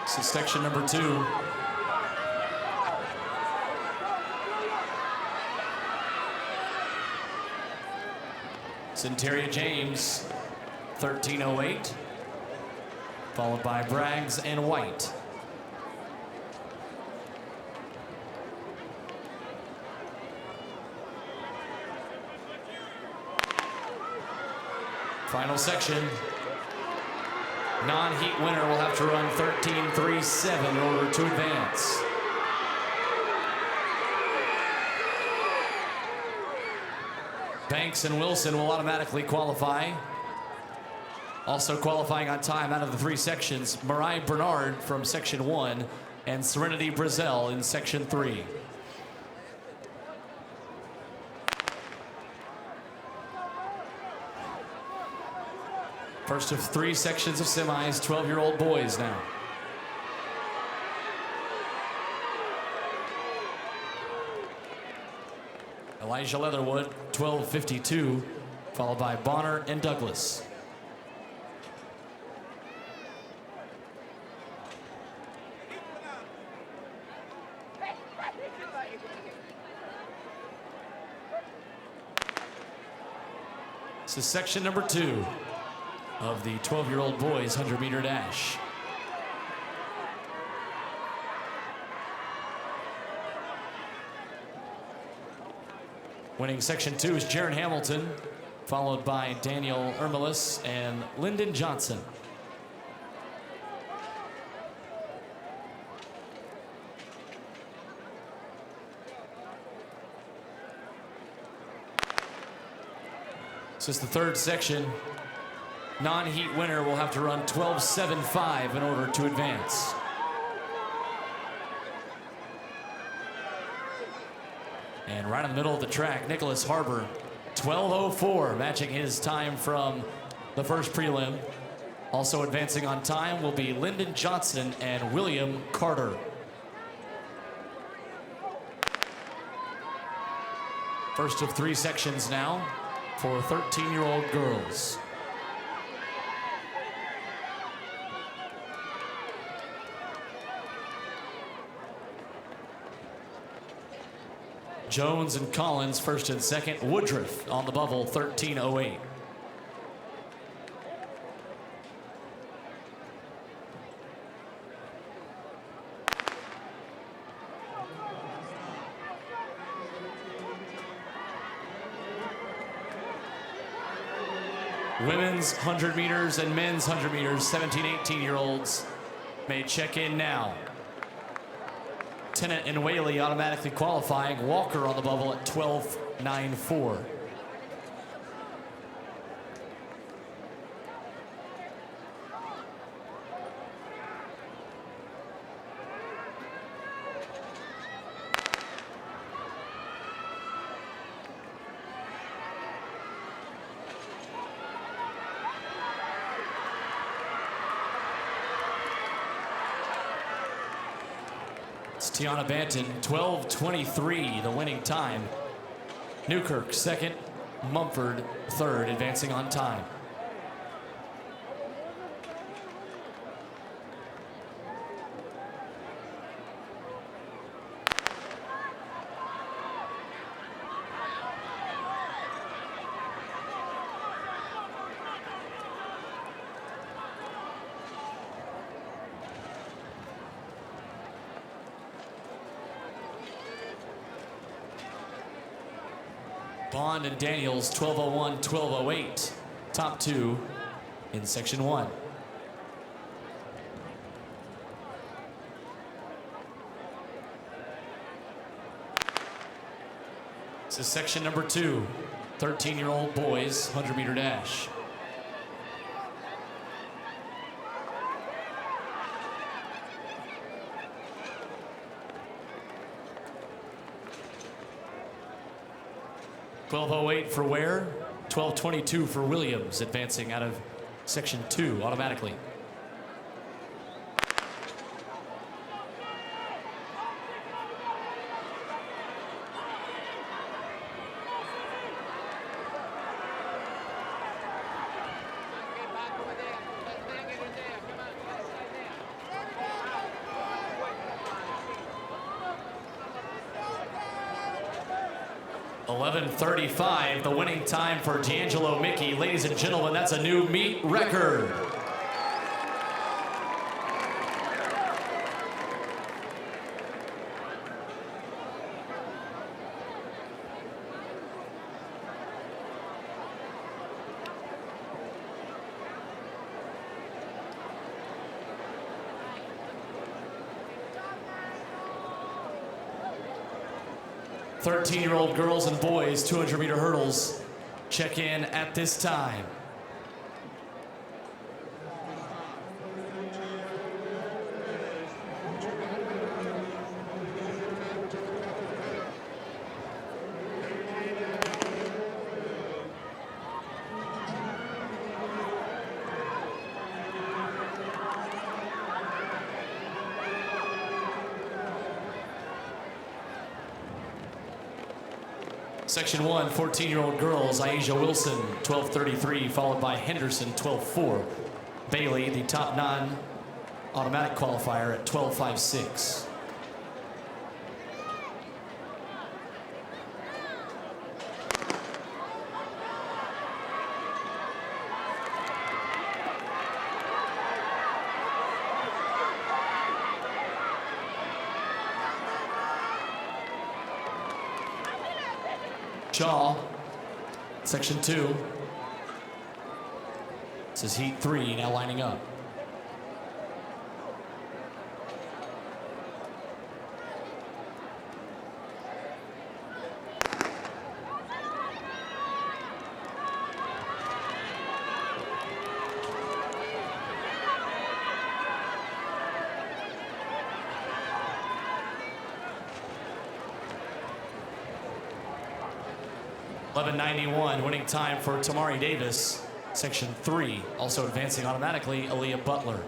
This is section number 2. Centeria James, 13.08, followed by Braggs and White. Final section. Non-heat winner will have to run 13.37 in order to advance. Banks and Wilson will automatically qualify. Also qualifying on time out of the 3 sections, Mariah Bernard from section 1 and Serenity Brazel in section 3. First of 3 sections of semis, 12-year-old boys now. Elijah Leatherwood, 12.52, followed by Bonner and Douglas. This is section number 2 of the 12-year-old boys 100-meter dash. Winning section 2 is Jaron Hamilton, followed by Daniel Ermelis and Lyndon Johnson. This is the 3rd section. Non-heat winner will have to run 12.75 in order to advance. And right in the middle of the track, Nicholas Harbor, 12.04, matching his time from the first prelim. Also advancing on time will be Lyndon Johnson and William Carter. First of 3 sections now for 13-year-old girls. Jones and Collins first and second. Woodruff on the bubble, 13:08. Women's 100 meters and men's 100 meters, 17, 18-year-olds may check in now. Tennant and Whaley automatically qualifying. Walker on the bubble at 12:94. It's Tiana Banton, 12:23, the winning time. Newkirk second, Mumford third, advancing on time. Bond and Daniels, 12:01, 12:08. Top two in section one. This is section number two, 13-year-old boys, 100-meter dash. .12:08 for Ware, 12:22 for Williams, advancing out of section two automatically. .11:35, the winning time for D'Angelo Mickey. Ladies and gentlemen, that's a new meet record. .13-year-old girls and boys, 200-meter hurdles, check in at this time. Section one, 14-year-old girls, Aisha Wilson, 12:33, followed by Henderson, 12:04. Bailey, the top non-automatic qualifier at 12:56. Shaw, section two. This is heat three, now lining up. .11:91, winning time for Tamari Davis, section three. Also advancing automatically, Aaliyah Butler.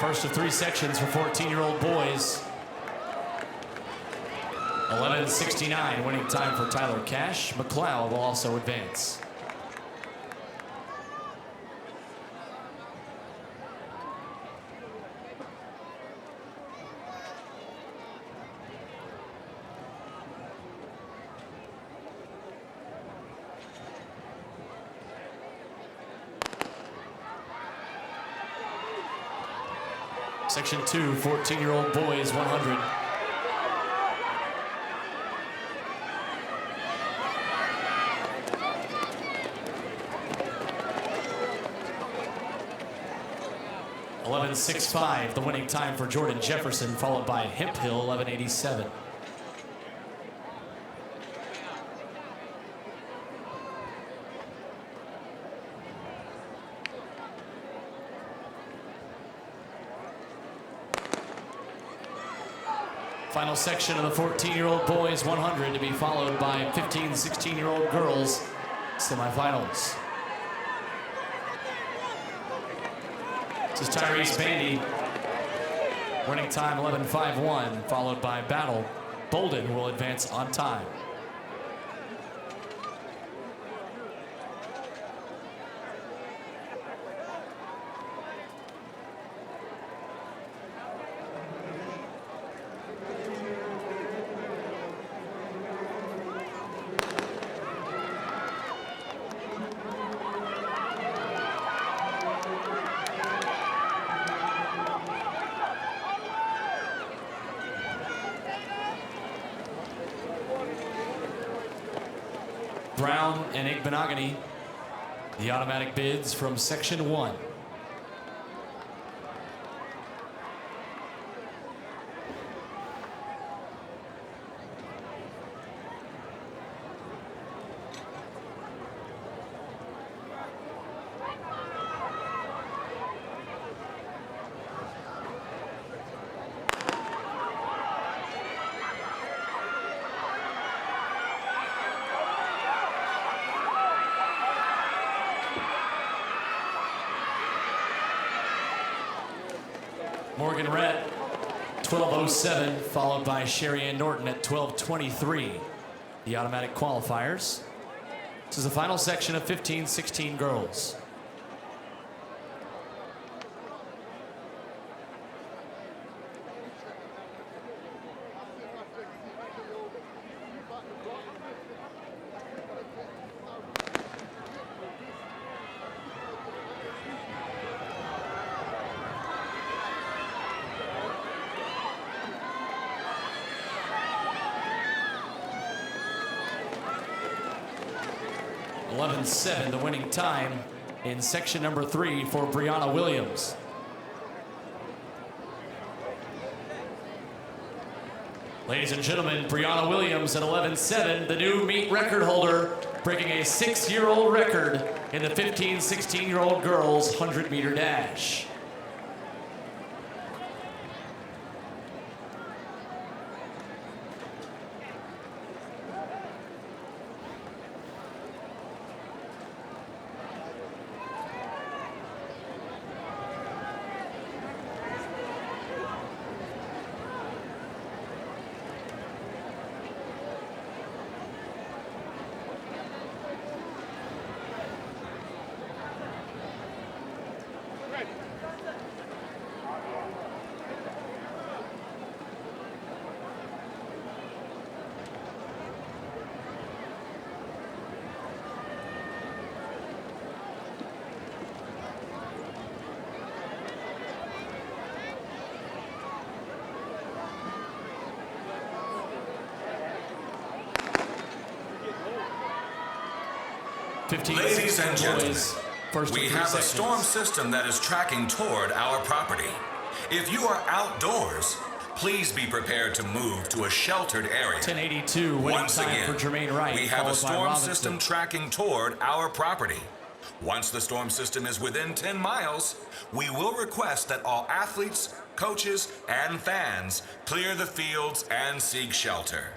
First of 3 sections for 14-year-old boys. 11:69 winning time for Tyler Cash. McLeod will also advance. Section 2, 14-year-old boys, 100. $11.65, the winning time for Jordan Jefferson, followed by Hemphill, 11:87. Final section of the 14-year-old boys 100 to be followed by 15, 16-year-old girls semifinals. This is Tyrese Bandy. Winning time 11:51, followed by Battle. Bolden will advance on time. Brown and Igbenogany, the automatic bids from Section 1. Morgan Rhett, 12:07, followed by Sherry Ann Norton at 12:23. The automatic qualifiers. This is the final section of 15, 16 girls. $11.07, the winning time in section number 3 for Brianna Williams. Ladies and gentlemen, Brianna Williams at 11.7, the new meet record holder, breaking a 6-year-old record in the 15, 16-year-old girls 100-meter dash. Ladies and gentlemen, we have a storm system that is tracking toward our property. If you are outdoors, please be prepared to move to a sheltered area. 10:82 winning Once time again, for Jermaine Wright. we have a followed by storm Robinson. system tracking toward our property. Once the storm system is within 10 miles, we will request that all athletes, coaches, and fans clear the fields and seek shelter.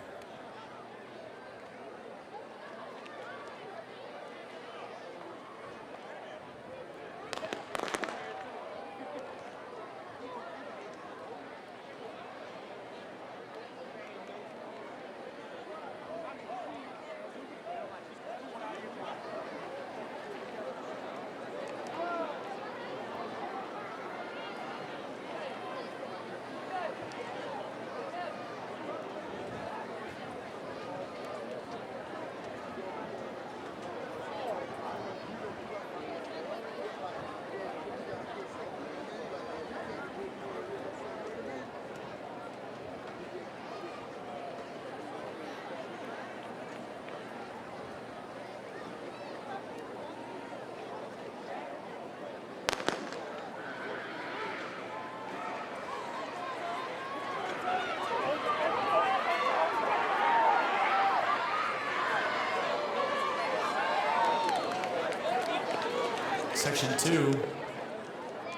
Section 2,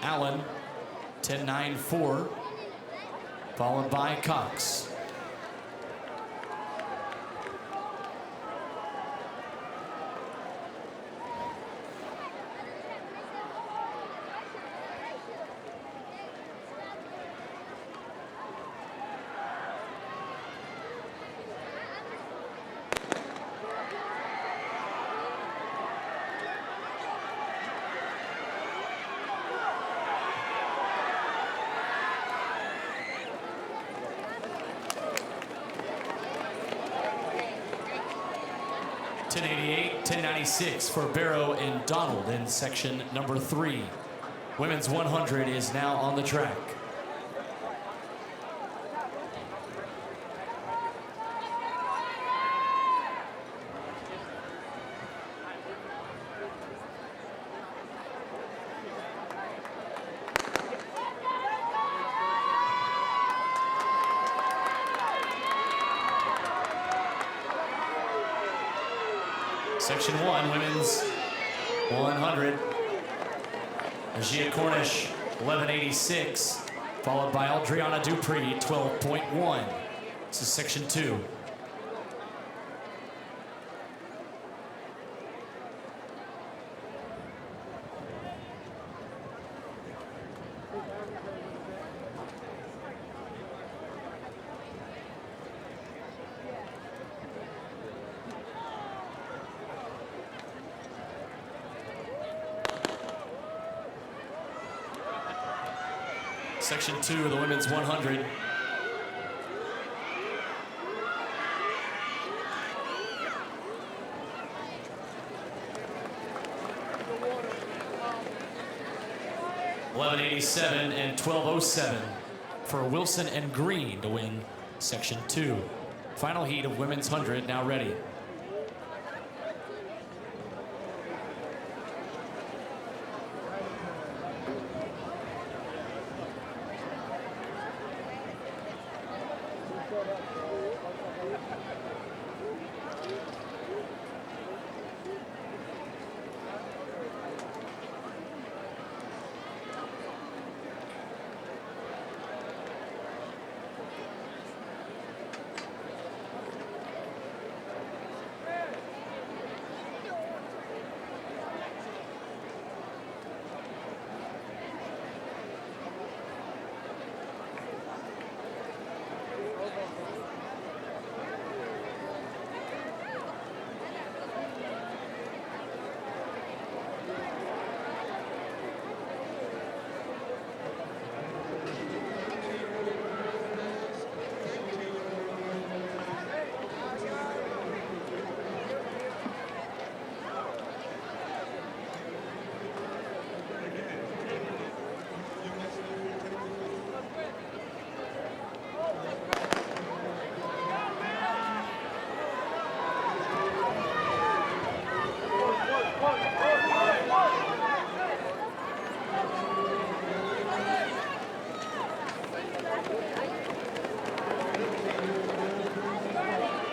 Allen, 10.94, followed by Cox. $10.96 for Barrow and Donald in section number 3. Women's 100 is now on the track. Section 1, women's 100. Gia Cornish, 11.86, followed by Adriana Dupree, 12.1. This is section 2. Section 2 of the women's 100. $11.87 and $12.07 for Wilson and Green to win section 2. Final heat of women's 100 now ready.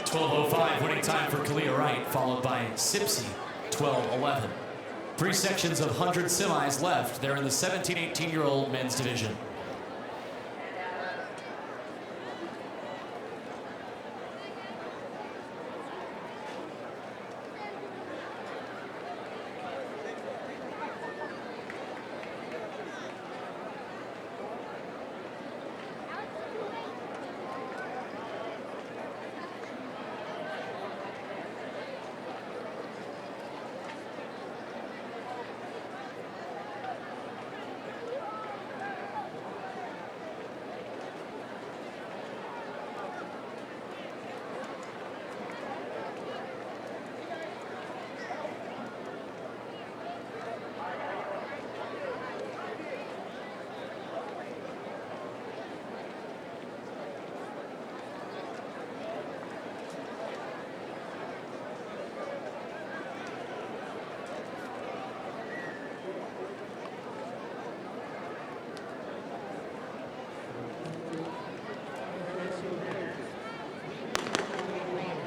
.12.05 winning time for Kalia Wright, followed by Sipsy, 12.11. 3 sections of 100 semis left. They're in the 17-18-year-old men's division.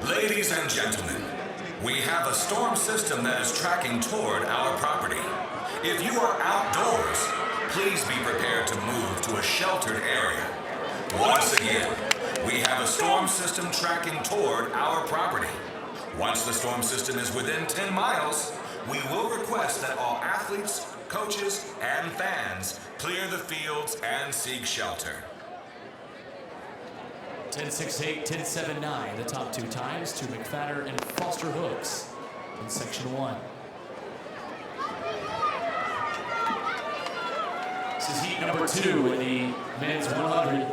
Ladies and gentlemen, we have a storm system that is tracking toward our property. If you are outdoors, please be prepared to move to a sheltered area. Once again, we have a storm system tracking toward our property. Once the storm system is within 10 miles, we will request that all athletes, coaches, and fans clear the fields and seek shelter. 10.68, 10.79, the top two times to McFadder and Foster Hooks in Section 1. This is heat number 2 in the men's 100.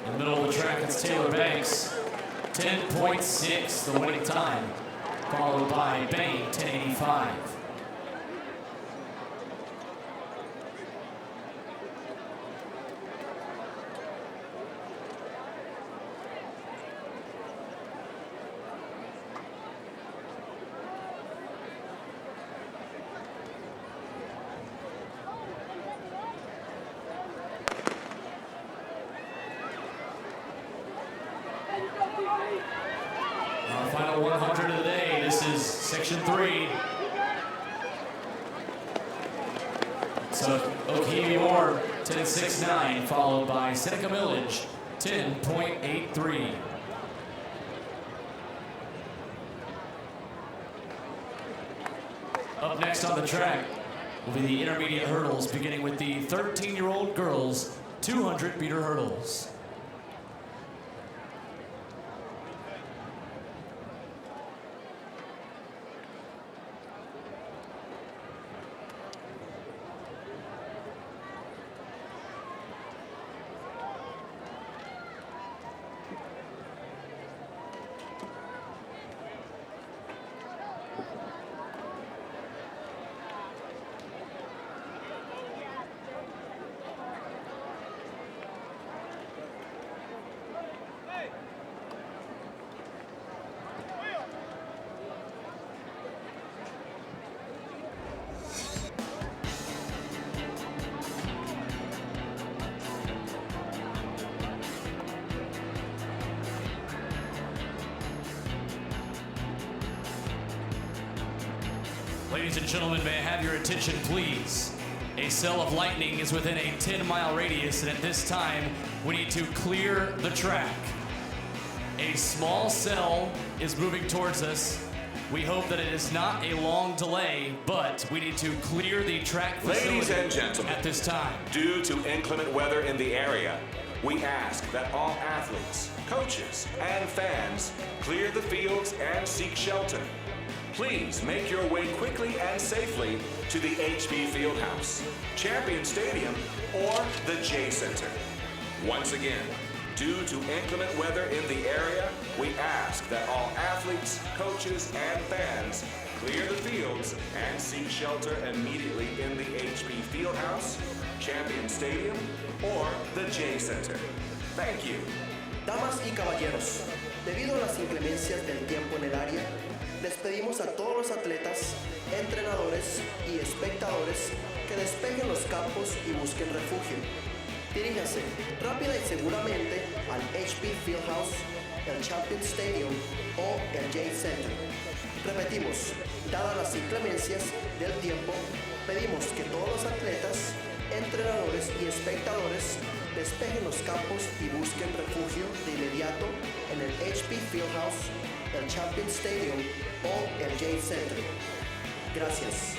In the middle of the track, it's Taylor Banks, 10.6, the winning time, followed by Bain, 10.85. Our final 100 of the day. This is Section 3. So Okeme Moore, 10.69, followed by Seneca Millage, 10.83. Up next on the track will be the intermediate hurdles, beginning with the 13-year-old girls 200-meter hurdles. Ladies and gentlemen, may I have your attention, please? A cell of lightning is within a 10-mile radius, and at this time, we need to clear the track. A small cell is moving towards us. We hope that it is not a long delay, but we need to clear the track facility. Ladies and gentlemen, at this time. Due to inclement weather in the area, we ask that all athletes, coaches, and fans clear the fields and seek shelter. Please make your way quickly and safely to the HB Fieldhouse, Champion Stadium, or the J Center. Once again, due to inclement weather in the area, we ask that all athletes, coaches, and fans clear the fields and seek shelter immediately in the HB Fieldhouse, Champion Stadium, or the J Center. Thank you. Damas y caballeros, debido a las inclemencias del tiempo en el área, les pedimos a todos los atletas, entrenadores y espectadores que despejen los campos y busquen refugio. Diríjase rápida y seguramente al HB Fieldhouse, el Champion Stadium o el J Center. Repetimos, dadas las inclemencias del tiempo, pedimos que todos los atletas, entrenadores y espectadores despejen los campos y busquen refugio de inmediato en el HB Fieldhouse, el Champion Stadium o el J Center. Gracias.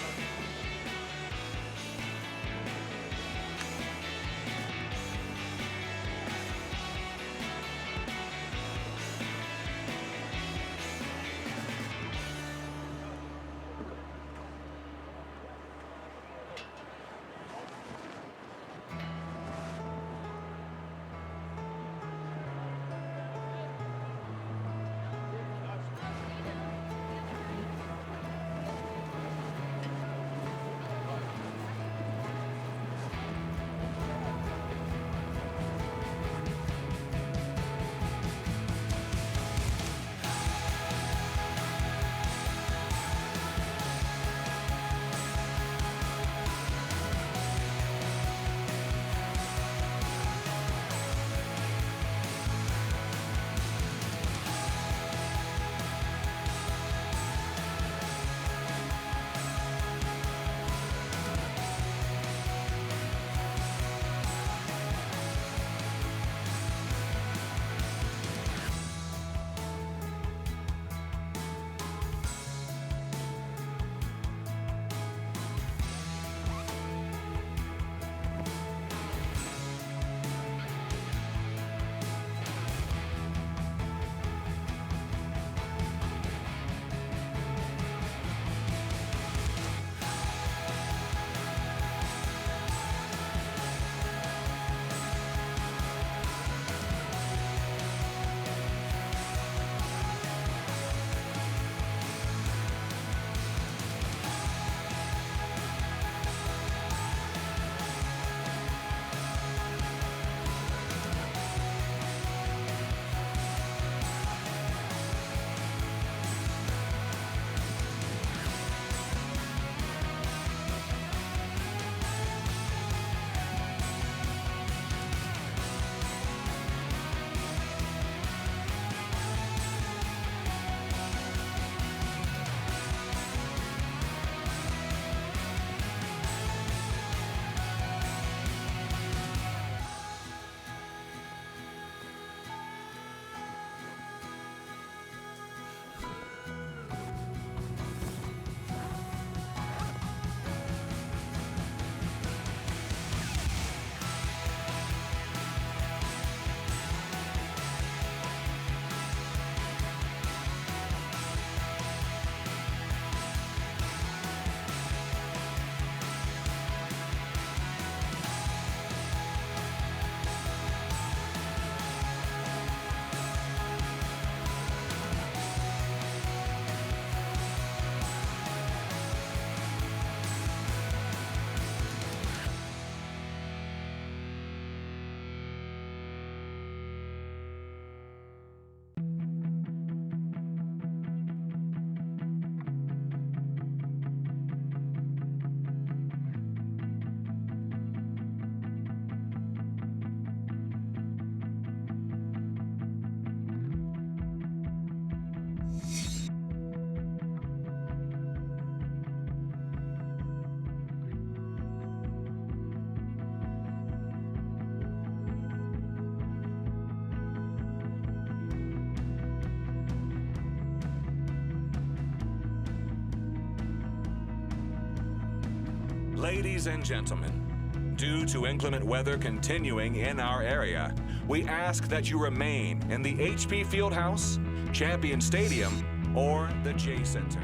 Ladies and gentlemen, due to inclement weather continuing in our area, we ask that you remain in the HP Fieldhouse, Champion Stadium, or the J Center.